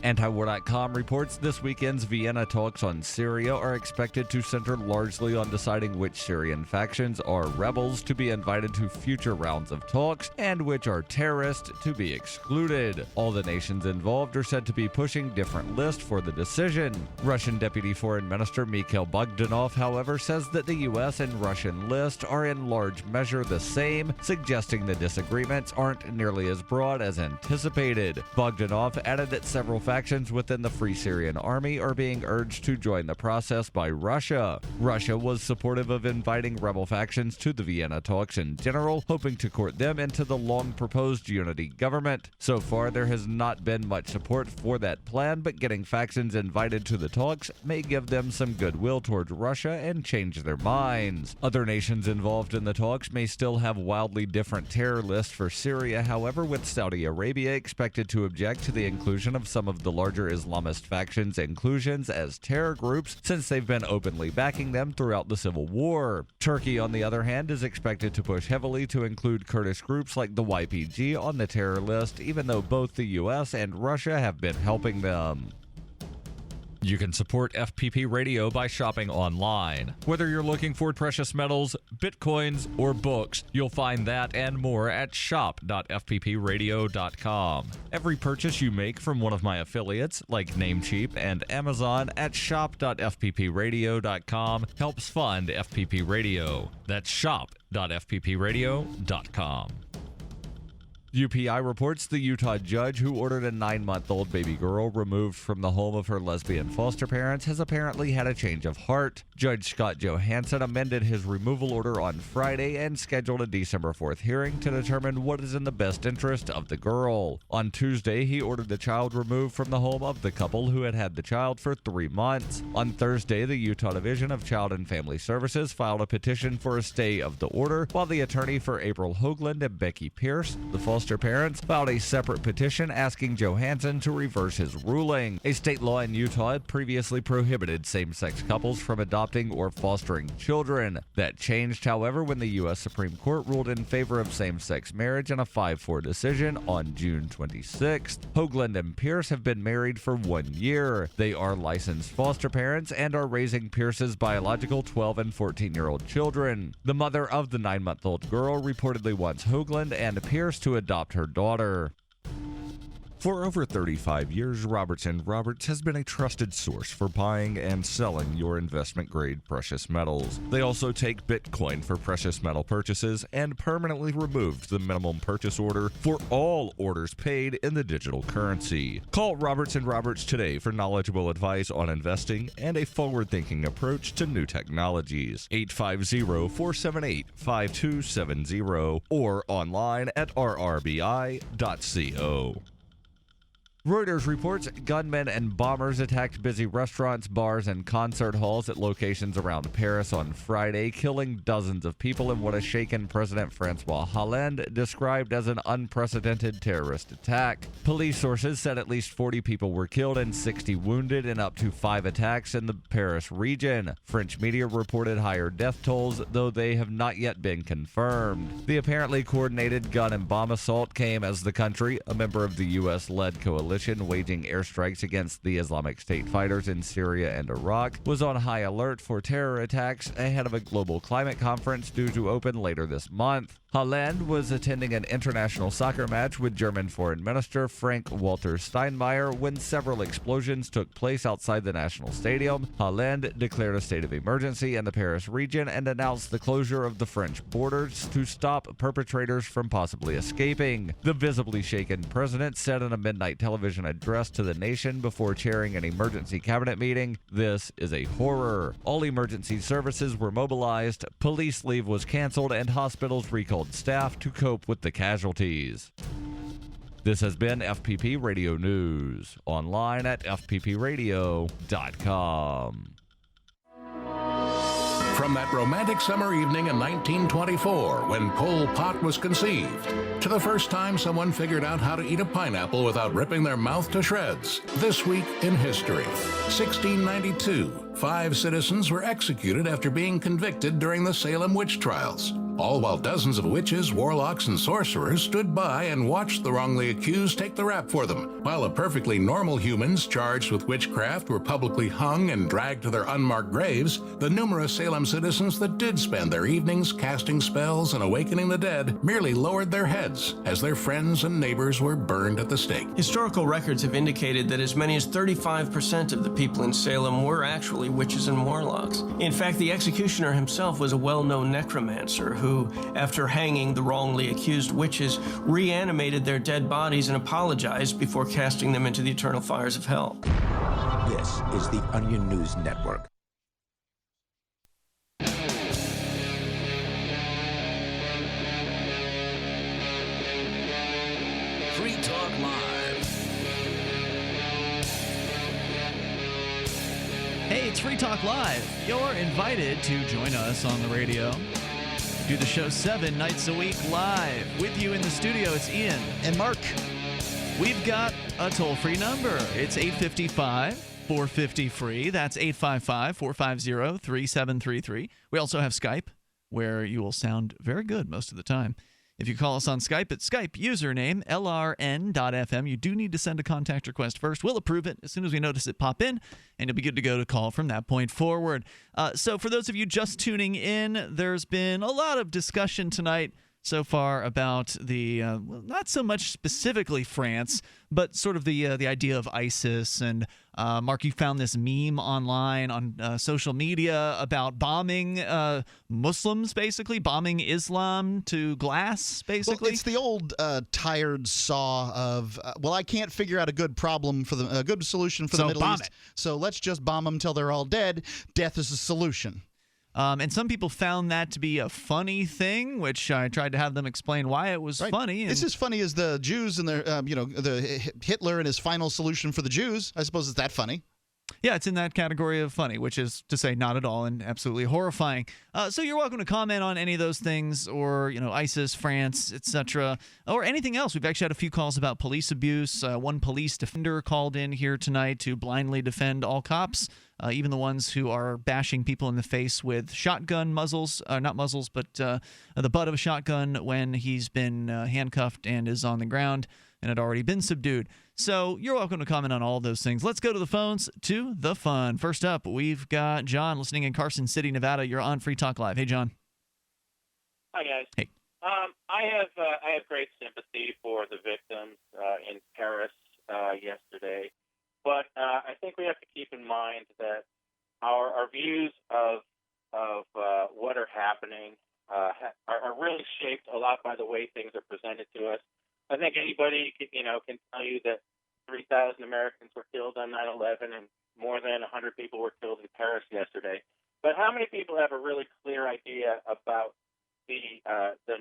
Antiwar.com reports this weekend's Vienna talks on Syria are expected to center largely on deciding which Syrian factions are rebels to be invited to future rounds of talks and which are terrorists to be excluded. All the nations involved are said to be pushing different lists for the decision. Russian Deputy Foreign Minister Mikhail Bogdanov, however, says that the U.S. and Russian list are in large measure the same, suggesting the disagreements aren't nearly as broad as anticipated. Bogdanov added that several factions within the Free Syrian Army are being urged to join the process by Russia. Russia was supportive of inviting rebel factions to the Vienna talks in general, hoping to court them into the long-proposed unity government. So far, there has not been much support for that plan, but getting factions invited to the talks may give them some goodwill towards Russia and change their minds. Other nations involved in the talks may still have wildly different terror lists for Syria, however, with Saudi Arabia expected to object to the inclusion of some of the larger Islamist factions' inclusions as terror groups since they've been openly backing them throughout the civil war. Turkey, on the other hand, is expected to push heavily to include Kurdish groups like the YPG on the terror list, even though both the US and Russia have been helping them. You can support FPP Radio by shopping online. Whether you're looking for precious metals, bitcoins, or books, you'll find that and more at shop.fppradio.com. Every purchase you make from one of my affiliates, like Namecheap and Amazon, at shop.fppradio.com helps fund FPP Radio. That's shop.fppradio.com. UPI reports the Utah judge who ordered a 9-month-old baby girl removed from the home of her lesbian foster parents has apparently had a change of heart. Judge Scott Johansson amended his removal order on Friday and scheduled a December 4th hearing to determine what is in the best interest of the girl. On Tuesday, he ordered the child removed from the home of the couple who had had the child for 3 months. On Thursday, the Utah Division of Child and Family Services filed a petition for a stay of the order, while the attorney for April Hoagland and Becky Pierce, the foster parents, filed a separate petition asking Johansson to reverse his ruling. A state law in Utah had previously prohibited same-sex couples from adopting or fostering children. That changed, however, when the U.S. Supreme Court ruled in favor of same-sex marriage in a 5-4 decision on June 26th. Hoagland and Pierce have been married for 1 year. They are licensed foster parents and are raising Pierce's biological 12 and 14-year-old children. The mother of the 9-month-old girl reportedly wants Hoagland and Pierce to adopt her daughter. For over 35 years, Roberts & Roberts has been a trusted source for buying and selling your investment-grade precious metals. They also take Bitcoin for precious metal purchases and permanently removed the minimum purchase order for all orders paid in the digital currency. Call Roberts & Roberts today for knowledgeable advice on investing and a forward-thinking approach to new technologies. 850-478-5270 or online at rrbi.co. Reuters reports gunmen and bombers attacked busy restaurants, bars, and concert halls at locations around Paris on Friday, killing dozens of people in what a shaken President Francois Hollande described as an unprecedented terrorist attack. Police sources said at least 40 people were killed and 60 wounded in up to 5 attacks in the Paris region. French media reported higher death tolls, though they have not yet been confirmed. The apparently coordinated gun and bomb assault came as the country, a member of the U.S.-led coalition waging airstrikes against the Islamic State fighters in Syria and Iraq, was on high alert for terror attacks ahead of a global climate conference due to open later this month. Hollande was attending an international soccer match with German Foreign Minister Frank-Walter Steinmeier when several explosions took place outside the national stadium. Hollande declared a state of emergency in the Paris region and announced the closure of the French borders to stop perpetrators from possibly escaping. The visibly shaken president said in a midnight television address to the nation before chairing an emergency cabinet meeting, "This is a horror." All emergency services were mobilized, police leave was canceled, and hospitals recalled staff to cope with the casualties. This has been FPP Radio News, online at fppradio.com. From that romantic summer evening in 1924 when Pol Pot was conceived, to the first time someone figured out how to eat a pineapple without ripping their mouth to shreds. This week in history, 1692, 5 citizens were executed after being convicted during the Salem witch trials, all while dozens of witches, warlocks, and sorcerers stood by and watched the wrongly accused take the rap for them, while the perfectly normal humans charged with witchcraft were publicly hung and dragged to their unmarked graves. The numerous Salem citizens that did spend their evenings casting spells and awakening the dead merely lowered their heads as their friends and neighbors were burned at the stake. Historical records have indicated that as many as 35% of the people in Salem were actually witches and warlocks. In fact, the executioner himself was a well-known necromancer who, after hanging the wrongly accused witches, reanimated their dead bodies and apologized before casting them into the eternal fires of hell. This is the Onion News Network. Free Talk Live. Hey, it's Free Talk Live. You're invited to join us on the radio. We do the show 7 nights a week live. With you in the studio, it's Ian. And Mark. We've got a toll-free number. It's 855-450-FREE. That's 855-450-3733. We also have Skype, where you will sound very good most of the time. If you call us on Skype, it's Skype username lrn.fm. You do need to send a contact request first. We'll approve it as soon as we notice it pop in, and you'll be good to go to call from that point forward. So for those of you just tuning in, there's been a lot of discussion tonight so far about the well, not so much specifically France, but sort of the idea of ISIS. And Mark, you found this meme online on social media about bombing Muslims, basically bombing Islam to glass, basically. Well, it's the old tired saw of well, I can't figure out a good problem for a good solution for the Middle East, so let's just bomb them till they're all dead. Death is a solution. And some people found that to be a funny thing, which I tried to have them explain why it was funny. It's as funny as the Jews and their, the Hitler and his final solution for the Jews. I suppose it's that funny. Yeah, it's in that category of funny, which is to say not at all and absolutely horrifying. So you're welcome to comment on any of those things, or ISIS, France, etc., or anything else. We've actually had a few calls about police abuse. One police defender called in here tonight to blindly defend all cops, even the ones who are bashing people in the face with shotgun muzzles, not muzzles, but the butt of a shotgun when he's been handcuffed and is on the ground and had already been subdued. So you're welcome to comment on all those things. Let's go to the phones to the fun. First up, we've got John listening in Carson City, Nevada. You're on Free Talk Live. Hey, John. Hi, guys. Hey. I have great sympathy for the victims in Paris yesterday, but I think we have to keep in mind that our views of what are happening are really shaped a lot by the way things are presented to us. I think anybody can tell you that 3,000 Americans were killed on 9/11 and more than 100 people were killed in Paris yesterday. But how many people have a really clear idea about the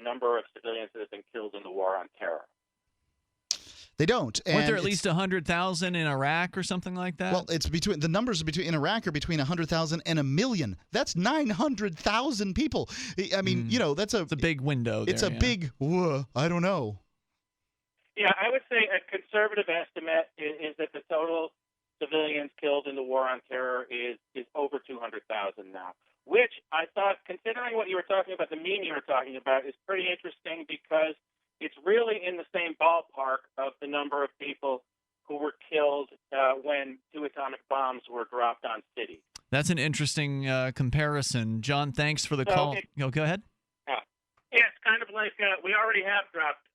number of civilians that have been killed in the war on terror? They don't. Weren't there at least 100,000 in Iraq or something like that? Well, the numbers in Iraq are between 100,000 and 1 million. That's 900,000 people. I mean, it's a big window. It's a big. I don't know. Yeah, I would say a conservative estimate is that the total civilians killed in the war on terror is over 200,000 now, which I thought, considering what you were talking about, the meme you were talking about, is pretty interesting because it's really in the same ballpark of the number of people who were killed when 2 atomic bombs were dropped on cities. That's an interesting comparison. John, thanks for the call. Go ahead. Yeah, it's kind of like we already have dropped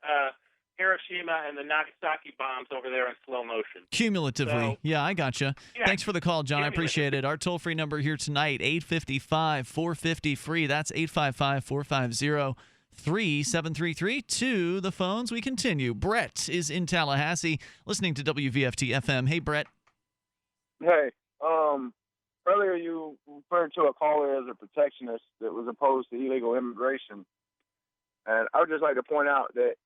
Hiroshima and the Nagasaki bombs over there in slow motion. Cumulatively. Yeah, I gotcha. Yeah. Thanks for the call, John. I appreciate it. Our toll-free number here tonight, 855-450-FREE. That's 855-450-3733. To the phones we continue. Brett is in Tallahassee, listening to WVFT FM. Hey, Brett. Hey. Earlier you referred to a caller as a protectionist that was opposed to illegal immigration. And I would just like to point out that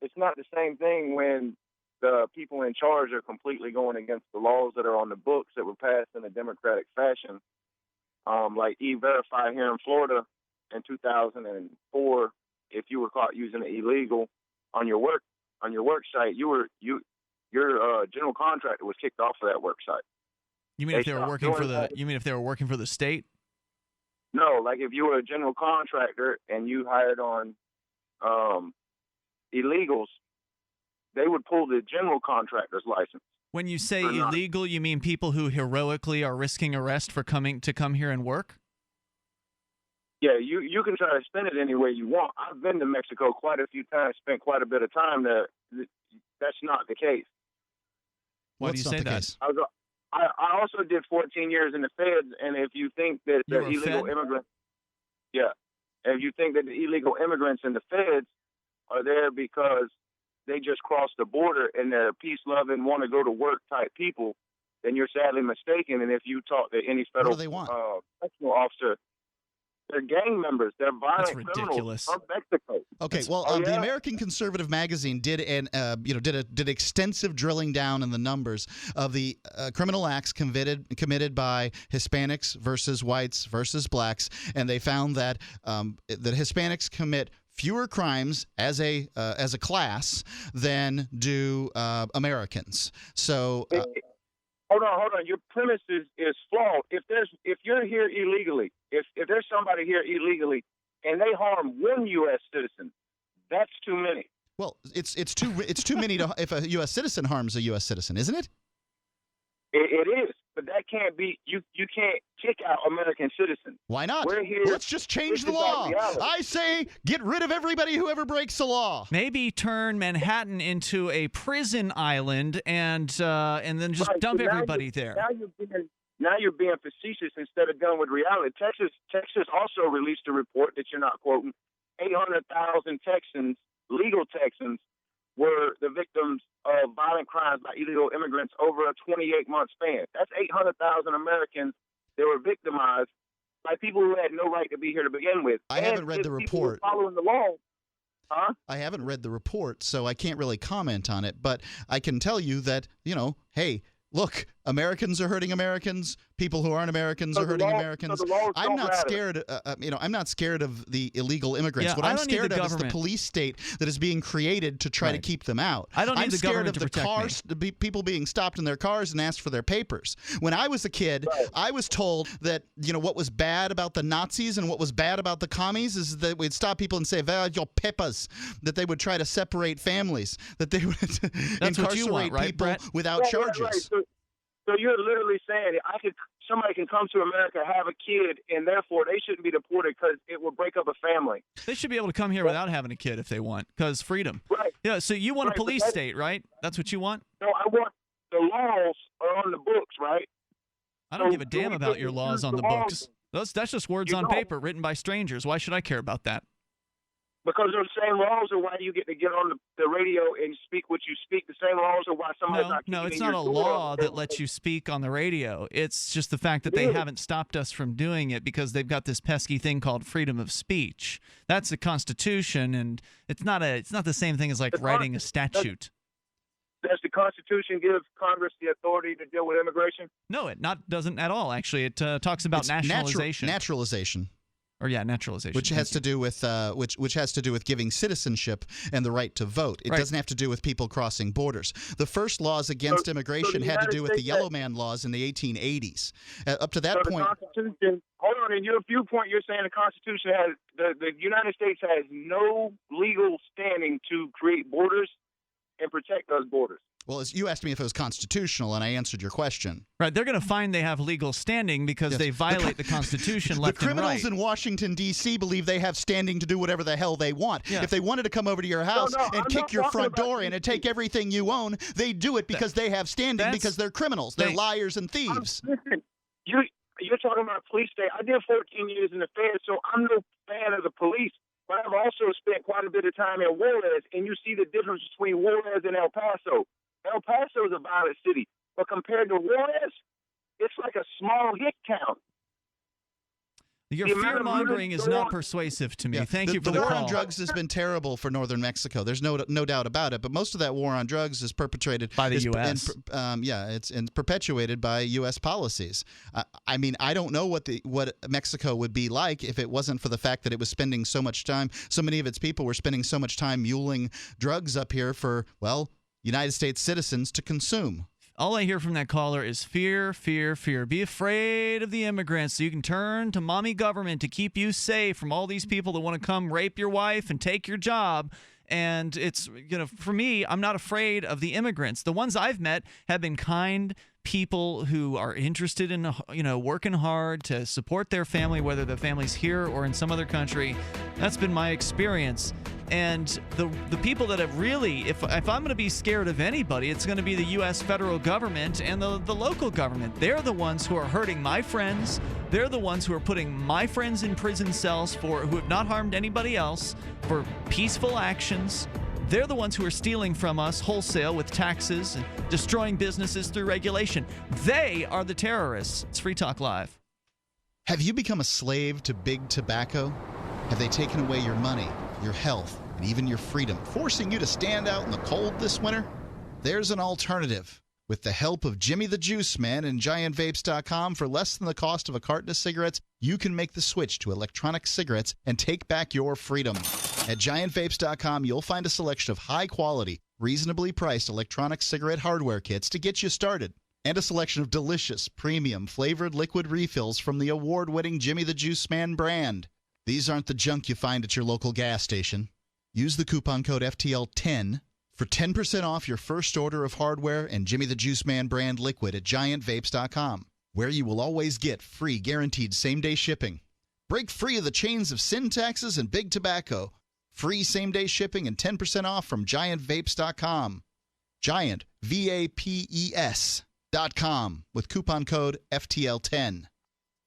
it's not the same thing when the people in charge are completely going against the laws that are on the books that were passed in a democratic fashion. Like E-Verify here in Florida in 2004, if you were caught using it illegal on your work site, your general contractor was kicked off of that work site. You mean if they were working for the? You mean if they were working for the state? No, like if you were a general contractor and you hired on illegals, they would pull the general contractor's license. When you say illegal, you mean people who heroically are risking arrest for come here and work? Yeah, you can try to spin it any way you want. I've been to Mexico quite a few times, spent quite a bit of time there. That's not the case. Why do you say that? I also did 14 years in the feds, and if you think that the illegal immigrants, if you think that the illegal immigrants in the feds are there because they just crossed the border and they're peace-loving, want to go to work type people, then you're sadly mistaken. And if you talk to any federal correctional officer, they're gang members. They're violent criminals from Mexico. Okay, the American Conservative Magazine did did extensive drilling down in the numbers of the criminal acts committed by Hispanics versus whites versus blacks, and they found that that Hispanics commit fewer crimes as a class than do Americans. So hold on. Your premise is flawed. If you're here illegally, if there's somebody here illegally and they harm one U.S. citizen, that's too many. Well, it's too many if a U.S. citizen harms a U.S. citizen, isn't it? It is, but that can't be. You can't kick out American citizens. Why not? We're here. Let's just change the law. I say get rid of everybody who ever breaks the law. Maybe turn Manhattan into a prison island and then just dump everybody there. Now you're being facetious instead of going with reality. Texas also released a report that you're not quoting. 800,000 Texans, legal Texans, were the victims of violent crimes by illegal immigrants over a 28-month span. That's 800,000 Americans that were victimized by people who had no right to be here to begin with. I haven't read the report. Following the law. Huh? I haven't read the report, so I can't really comment on it. But I can tell you that, hey, look, Americans are hurting Americans. People who aren't Americans are hurting Americans. I'm not scared. I'm not scared of the illegal immigrants. Yeah, what I'm scared of is the police state that is being created to try to keep them out. I don't need I'm the scared government of to the protect me. people being stopped in their cars and asked for their papers. When I was a kid, I was told that what was bad about the Nazis and what was bad about the commies is that we'd stop people and say, "Well, your pepas," that they would try to separate families, that they would incarcerate people Brett? without charges. Right. So you're literally saying somebody can come to America, have a kid, and therefore they shouldn't be deported because it will break up a family. They should be able to come here without having a kid if they want, because freedom. Right. Yeah. So you want a police state, right? That's what you want? No, I want the laws are on the books, right? I don't give a damn about your laws on the books. That's just words on paper written by strangers. Why should I care about that? Because those same laws are why you get to get on the radio and speak what you speak. The same laws are why somebody's not No, it's not a law that lets you speak on the radio. It's just the fact that they haven't stopped us from doing it because they've got this pesky thing called freedom of speech. That's the Constitution, and it's not the same thing as like writing a statute. Does the Constitution give Congress the authority to deal with immigration? No, it doesn't at all. Actually, it talks about nationalization. Naturalization. Naturalization, which has to do with which has to do with giving citizenship and the right to vote. It doesn't have to do with people crossing borders. The first laws against immigration had to do with the Yellow Man laws in the 1880s. Up to that point, the Constitution. Hold on, in your viewpoint, you're saying the Constitution has the United States has no legal standing to create borders and protect those borders. Well, you asked me if it was constitutional, and I answered your question. Right. They're going to find they have legal standing because they violate the Constitution left and right. The criminals in Washington, D.C. believe they have standing to do whatever the hell they want. Yeah. If they wanted to come over to your house and kick your front door in and take everything you own, they do it because they have standing because they're criminals. They're liars and thieves. Listen, you're talking about police state. I did 14 years in the Fed, so I'm no fan of the police. But I've also spent quite a bit of time in Juarez, and you see the difference between Juarez and El Paso. El Paso is a violent city, but compared to Juarez, it's like a small hick town. Your fear-mongering is not persuasive to me. Thank you for the war call. on drugs has been terrible for northern Mexico. There's no doubt about it. But most of that war on drugs is perpetrated by the U.S. It's perpetuated by U.S. policies. I mean, I don't know what Mexico would be like if it wasn't for the fact that it was spending so much time. So many of its people were spending so much time muling drugs up here for United States citizens to consume. All I hear from that caller is fear, fear, fear. Be afraid of the immigrants so you can turn to mommy government to keep you safe from all these people that want to come rape your wife and take your job. And it's, for me, I'm not afraid of the immigrants. The ones I've met have been kind people who are interested in, working hard to support their family, whether the family's here or in some other country. That's been my experience. And the people that have really, if I'm going to be scared of anybody, it's going to be the U.S. federal government and the local government. They're the ones who are hurting my friends. They're the ones who are putting my friends in prison cells who have not harmed anybody else for peaceful actions. They're the ones who are stealing from us wholesale with taxes and destroying businesses through regulation. They are the terrorists. It's Free Talk Live. Have you become a slave to big tobacco? Have they taken away your money, your health, and even your freedom, forcing you to stand out in the cold this winter? There's an alternative. With the help of Jimmy the Juice Man and GiantVapes.com, for less than the cost of a carton of cigarettes, you can make the switch to electronic cigarettes and take back your freedom. At GiantVapes.com, you'll find a selection of high-quality, reasonably priced electronic cigarette hardware kits to get you started, and a selection of delicious, premium, flavored liquid refills from the award-winning Jimmy the Juice Man brand. These aren't the junk you find at your local gas station. Use the coupon code FTL10 for 10% off your first order of hardware and Jimmy the Juice Man brand liquid at GiantVapes.com, where you will always get free guaranteed same-day shipping. Break free of the chains of sin taxes and big tobacco. Free same-day shipping and 10% off from GiantVapes.com. Giant, VAPES.com with coupon code FTL10.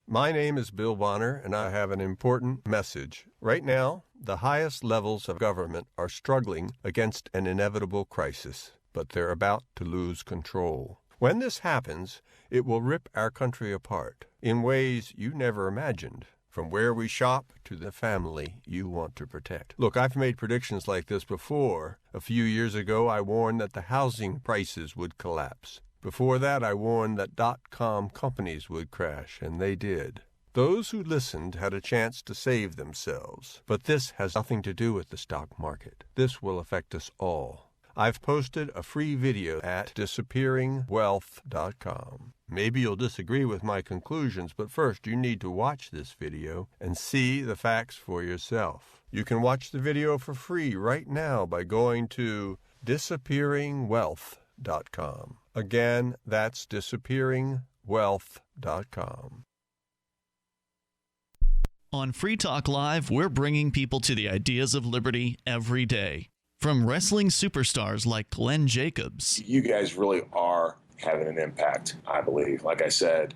My name is Bill Bonner, and I have an important message. Right now, the highest levels of government are struggling against an inevitable crisis, but they're about to lose control. When this happens, it will rip our country apart in ways you never imagined. From where we shop to the family you want to protect. Look, I've made predictions like this before. A few years ago, I warned that the housing prices would collapse. Before that, I warned that .com companies would crash, and they did. Those who listened had a chance to save themselves. But this has nothing to do with the stock market. This will affect us all. I've posted a free video at disappearingwealth.com. Maybe you'll disagree with my conclusions, but first you need to watch this video and see the facts for yourself. You can watch the video for free right now by going to disappearingwealth.com. Again, that's disappearingwealth.com. On Free Talk Live, we're bringing people to the ideas of liberty every day. From wrestling superstars like Glenn Jacobs. You guys really are having an impact, I believe. Like I said,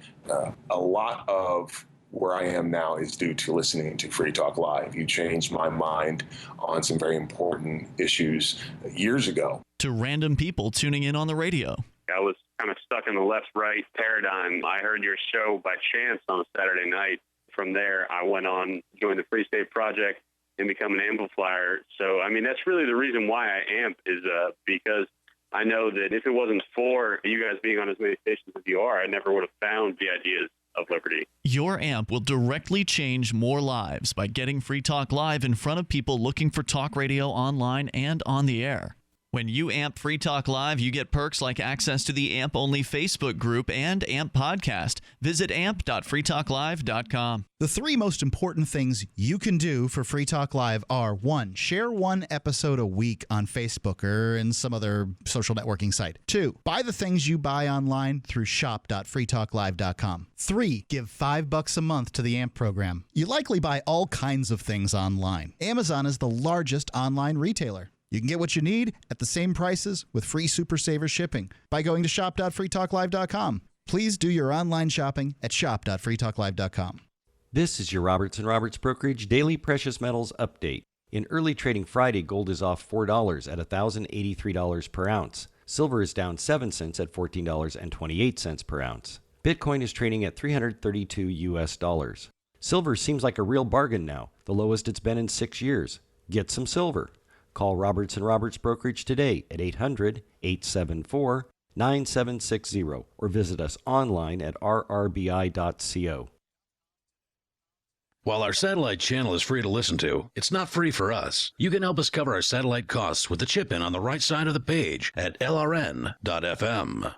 a lot of where I am now is due to listening to Free Talk Live. You changed my mind on some very important issues years ago. To random people tuning in on the radio. I was kind of stuck in the left-right paradigm. I heard your show by chance on a Saturday night. From there, I went on, joined the Free State Project, and become an amplifier. So, I mean, that's really the reason why I amp is because I know that if it wasn't for you guys being on as many stations as you are, I never would have found the ideas of liberty. Your amp will directly change more lives by getting Free Talk Live in front of people looking for talk radio online and on the air. When you amp Free Talk Live, you get perks like access to the AMP-only Facebook group and AMP podcast. Visit amp.freetalklive.com. The three most important things you can do for Free Talk Live are: 1, share one episode a week on Facebook or in some other social networking site. 2, buy the things you buy online through shop.freetalklive.com. 3, give $5 a month to the AMP program. You likely buy all kinds of things online. Amazon is the largest online retailer. You can get what you need at the same prices with free Super Saver shipping by going to shop.freetalklive.com. Please do your online shopping at shop.freetalklive.com. This is your Roberts & Roberts Brokerage Daily Precious Metals Update. In early trading Friday, gold is off $4 at $1,083 per ounce. Silver is down 7 cents at $14.28 per ounce. Bitcoin is trading at $332 US. Silver seems like a real bargain now, the lowest it's been in 6 years. Get some silver. Call Roberts & Roberts Brokerage today at 800-874-9760 or visit us online at rrbi.co. While our satellite channel is free to listen to, it's not free for us. You can help us cover our satellite costs with the chip-in on the right side of the page at lrn.fm.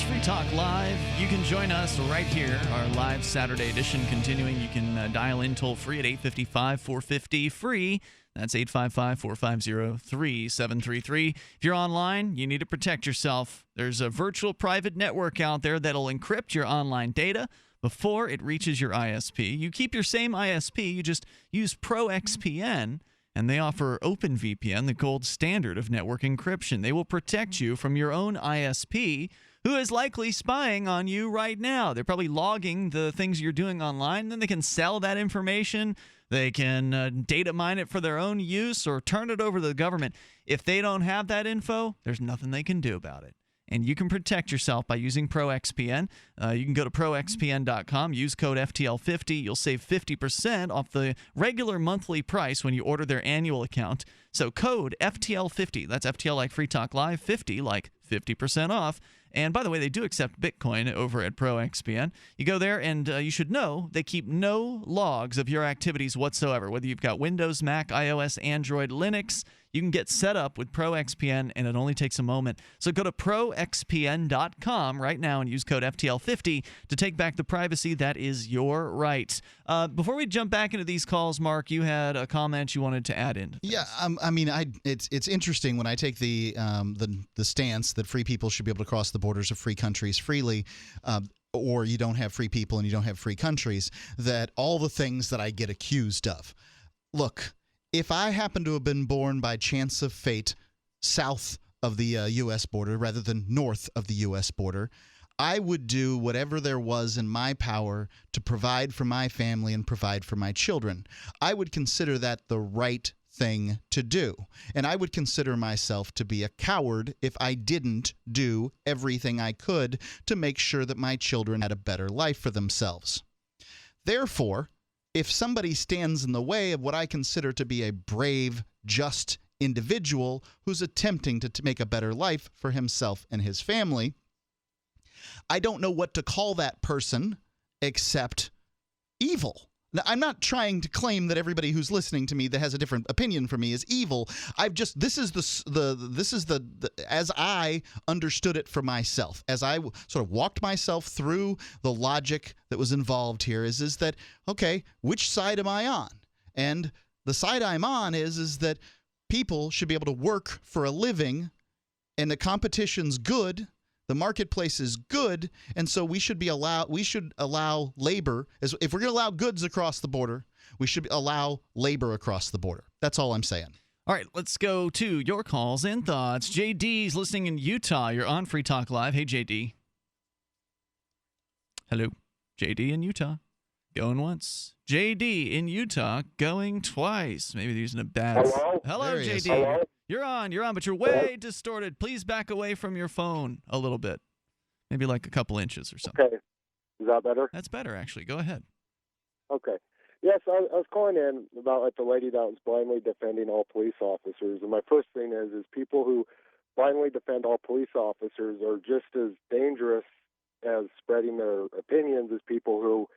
Free Talk Live. You can join us right here, our live Saturday edition continuing. You can dial in toll free at 855-450-FREE. That's 855-450-3733. If you're online, you need to protect yourself. There's a virtual private network out there that'll encrypt your online data before it reaches your ISP. You keep your same ISP, you just use ProXPN, and they offer OpenVPN, the gold standard of network encryption. They will protect you from your own ISP, who is likely spying on you right now. They're probably logging the things you're doing online. Then they can sell that information. They can data mine it for their own use or turn it over to the government. If they don't have that info, there's nothing they can do about it. And you can protect yourself by using ProXPN. You can go to proxpn.com, use code FTL50. You'll save 50% off the regular monthly price when you order their annual account. So code FTL50, that's FTL like Free Talk Live, 50 like 50% off, And by the way, they do accept Bitcoin over at ProXPN. You go there, and you should know they keep no logs of your activities whatsoever. Whether you've got Windows, Mac, iOS, Android, Linux, you can get set up with ProXPN, and it only takes a moment. So go to proxpn.com right now and use code FTL50 to take back the privacy that is your right. Before we jump back into these calls, Mark, you had a comment you wanted to add in. Yeah, I mean, it's interesting when I take the stance that free people should be able to cross the borders of free countries freely. Or you don't have free people and you don't have free countries, that all the things that I get accused of. Look, if I happen to have been born by chance of fate south of the U.S. border rather than north of the U.S. border, I would do whatever there was in my power to provide for my family and provide for my children. I would consider that the right thing to do. And I would consider myself to be a coward if I didn't do everything I could to make sure that my children had a better life for themselves. Therefore, if somebody stands in the way of what I consider to be a brave, just individual who's attempting to make a better life for himself and his family, I don't know what to call that person except evil. Now, I'm not trying to claim that everybody who's listening to me that has a different opinion from me is evil. This is the as I understood it for myself, as I sort of walked myself through the logic that was involved here is that, okay, which side am I on? And the side I'm on is that people should be able to work for a living, and the competition's good. The marketplace is good, and so we should allow labor. If we're going to allow goods across the border, we should allow labor across the border. That's all I'm saying. All right, let's go to your calls and thoughts. JD's listening in Utah. You're on Free Talk Live. Hey, JD. Hello. JD in Utah. Going once. JD in Utah going twice. Maybe they're using a bad... Hello, JD. Hello? You're on, but you're way distorted. Please back away from your phone a little bit. Maybe like a couple inches or something. Okay. Is that better? That's better, actually. Go ahead. Okay. Yes, I was calling in about the lady that was blindly defending all police officers. And my first thing is people who blindly defend all police officers are just as dangerous as spreading their opinions as people who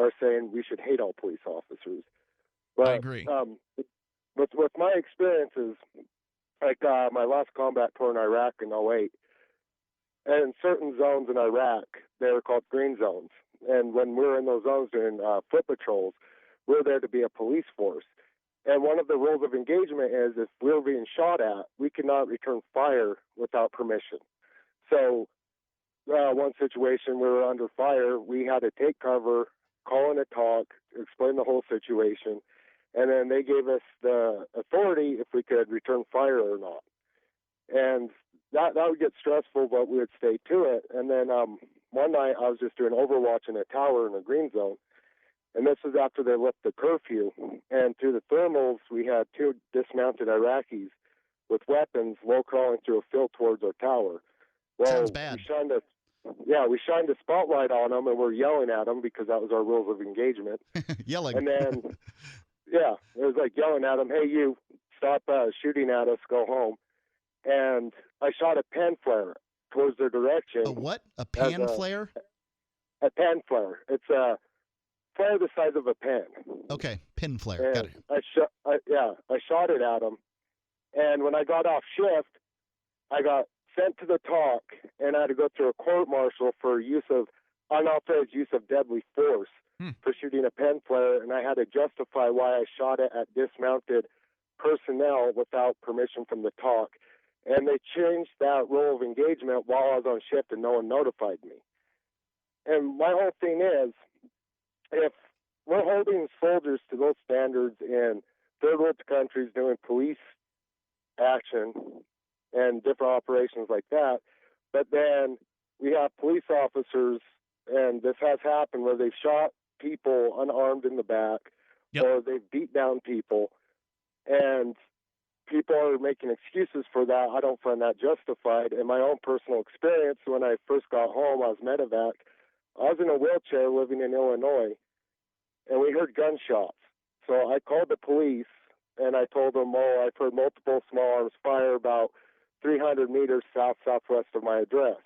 are saying we should hate all police officers. But, I agree. With my experiences, like my last combat tour in Iraq in '08, and in certain zones in Iraq, they were called green zones. And when we were in those zones doing foot patrols, we were there to be a police force. And one of the rules of engagement is if we were being shot at, we could not return fire without permission. So one situation, we were under fire. We had to take cover, call in a talk, explain the whole situation. And then they gave us the authority if we could return fire or not. And that would get stressful, but we would stay to it. And then one night I was just doing overwatch in a tower in a green zone. And this was after they lifted the curfew. And through the thermals, we had two dismounted Iraqis with weapons low crawling through a field towards our tower. Well, sounds bad. We shined a spotlight on them, and we're yelling at them because that was our rules of engagement. Yelling. And then... yeah, it was like yelling at him, hey, you, stop shooting at us, go home. And I shot a pen flare towards their direction. A what? A pan flare? A pen flare. It's a flare the size of a pen. Okay, pin flare. And Got it. I shot it at him. And when I got off shift, I got sent to the talk, and I had to go through a court-martial for unauthorized use of deadly force. For shooting a pen flare, and I had to justify why I shot it at dismounted personnel without permission from the talk. And they changed that rule of engagement while I was on shift and no one notified me. And my whole thing is, if we're holding soldiers to those standards in third world countries doing police action and different operations like that, but then we have police officers, and this has happened where they've shot people unarmed in the back, or they've beat down people, and people are making excuses for that. I don't find that justified. In my own personal experience, when I first got home, I was medevac. I was in a wheelchair living in Illinois, and we heard gunshots. So I called the police, and I told them, I've heard multiple small arms fire about 300 meters southwest of my address.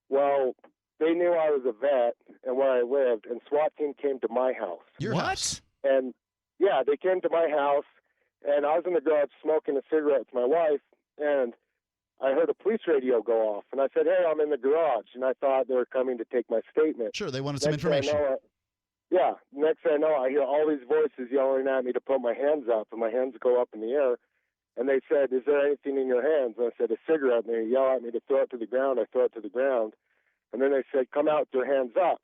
Well, they knew I was a vet and where I lived, and SWAT team came to my house. Your house? And, yeah, they came to my house, and I was in the garage smoking a cigarette with my wife, and I heard a police radio go off. And I said, hey, I'm in the garage. And I thought they were coming to take my statement. Sure, they wanted some information. Next thing I know, I hear all these voices yelling at me to put my hands up, and my hands go up in the air. And they said, is there anything in your hands? And I said, a cigarette. And they yell at me to throw it to the ground. I throw it to the ground. And then they said, come out with your hands up.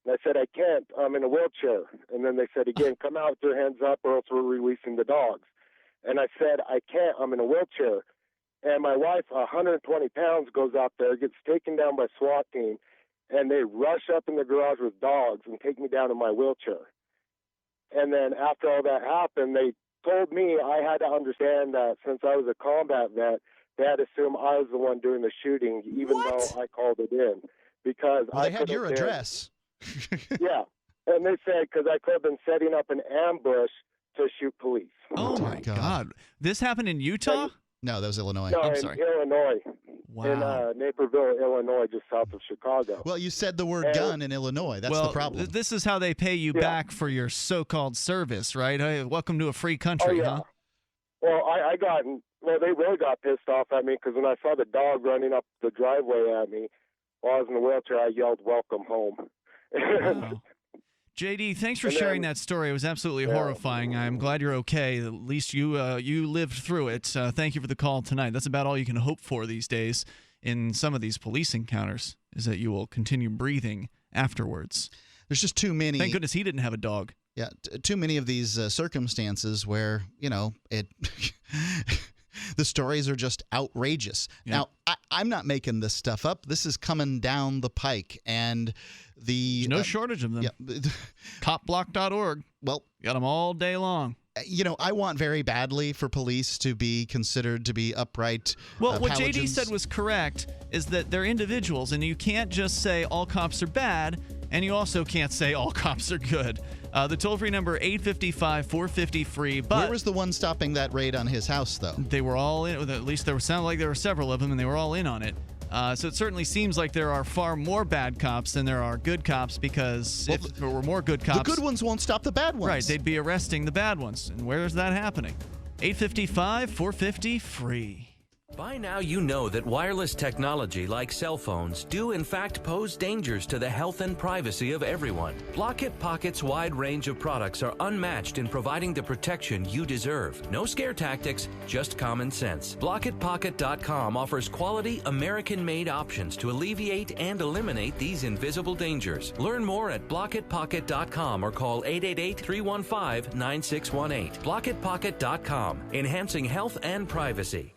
And I said, I can't. I'm in a wheelchair. And then they said again, come out with your hands up or else we're releasing the dogs. And I said, I can't. I'm in a wheelchair. And my wife, 120 pounds, goes out there, gets taken down by SWAT team, and they rush up in the garage with dogs and take me down in my wheelchair. And then after all that happened, they told me I had to understand that since I was a combat vet, they had to assume I was the one doing the shooting, even though I called it in. Because they had your address. Yeah. And they said, because I could have been setting up an ambush to shoot police. Oh, my God. This happened in Utah? No, that was Illinois. No, I'm in sorry. Illinois. Wow. In Naperville, Illinois, just south of Chicago. Well, you said the word gun in Illinois. That's the problem. This is how they pay you back for your so-called service, right? Hey, welcome to a free country, huh? Well, they really got pissed off at me because when I saw the dog running up the driveway at me while I was in the wheelchair, I yelled, welcome home. Wow. JD, thanks for sharing that story. It was absolutely horrifying. I'm glad you're okay. At least you lived through it. Thank you for the call tonight. That's about all you can hope for these days in some of these police encounters, is that you will continue breathing afterwards. There's just too many. Thank goodness he didn't have a dog. Yeah, too many of these circumstances where, the stories are just outrageous. Yeah. Now, I'm not making this stuff up. This is coming down the pike, and there's no shortage of them. Yeah. Copblock.org. Well, got them all day long. I want very badly for police to be considered to be upright. Well, what JD said was correct, is that they're individuals, and you can't just say all cops are bad, and you also can't say all cops are good. The toll-free number, 855-450-FREE. But where was the one stopping that raid on his house, though? They were all in. At least sounded like there were several of them, and they were all in on it. So it certainly seems like there are far more bad cops than there are good cops, because if there were more good cops, the good ones won't stop the bad ones. Right, they'd be arresting the bad ones. And where is that happening? 855-450-FREE. By now you know that wireless technology like cell phones do in fact pose dangers to the health and privacy of everyone. Block-It Pocket's wide range of products are unmatched in providing the protection you deserve. No scare tactics, just common sense. BlockItPocket.com offers quality American-made options to alleviate and eliminate these invisible dangers. Learn more at BlockItPocket.com or call 888-315-9618. BlockItPocket.com, enhancing health and privacy.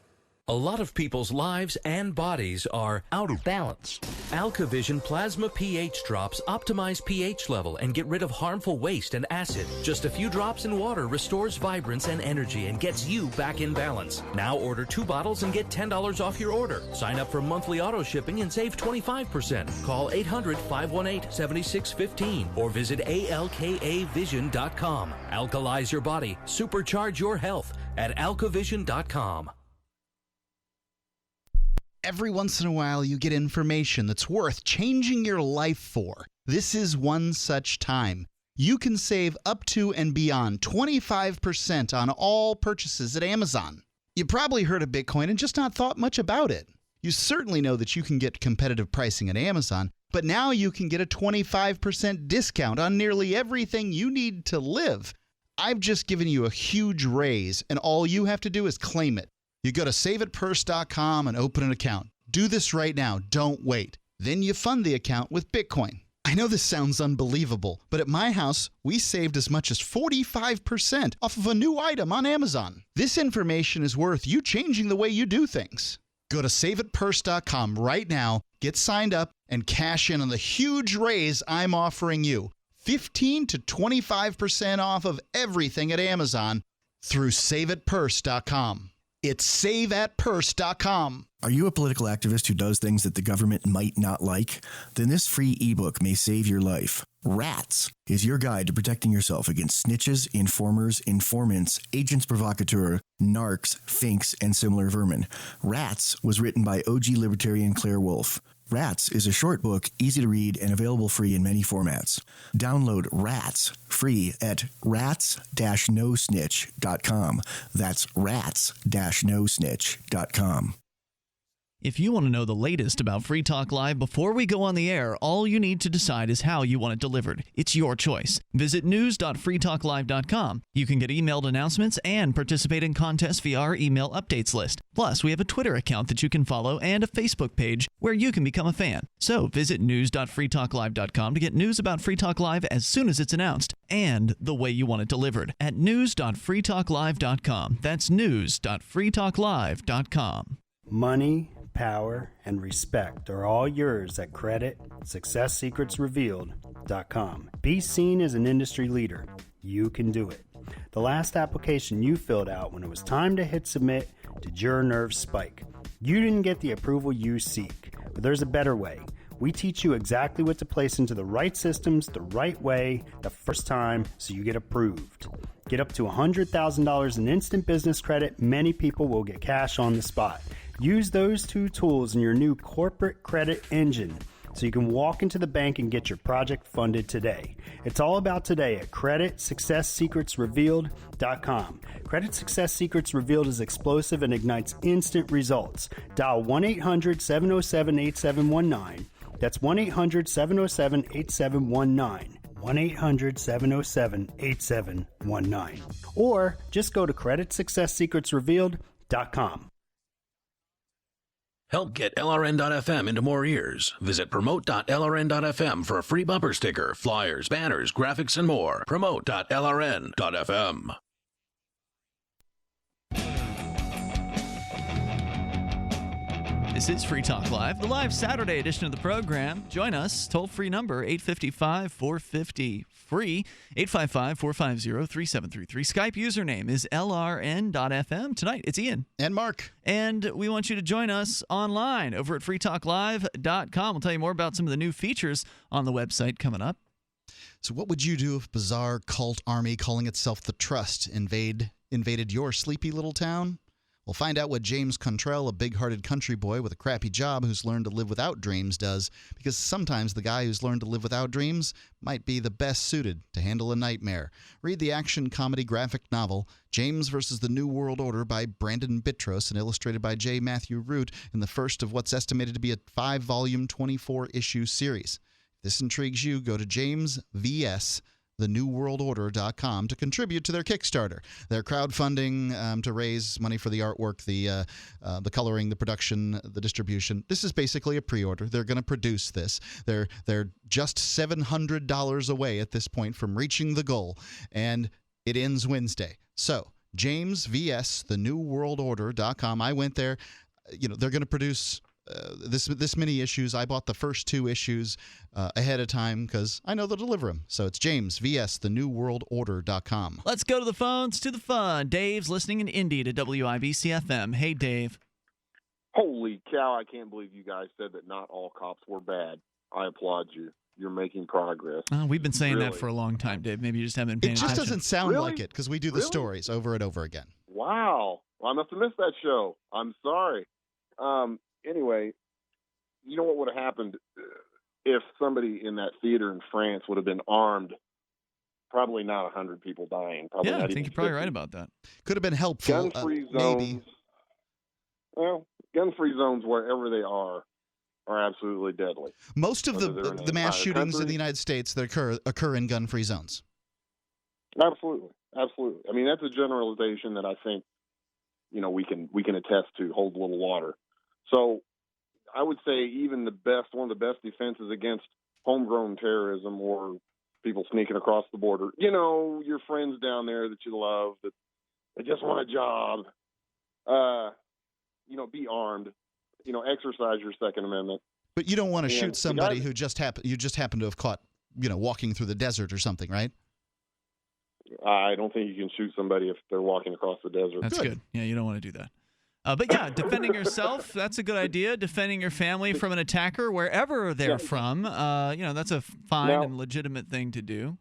A lot of people's lives and bodies are out of balance. AlkaVision Plasma pH drops optimize pH level and get rid of harmful waste and acid. Just a few drops in water restores vibrance and energy and gets you back in balance. Now order 2 bottles and get $10 off your order. Sign up for monthly auto shipping and save 25%. Call 800-518-7615 or visit alkavision.com. Alkalize your body. Supercharge your health at alkavision.com. Every once in a while, you get information that's worth changing your life for. This is one such time. You can save up to and beyond 25% on all purchases at Amazon. You probably heard of Bitcoin and just not thought much about it. You certainly know that you can get competitive pricing at Amazon, but now you can get a 25% discount on nearly everything you need to live. I've just given you a huge raise, and all you have to do is claim it. You go to saveitpurse.com and open an account. Do this right now. Don't wait. Then you fund the account with Bitcoin. I know this sounds unbelievable, but at my house, we saved as much as 45% off of a new item on Amazon. This information is worth you changing the way you do things. Go to saveitpurse.com right now, get signed up, and cash in on the huge raise I'm offering you. 15 to 25% off of everything at Amazon through saveitpurse.com. It's saveatpurse.com. Are you a political activist who does things that the government might not like? Then this free ebook may save your life. Rats is your guide to protecting yourself against snitches, informers, informants, agents provocateurs, narcs, finks, and similar vermin. Rats was written by OG libertarian Claire Wolfe. Rats is a short book, easy to read, and available free in many formats. Download Rats free at rats-nosnitch.com. That's rats-nosnitch.com. If you want to know the latest about Free Talk Live before we go on the air, all you need to decide is how you want it delivered. It's your choice. Visit news.freetalklive.com. You can get emailed announcements and participate in contests via our email updates list. Plus, we have a Twitter account that you can follow and a Facebook page where you can become a fan. So visit news.freetalklive.com to get news about Free Talk Live as soon as it's announced and the way you want it delivered at news.freetalklive.com. That's news.freetalklive.com. Money, power, and respect are all yours at creditsuccesssecretsrevealed.com. Be seen as an industry leader. You can do it. The last application you filled out when it was time to hit submit, did your nerves spike? You didn't get the approval you seek, but there's a better way. We teach you exactly what to place into the right systems the right way the first time so you get approved. Get up to $100,000 in instant business credit. Many people will get cash on the spot. Use those two tools in your new corporate credit engine so you can walk into the bank and get your project funded today. It's all about today at creditsuccesssecretsrevealed.com. Credit Success Secrets Revealed is explosive and ignites instant results. Dial 1-800-707-8719. That's 1-800-707-8719. 1-800-707-8719. Or just go to creditsuccesssecretsrevealed.com. Help get LRN.FM into more ears. Visit promote.lrn.fm for a free bumper sticker, flyers, banners, graphics, and more. Promote.lrn.fm. This is Free Talk Live, the live Saturday edition of the program. Join us, toll-free number 855-450-FREE, 855-450-3733. Skype username is LRN.FM. Tonight, it's Ian. And Mark. And we want you to join us online over at freetalklive.com. We'll tell you more about some of the new features on the website coming up. So what would you do if a bizarre cult army calling itself the Trust invaded your sleepy little town? We'll find out what James Contrell, a big-hearted country boy with a crappy job who's learned to live without dreams, does, because sometimes the guy who's learned to live without dreams might be the best suited to handle a nightmare. Read the action-comedy graphic novel James vs. the New World Order by Brandon Bitros and illustrated by J. Matthew Root in the first of what's estimated to be a 5-volume, 24-issue series. If this intrigues you, go to thenewworldorder.com to contribute to their Kickstarter. They're crowdfunding to raise money for the artwork, the coloring, the production, the distribution. This is basically a pre-order. They're going to produce this. They're just $700 away at this point from reaching the goal, and it ends Wednesday. So, James vs. thenewworldorder.com. I went there. They're going to produce this many issues. I bought the first 2 issues ahead of time because I know they'll deliver them. So it's James vs. thenewworldorder.com. Let's go to the phones, to the fun. Dave's listening in Indy to WIBC-FM. Hey, Dave. Holy cow, I can't believe you guys said that not all cops were bad. I applaud you. You're making progress. We've been saying that for a long time, Dave. Maybe you just haven't been paying attention. It just doesn't sound like it because we do the stories over and over again. Wow. Well, I must have missed that show. I'm sorry. Anyway, you know what would have happened if somebody in that theater in France would have been armed? Probably not 100 people dying. Probably yeah, not I think you're probably right about that. Could have been helpful. Gun-free zones. Maybe. Well, gun-free zones wherever they are absolutely deadly. Most of the mass shootings in the United States that occur in gun-free zones. Absolutely. I mean, that's a generalization that I think we can attest to, hold a little water. So I would say even one of the best defenses against homegrown terrorism or people sneaking across the border, your friends down there that you love, that they just want a job, be armed, exercise your Second Amendment. But you don't want to shoot somebody who you just happen to have caught, walking through the desert or something, right? I don't think you can shoot somebody if they're walking across the desert. That's good. Yeah, you don't want to do that. But yeah, defending yourself, that's a good idea. Defending your family from an attacker, wherever they're from, that's a fine and legitimate thing to do.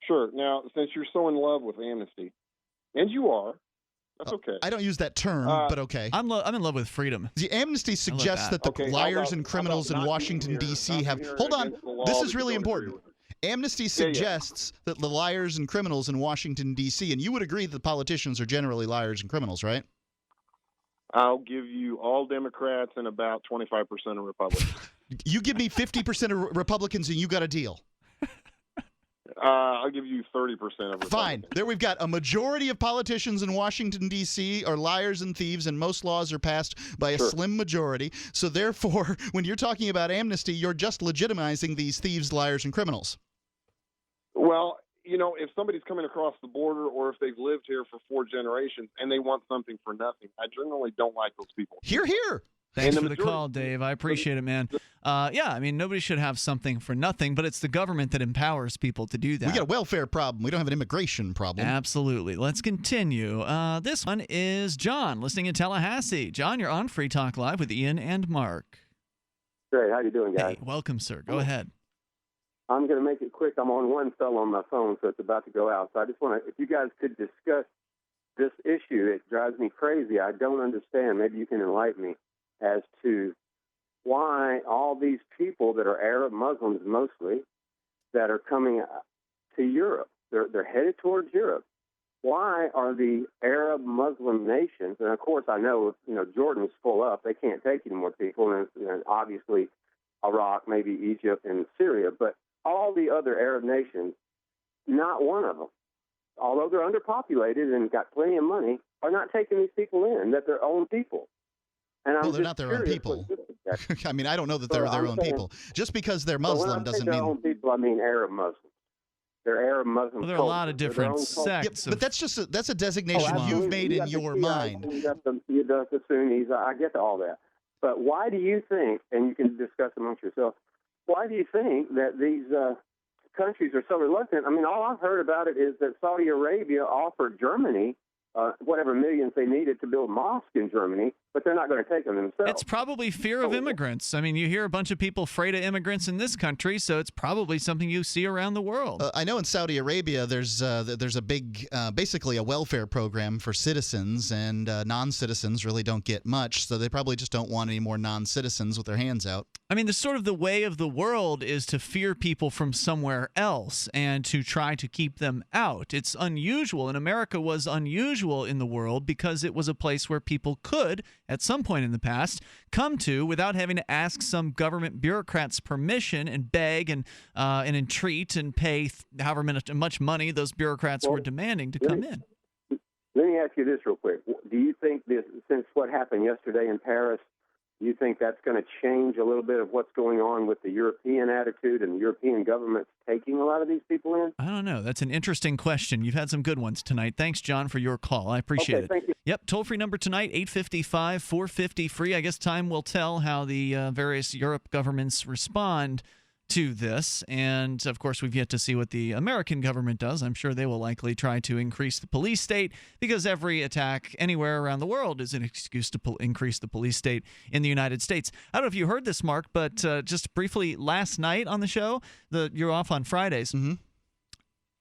Sure. Now, since you're so in love with amnesty, and you are, That's okay. I don't use that term, but okay. I'm in love with freedom. The amnesty suggests that the liars and criminals in Washington, D.C. have... Hold on. This is really important. Amnesty suggests that the liars and criminals in Washington, D.C., and you would agree that politicians are generally liars and criminals, right? I'll give you all Democrats and about 25% of Republicans. You give me 50% of Republicans and you got a deal. I'll give you 30% of Republicans. Fine. There we've got a majority of politicians in Washington, D.C. are liars and thieves, and most laws are passed by a slim majority. So therefore, when you're talking about amnesty, you're just legitimizing these thieves, liars, and criminals. Well, if somebody's coming across the border or if they've lived here for 4 generations and they want something for nothing, I generally don't like those people. Hear, hear. Thanks for the call, Dave. I appreciate it, man. Yeah, I mean, nobody should have something for nothing, but it's the government that empowers people to do that. We got a welfare problem. We don't have an immigration problem. Absolutely. Let's continue. This one is John, listening in Tallahassee. John, you're on Free Talk Live with Ian and Mark. Great. How you doing, guys? Hey, welcome, sir. Go ahead. I'm going to make it quick. I'm on one cell on my phone, so it's about to go out. So I just want to, if you guys could discuss this issue, it drives me crazy. I don't understand. Maybe you can enlighten me as to why all these people that are Arab Muslims mostly that are coming to Europe, they're headed towards Europe. Why are the Arab Muslim nations, and of course I know, Jordan's full up, they can't take any more people, and obviously Iraq, maybe Egypt and Syria, but all the other Arab nations, not one of them, although they're underpopulated and got plenty of money, are not taking these people in, that they're own people. And they're not their own people. I mean, I don't know that they're their own people. Just because they're Muslim doesn't mean... their own people, I mean Arab Muslims. They're Arab Muslims. Well, there are a lot of different sects. But that's a designation you've made in your mind. You got the Sunnis. I get all that. But why do you think, and you can discuss amongst yourself, why do you think that these countries are so reluctant? I mean, all I've heard about it is that Saudi Arabia offered Germany whatever millions they needed to build mosques in Germany, but they're not going to take them themselves. It's probably fear of immigrants. I mean, you hear a bunch of people afraid of immigrants in this country, so it's probably something you see around the world. I know in Saudi Arabia there's a big, basically a welfare program for citizens, and non-citizens really don't get much, so they probably just don't want any more non-citizens with their hands out. I mean, the way of the world is to fear people from somewhere else and to try to keep them out. It's unusual, and America was unusual in the world because it was a place where people could, at some point in the past, come to without having to ask some government bureaucrat's permission and beg and entreat and pay however much money those bureaucrats were demanding to come in. Let me ask you this real quick. Do you think this, since what happened yesterday in Paris, do you think that's going to change a little bit of what's going on with the European attitude and the European governments taking a lot of these people in? I don't know. That's an interesting question. You've had some good ones tonight. Thanks, John, for your call. I appreciate it. Thank you. Yep, toll-free number tonight, 855-450-FREE. I guess time will tell how the various Europe governments respond to this. And, of course, we've yet to see what the American government does. I'm sure they will likely try to increase the police state because every attack anywhere around the world is an excuse to increase the police state in the United States. I don't know if you heard this, Mark, but just briefly last night on the show, you're off on Fridays. Mm-hmm.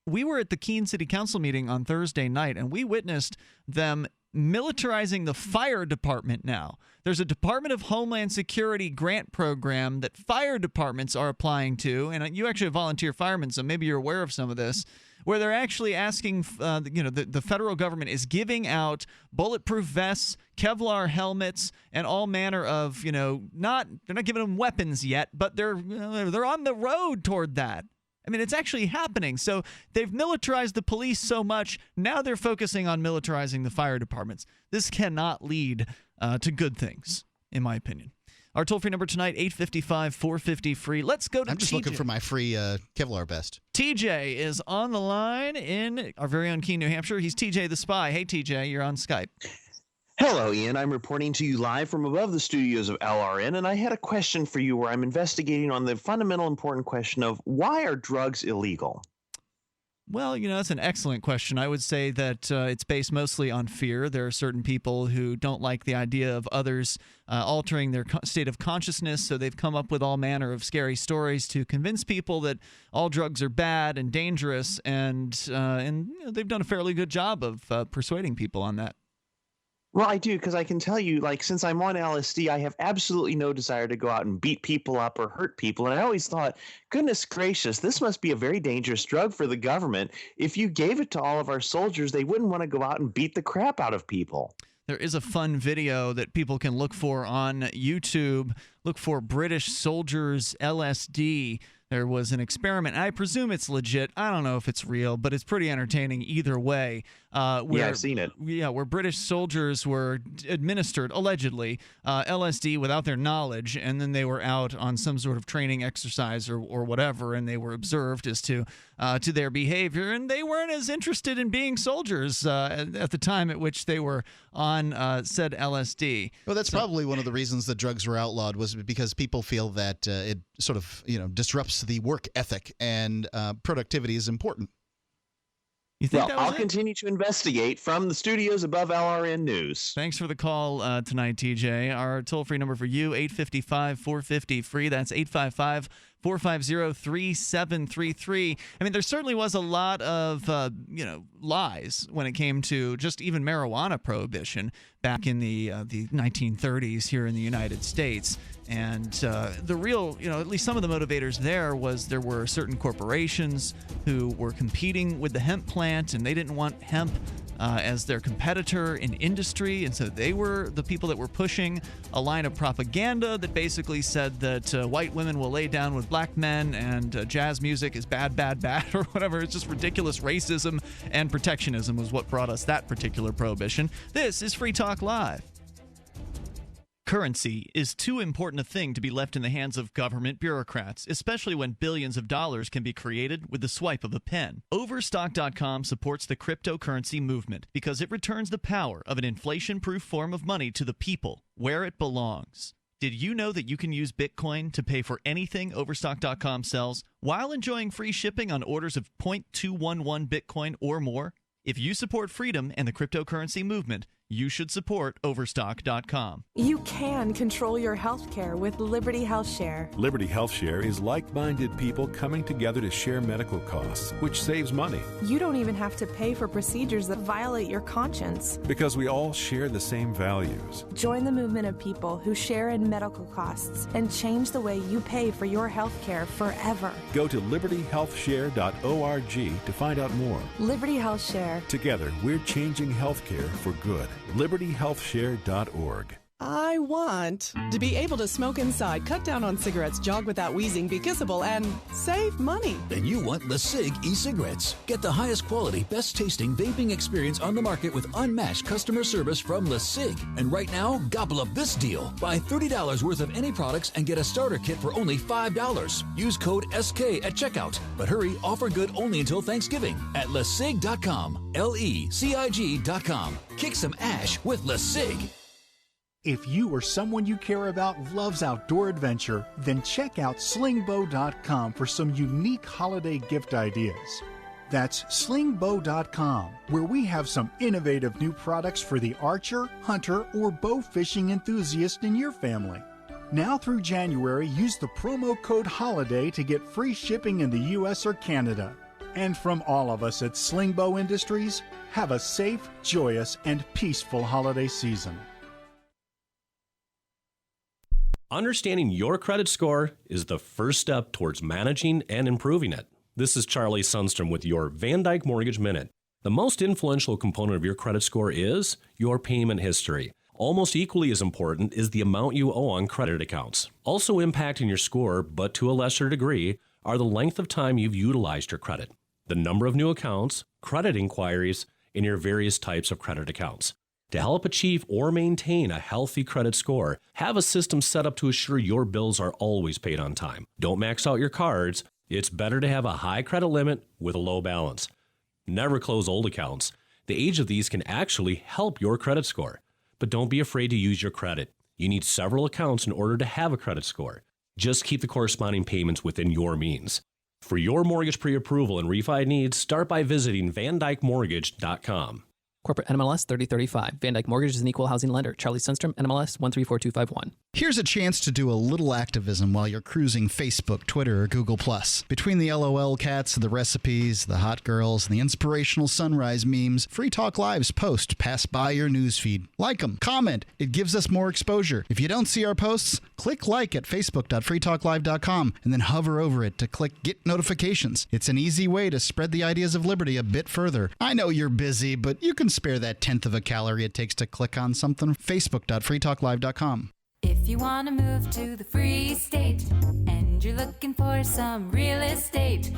We were at the Keene City Council meeting on Thursday night, and we witnessed them militarizing the fire department now. There's a Department of Homeland Security grant program that fire departments are applying to, and you actually a volunteer fireman, so maybe you're aware of some of this, where they're actually asking, the federal government is giving out bulletproof vests, Kevlar helmets, and all manner of, they're not giving them weapons yet, but they're on the road toward that. I mean, it's actually happening. So they've militarized the police so much, now they're focusing on militarizing the fire departments. This cannot lead to good things, in my opinion. Our toll-free number tonight, 855-450-FREE. Let's go to TJ. I'm just looking for my free Kevlar vest. TJ is on the line in our very own Keene, New Hampshire. He's TJ the Spy. Hey, TJ, you're on Skype. Hello, Ian. I'm reporting to you live from above the studios of LRN, and I had a question for you where I'm investigating on the fundamental important question of why are drugs illegal? Well, that's an excellent question. I would say that it's based mostly on fear. There are certain people who don't like the idea of others altering their state of consciousness, so they've come up with all manner of scary stories to convince people that all drugs are bad and dangerous, and they've done a fairly good job of persuading people on that. Well, I do, because I can tell you, like, since I'm on LSD, I have absolutely no desire to go out and beat people up or hurt people. And I always thought, goodness gracious, this must be a very dangerous drug for the government. If you gave it to all of our soldiers, they wouldn't want to go out and beat the crap out of people. There is a fun video that people can look for on YouTube. Look for British soldiers LSD. There was an experiment. I presume it's legit. I don't know if it's real, but it's pretty entertaining either way. Yeah, I've seen it. Yeah, where British soldiers were administered, allegedly, LSD without their knowledge, and then they were out on some sort of training exercise or whatever, and they were observed as to their behavior, and they weren't as interested in being soldiers at the time at which they were on said LSD. Well, that's probably one of the reasons that drugs were outlawed, was because people feel that it sort of, disrupts the work ethic, and productivity is important. You think I'll continue to investigate from the studios above LRN News. Thanks for the call tonight, TJ. Our toll-free number for you, 855-450-FREE. That's 855-450-3733. I mean, there certainly was a lot of, lies when it came to just even marijuana prohibition back in the 1930s here in the United States. And the real, at least some of the motivators there were certain corporations who were competing with the hemp plant, and they didn't want hemp as their competitor in industry. And so they were the people that were pushing a line of propaganda that basically said that white women will lay down with black men, and jazz music is bad, bad, bad, or whatever. It's just ridiculous. Racism and protectionism was what brought us that particular prohibition. This is Free Talk Live. Currency is too important a thing to be left in the hands of government bureaucrats, especially when billions of dollars can be created with the swipe of a pen. Overstock.com supports the cryptocurrency movement because it returns the power of an inflation-proof form of money to the people where it belongs. Did you know that you can use Bitcoin to pay for anything Overstock.com sells while enjoying free shipping on orders of 0.211 Bitcoin or more? If you support freedom and the cryptocurrency movement, you should support Overstock.com. You can control your health care with Liberty Health Share. Liberty Health Share is like-minded people coming together to share medical costs, which saves money. You don't even have to pay for procedures that violate your conscience. Because we all share the same values. Join the movement of people who share in medical costs and change the way you pay for your health care forever. Go to libertyhealthshare.org to find out more. Liberty Health Share. Together, we're changing healthcare for good. libertyhealthshare.org. I want to be able to smoke inside, cut down on cigarettes, jog without wheezing, be kissable, and save money. Then you want LeSig e-cigarettes. Get the highest quality, best tasting vaping experience on the market with unmatched customer service from LeSig. And right now, gobble up this deal. Buy $30 worth of any products and get a starter kit for only $5. Use code SK at checkout. But hurry, offer good only until Thanksgiving at LeSig.com. LeCig.com. Kick some ash with LeSig. If you or someone you care about loves outdoor adventure, then check out slingbow.com for some unique holiday gift ideas. That's slingbow.com, where we have some innovative new products for the archer, hunter, or bow fishing enthusiast in your family. Now through January, use the promo code HOLIDAY to get free shipping in the U.S. or Canada. And from all of us at Slingbow Industries, have a safe, joyous, and peaceful holiday season. Understanding your credit score is the first step towards managing and improving it. This is Charlie Sundstrom with your Van Dyke Mortgage Minute. The most influential component of your credit score is your payment history. Almost equally as important is the amount you owe on credit accounts. Also impacting your score, but to a lesser degree, are the length of time you've utilized your credit, the number of new accounts, credit inquiries, and your various types of credit accounts. To help achieve or maintain a healthy credit score, have a system set up to assure your bills are always paid on time. Don't max out your cards. It's better to have a high credit limit with a low balance. Never close old accounts. The age of these can actually help your credit score. But don't be afraid to use your credit. You need several accounts in order to have a credit score. Just keep the corresponding payments within your means. For your mortgage pre-approval and refi needs, start by visiting VanDykeMortgage.com. Corporate NMLS 3035. Van Dyke Mortgage is an equal housing lender. Charlie Sundstrom, NMLS 134251. Here's a chance to do a little activism while you're cruising Facebook, Twitter, or Google+. Between the LOL cats, the recipes, the hot girls, and the inspirational sunrise memes, Free Talk Live's posts pass by your newsfeed. Like them, comment. It gives us more exposure. If you don't see our posts, click like at facebook.freetalklive.com and then hover over it to click Get Notifications. It's an easy way to spread the ideas of liberty a bit further. I know you're busy, but you can spare that 1/10 of a calorie it takes to click on something. facebook.freetalklive.com. If you want to move to the free state and you're looking for some real estate.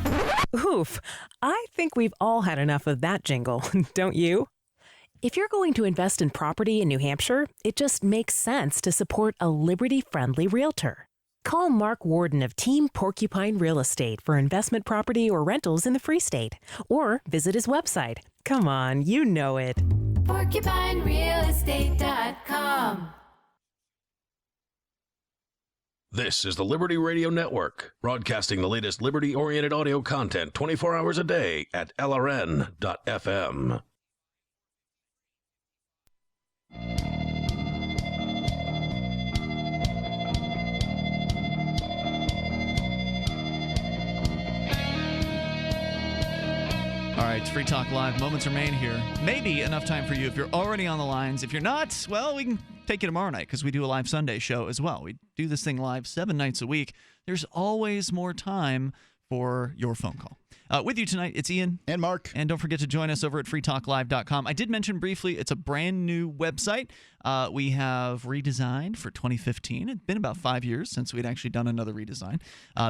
Oof, I think we've all had enough of that jingle, don't you? If you're going to invest in property in New Hampshire, it just makes sense to support a liberty-friendly realtor. Call Mark Warden of Team Porcupine Real Estate for investment property or rentals in the Free State, or visit his website. Come on, you know it. PorcupineRealEstate.com. This is the Liberty Radio Network, broadcasting the latest liberty-oriented audio content 24 hours a day at LRN.FM. All right, Free Talk Live. Moments remain here. Maybe enough time for you if you're already on the lines. If you're not, well, we can take you tomorrow night because we do a live Sunday show as well. We do this thing live 7 nights a week. There's always more time for your phone call. With you tonight, it's Ian. And Mark. And don't forget to join us over at freetalklive.com. I did mention briefly, it's a brand new website. We have redesigned for 2015. It's been about 5 years since we'd actually done another redesign.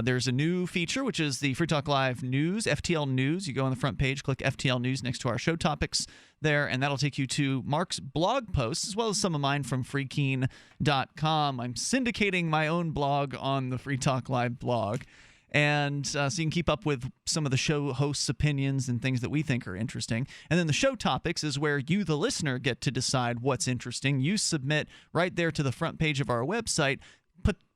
There's a new feature, which is the Free Talk Live News, FTL News. You go on the front page, click FTL News next to our show topics there, and that'll take you to Mark's blog posts, as well as some of mine from freekeen.com. I'm syndicating my own blog on the Free Talk Live blog. And so you can keep up with some of the show hosts' opinions and things that we think are interesting. And then the show topics is where you, the listener, get to decide what's interesting. You submit right there to the front page of our website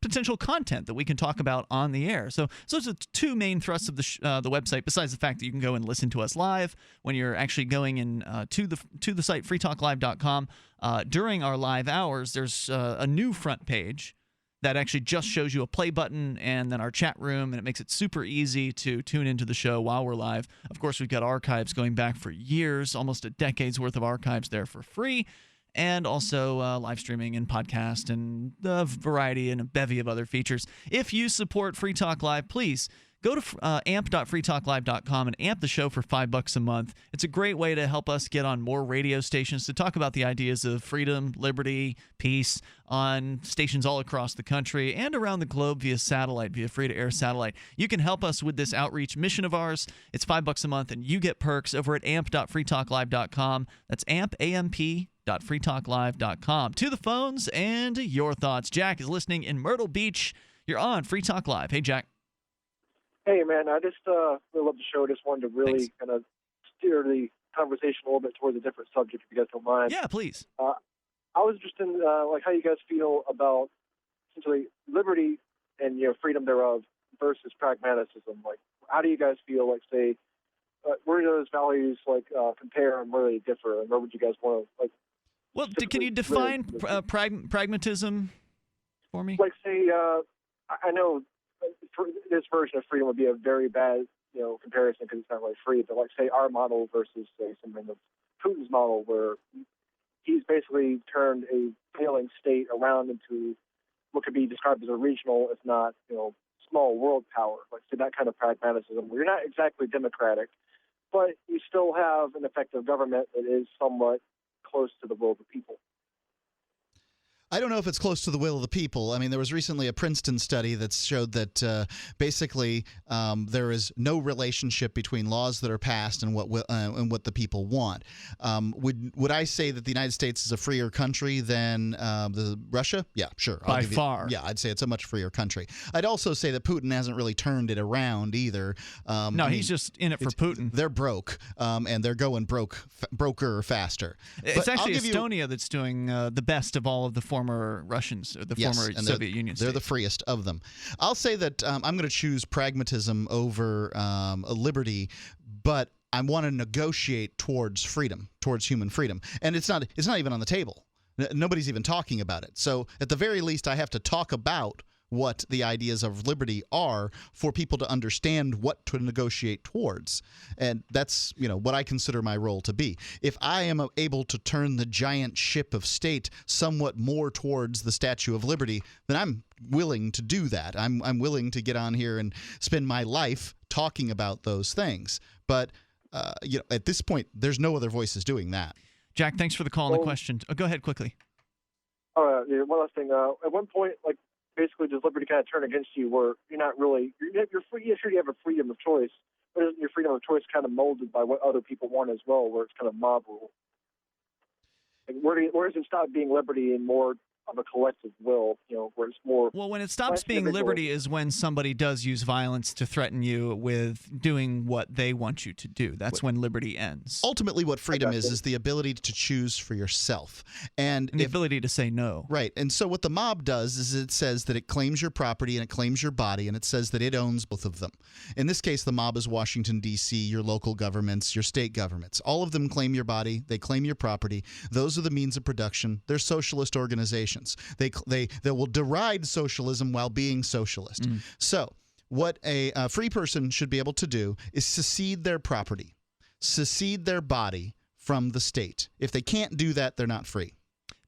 potential content that we can talk about on the air. So those are the two main thrusts of the website, besides the fact that you can go and listen to us live when you're actually going in to the site, freetalklive.com. During our live hours, there's a new front page that actually just shows you a play button and then our chat room, and it makes it super easy to tune into the show while we're live. Of course, we've got archives going back for years, almost a decade's worth of archives there for free, and also live streaming and podcast and a variety and a bevy of other features. If you support Free Talk Live, please go to amp.freetalklive.com and amp the show for $5 a month. It's a great way to help us get on more radio stations to talk about the ideas of freedom, liberty, peace on stations all across the country and around the globe via satellite, via free-to-air satellite. You can help us with this outreach mission of ours. It's $5 a month, and you get perks over at amp.freetalklive.com. That's amp.freetalklive.com. To the phones and your thoughts. Jack is listening in Myrtle Beach. You're on Free Talk Live. Hey, Jack. Hey, man, I just really love the show. Just wanted to really kind of steer the conversation a little bit towards a different subject, if you guys don't mind. Yeah, please. I was interested in like how you guys feel about essentially liberty and freedom thereof versus pragmatism. Like, how do you guys feel? Like, say, where do those values compare and where they differ, and where would you guys want to like? Well, can you define pragmatism for me? Like, say, I know. This version of freedom would be a very bad, comparison because it's not really free. But like, say, our model versus, say, something of Putin's model, where he's basically turned a failing state around into what could be described as a regional, if not, small world power. Like, say, that kind of pragmatism, where you're not exactly democratic, but you still have an effective government that is somewhat close to the will of the people. I don't know if it's close to the will of the people. I mean, there was recently a Princeton study that showed that basically there is no relationship between laws that are passed and what the people want. Would I say that the United States is a freer country than Russia? Yeah, sure. By far. Yeah, I'd say it's a much freer country. I'd also say that Putin hasn't really turned it around either. He's just in it for Putin. They're broke, and they're going broker faster. It's actually Estonia that's doing the best of all of the former Russians, or the former Soviet Union states. They're the freest of them. I'll say that I'm going to choose pragmatism over liberty, but I want to negotiate towards freedom, towards human freedom, and it's not even on the table. Nobody's even talking about it. So at the very least, I have to talk about what the ideas of liberty are for people to understand what to negotiate towards. And that's, what I consider my role to be. If I am able to turn the giant ship of state somewhat more towards the Statue of Liberty, then I'm willing to do that. I'm willing to get on here and spend my life talking about those things. But at this point, there's no other voices doing that. Jack, thanks for the call and the question. Go ahead quickly. One last thing. At one point, basically, does liberty kind of turn against you, where you're not really you're free? Yeah, sure, you have a freedom of choice, but isn't your freedom of choice kind of molded by what other people want as well, where it's kind of mob rule? Where does it stop being liberty and more of a collective will, where it's more... Well, when it stops being liberty is when somebody does use violence to threaten you with doing what they want you to do. That's when liberty ends. Ultimately, what freedom is the ability to choose for yourself. And the ability to say no. Right. And so what the mob does is it says that it claims your property and it claims your body, and it says that it owns both of them. In this case, the mob is Washington, D.C., your local governments, your state governments. All of them claim your body. They claim your property. Those are the means of production. They're socialist organizations. They will deride socialism while being socialist. So what a free person should be able to do is secede their property, secede their body from the state. If they can't do that, they're not free.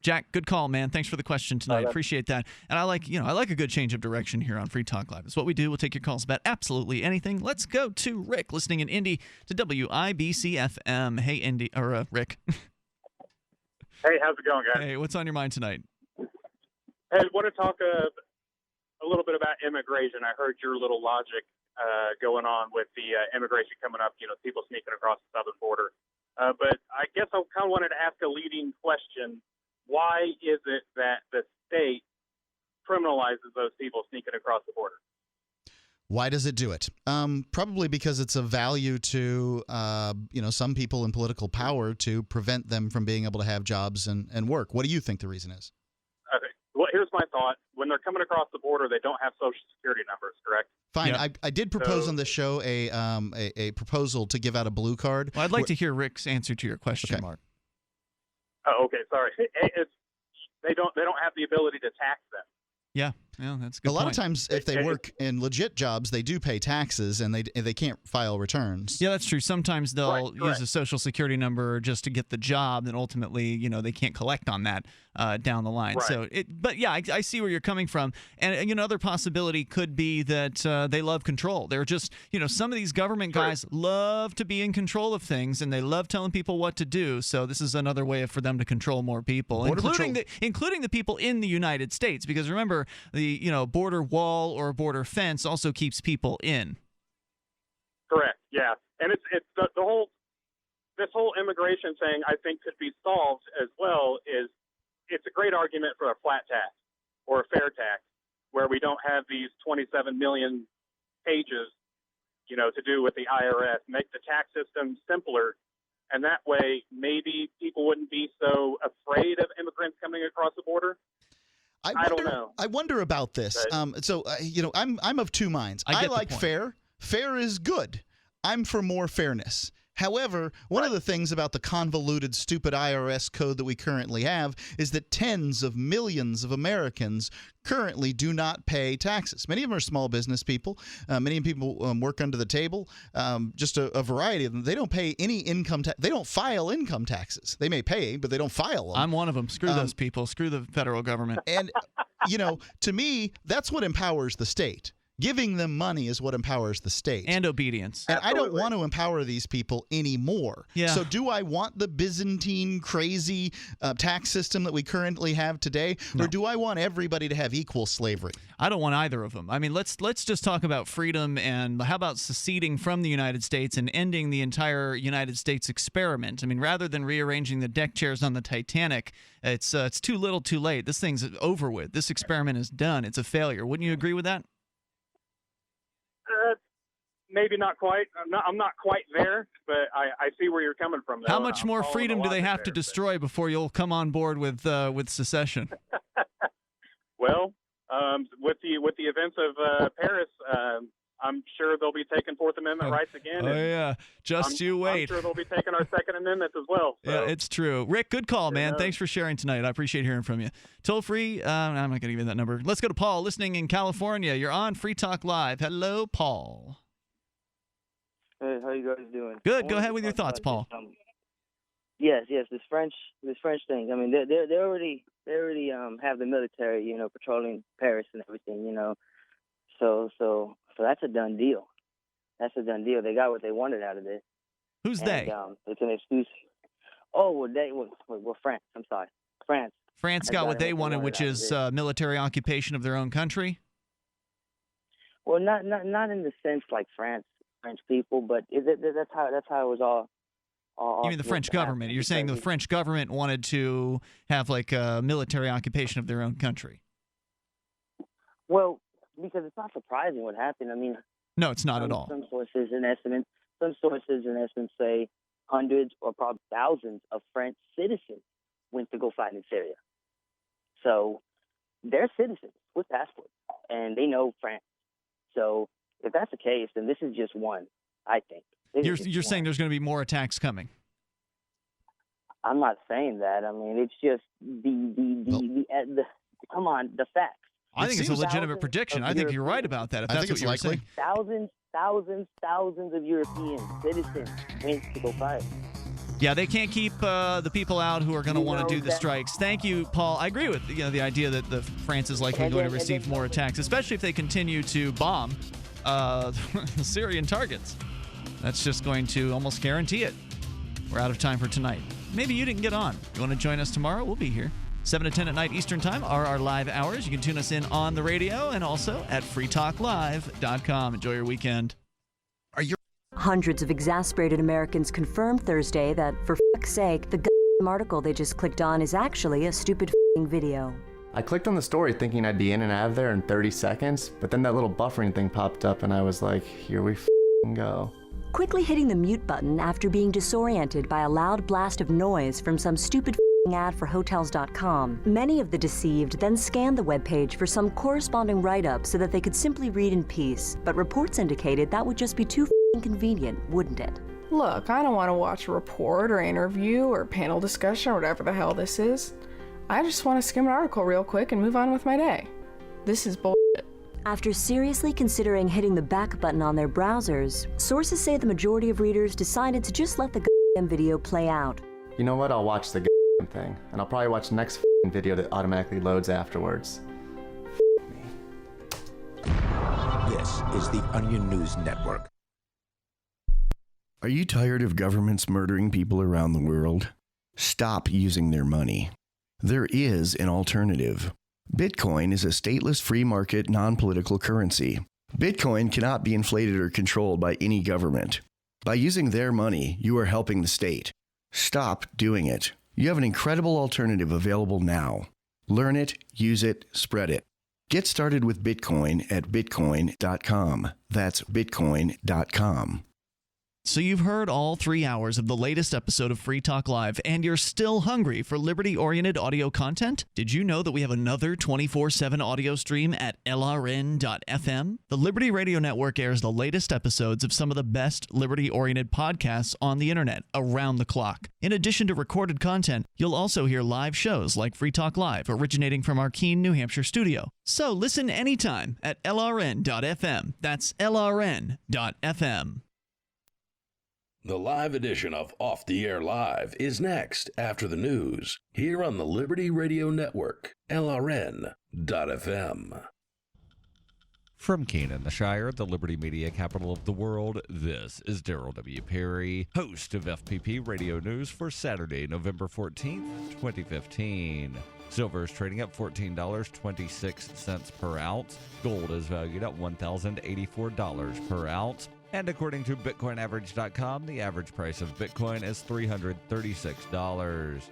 Jack, good call, man. Thanks for the question tonight. Appreciate that. And I like a good change of direction here on Free Talk Live. It's what we do. We'll take your calls about absolutely anything. Let's go to Rick, listening in Indy to WIBC FM. Hey, Indy, or Rick. Hey, how's it going, guys? Hey, what's on your mind tonight? Hey, I want to talk a little bit about immigration. I heard your little logic going on with the immigration coming up, people sneaking across the southern border. But I guess I kind of wanted to ask a leading question. Why is it that the state criminalizes those people sneaking across the border? Why does it do it? Probably because it's a value to some people in political power to prevent them from being able to have jobs and work. What do you think the reason is? Okay. Well, here's my thought. When they're coming across the border, they don't have Social Security numbers, correct? Fine. Yeah. I did propose on the show a proposal to give out a blue card. Well, I'd like to hear Rick's answer to your question, Mark. Oh, okay. Sorry. They don't have the ability to tax them. Yeah, that's a good point. A lot of times, if they work in legit jobs, they do pay taxes, and they can't file returns. Yeah, that's true. Sometimes they'll use a Social Security number just to get the job, and ultimately, they can't collect on that down the line. Right. So, but yeah, I see where you're coming from. And another possibility could be that they love control. They're just, some of these government guys love to be in control of things, and they love telling people what to do. So this is another way for them to control more people, including the people in the United States. Because remember, the border wall or border fence also keeps people in. Correct. Yeah, and it's this whole immigration thing, I think, could be solved as well. It's a great argument for a flat tax or a fair tax, where we don't have these 27 million pages, to do with the IRS. Make the tax system simpler, and that way maybe people wouldn't be so afraid of immigrants coming across the border. I don't know. I wonder about this. I'm of two minds. I like fair. Fair is good. I'm for more fairness. However, one of the things about the convoluted, stupid IRS code that we currently have is that tens of millions of Americans currently do not pay taxes. Many of them are small business people. Many people work under the table. Just a variety of them. They don't pay any income tax. They don't file income taxes. They may pay, but they don't file them. I'm one of them. Screw those people. Screw the federal government. And, to me, that's what empowers the state. Giving them money is what empowers the state. And obedience. And I don't want to empower these people anymore. Yeah. So do I want the Byzantine, crazy tax system that we currently have today? No. Or do I want everybody to have equal slavery? I don't want either of them. I mean, let's just talk about freedom, and how about seceding from the United States and ending the entire United States experiment? I mean, rather than rearranging the deck chairs on the Titanic, it's too little too late. This thing's over with. This experiment is done. It's a failure. Wouldn't you agree with that? Maybe not quite. I'm not quite there, but I see where you're coming from. How much more freedom do they have to destroy before you'll come on board with secession? Well, with the events of Paris, I'm sure they'll be taking Fourth Amendment rights again. Oh, yeah. You wait. I'm sure they'll be taking our Second Amendment as well. So. Yeah, it's true. Rick, good call, man. Thanks for sharing tonight. I appreciate hearing from you. Toll free, I'm not going to give you that number. Let's go to Paul, listening in California. You're on Free Talk Live. Hello, Paul. Hey, how you guys doing? Good. Go ahead with your thoughts, Paul. Yes. This French thing. I mean, they already have the military, patrolling Paris and everything, So that's a done deal. That's a done deal. They got what they wanted out of this. Who's they? It's an excuse. Oh, well, France. I'm sorry, France. France got what they wanted, which is military occupation of their own country. Well, not in the sense like French people, but that's how it was all. You mean the French government? You're saying the French government wanted to have like a military occupation of their own country? Well, because it's not surprising what happened. I mean, no, it's not at all. Some sources, in essence, say hundreds or probably thousands of French citizens went to go fight in Syria. So they're citizens with passports, and they know France. So if that's the case, then this is just one, I think. You're saying there's going to be more attacks coming? I'm not saying that. I mean, it's just the come on, the facts. I think it's a legitimate prediction. I think you're right about that. If that's what you're likely. Thousands of European citizens went to go fight. Yeah, they can't keep the people out who are going to want to do the strikes. Thank you, Paul. I agree with the idea that France is likely going to receive more attacks, especially if they continue to bomb the Syrian targets. That's just going to almost guarantee it. We're out of time for tonight. Maybe you didn't get on. You want to join us tomorrow? We'll be here. 7 to 10 at night Eastern Time are our live hours. You can tune us in on the radio and also at freetalklive.com. Enjoy your weekend. Hundreds of exasperated Americans confirmed Thursday that, for fuck's sake, the article they just clicked on is actually a stupid video. I clicked on the story thinking I'd be in and out of there in 30 seconds, but then that little buffering thing popped up and I was like, here we go. Quickly hitting the mute button after being disoriented by a loud blast of noise from some stupid ad for Hotels.com. Many of the deceived then scanned the webpage for some corresponding write-up so that they could simply read in peace, but reports indicated that would just be too convenient, wouldn't it? Look, I don't want to watch a report or interview or panel discussion or whatever the hell this is. I just want to skim an article real quick and move on with my day. This is bullshit. After seriously considering hitting the back button on their browsers, sources say the majority of readers decided to just let the video play out. You know what? I'll watch the thing, and I'll probably watch the next video that automatically loads afterwards. This is the Onion News Network. Are you tired of governments murdering people around the world? Stop using their money. There is an alternative. Bitcoin is a stateless free market non-political currency. Bitcoin cannot be inflated or controlled by any government. By using their money, you are helping the state. Stop doing it. You have an incredible alternative available now. Learn it, use it, spread it. Get started with Bitcoin at bitcoin.com. That's bitcoin.com. So you've heard all 3 hours of the latest episode of Free Talk Live, and you're still hungry for liberty-oriented audio content? Did you know that we have another 24/7 audio stream at LRN.FM? The Liberty Radio Network airs the latest episodes of some of the best liberty-oriented podcasts on the internet around the clock. In addition to recorded content, you'll also hear live shows like Free Talk Live, originating from our Keene, New Hampshire studio. So listen anytime at LRN.FM. That's LRN.FM. The live edition of Off the Air Live is next after the news here on the Liberty Radio Network, LRN.FM. From Keene, the Shire, the Liberty Media capital of the world, this is Darrell W. Perry, host of FPP Radio News for Saturday, November 14th, 2015. Silver is trading at $14.26 per ounce. Gold is valued at $1,084 per ounce. And according to BitcoinAverage.com, the average price of Bitcoin is $336.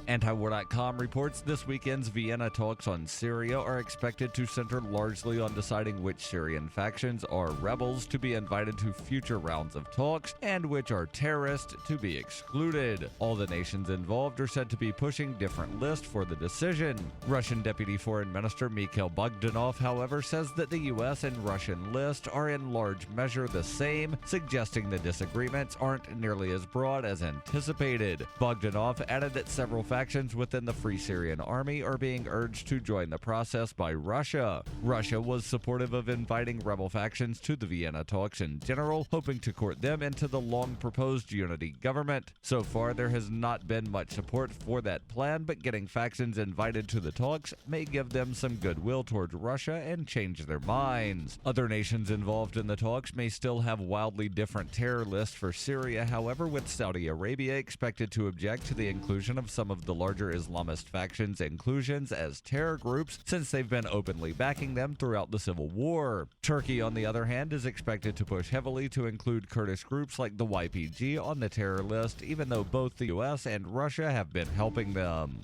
Antiwar.com reports this weekend's Vienna talks on Syria are expected to center largely on deciding which Syrian factions are rebels to be invited to future rounds of talks and which are terrorists to be excluded. All the nations involved are said to be pushing different lists for the decision. Russian Deputy Foreign Minister Mikhail Bogdanov, however, says that the U.S. and Russian list are in large measure the same, suggesting the disagreements aren't nearly as broad as anticipated. Bogdanov added that several factions within the Free Syrian Army are being urged to join the process by Russia. Russia was supportive of inviting rebel factions to the Vienna talks in general, hoping to court them into the long-proposed unity government. So far, there has not been much support for that plan, but getting factions invited to the talks may give them some goodwill towards Russia and change their minds. Other nations involved in the talks may still have wildly different terror lists for Syria, however, with Saudi Arabia expected to object to the inclusion of some of the larger Islamist factions' inclusions as terror groups, since they've been openly backing them throughout the civil war. Turkey, on the other hand, is expected to push heavily to include Kurdish groups like the YPG on the terror list, even though both the US and Russia have been helping them.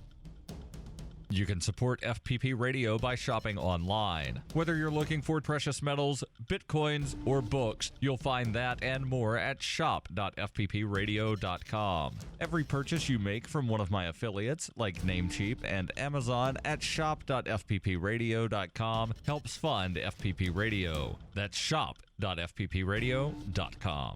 You can support FPP Radio by shopping online. Whether you're looking for precious metals, bitcoins, or books, you'll find that and more at shop.fppradio.com. Every purchase you make from one of my affiliates, like Namecheap and Amazon, at shop.fppradio.com helps fund FPP Radio. That's shop.fppradio.com.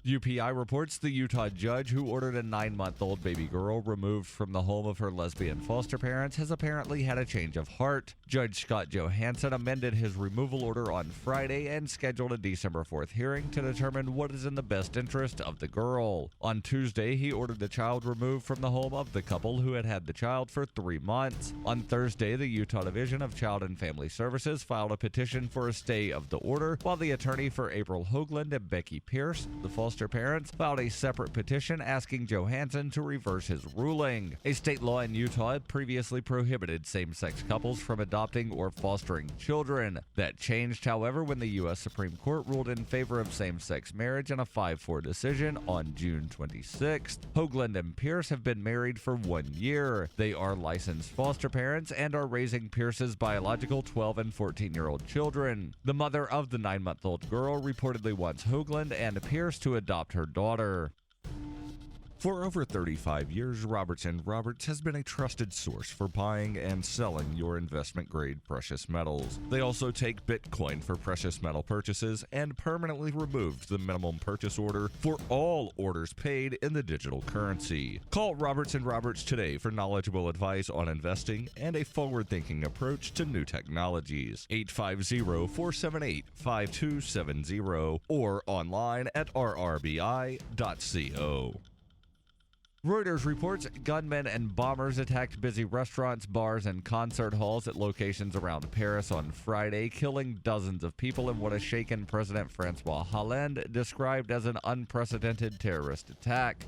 UPI reports the Utah judge who ordered a 9-month-old baby girl removed from the home of her lesbian foster parents has apparently had a change of heart. Judge Scott Johansson amended his removal order on Friday and scheduled a December 4th hearing to determine what is in the best interest of the girl. On Tuesday, he ordered the child removed from the home of the couple who had had the child for 3 months. On Thursday, the Utah Division of Child and Family Services filed a petition for a stay of the order, while the attorney for April Hoagland and Becky Pierce, the foster parents, filed a separate petition asking Johansson to reverse his ruling. A state law in Utah had previously prohibited same-sex couples from adopting or fostering children. That changed, however, when the U.S. Supreme Court ruled in favor of same-sex marriage in a 5-4 decision on June 26th. Hoagland and Pierce have been married for 1 year. They are licensed foster parents and are raising Pierce's biological 12 and 14-year-old children. The mother of the 9-month-old girl reportedly wants Hoagland and Pierce to adopt her daughter. For over 35 years, Roberts & Roberts has been a trusted source for buying and selling your investment-grade precious metals. They also take Bitcoin for precious metal purchases and permanently removed the minimum purchase order for all orders paid in the digital currency. Call Roberts & Roberts today for knowledgeable advice on investing and a forward-thinking approach to new technologies. 850-478-5270 or online at rrbi.co. Reuters reports gunmen and bombers attacked busy restaurants, bars, and concert halls at locations around Paris on Friday, killing dozens of people in what a shaken President Francois Hollande described as an unprecedented terrorist attack.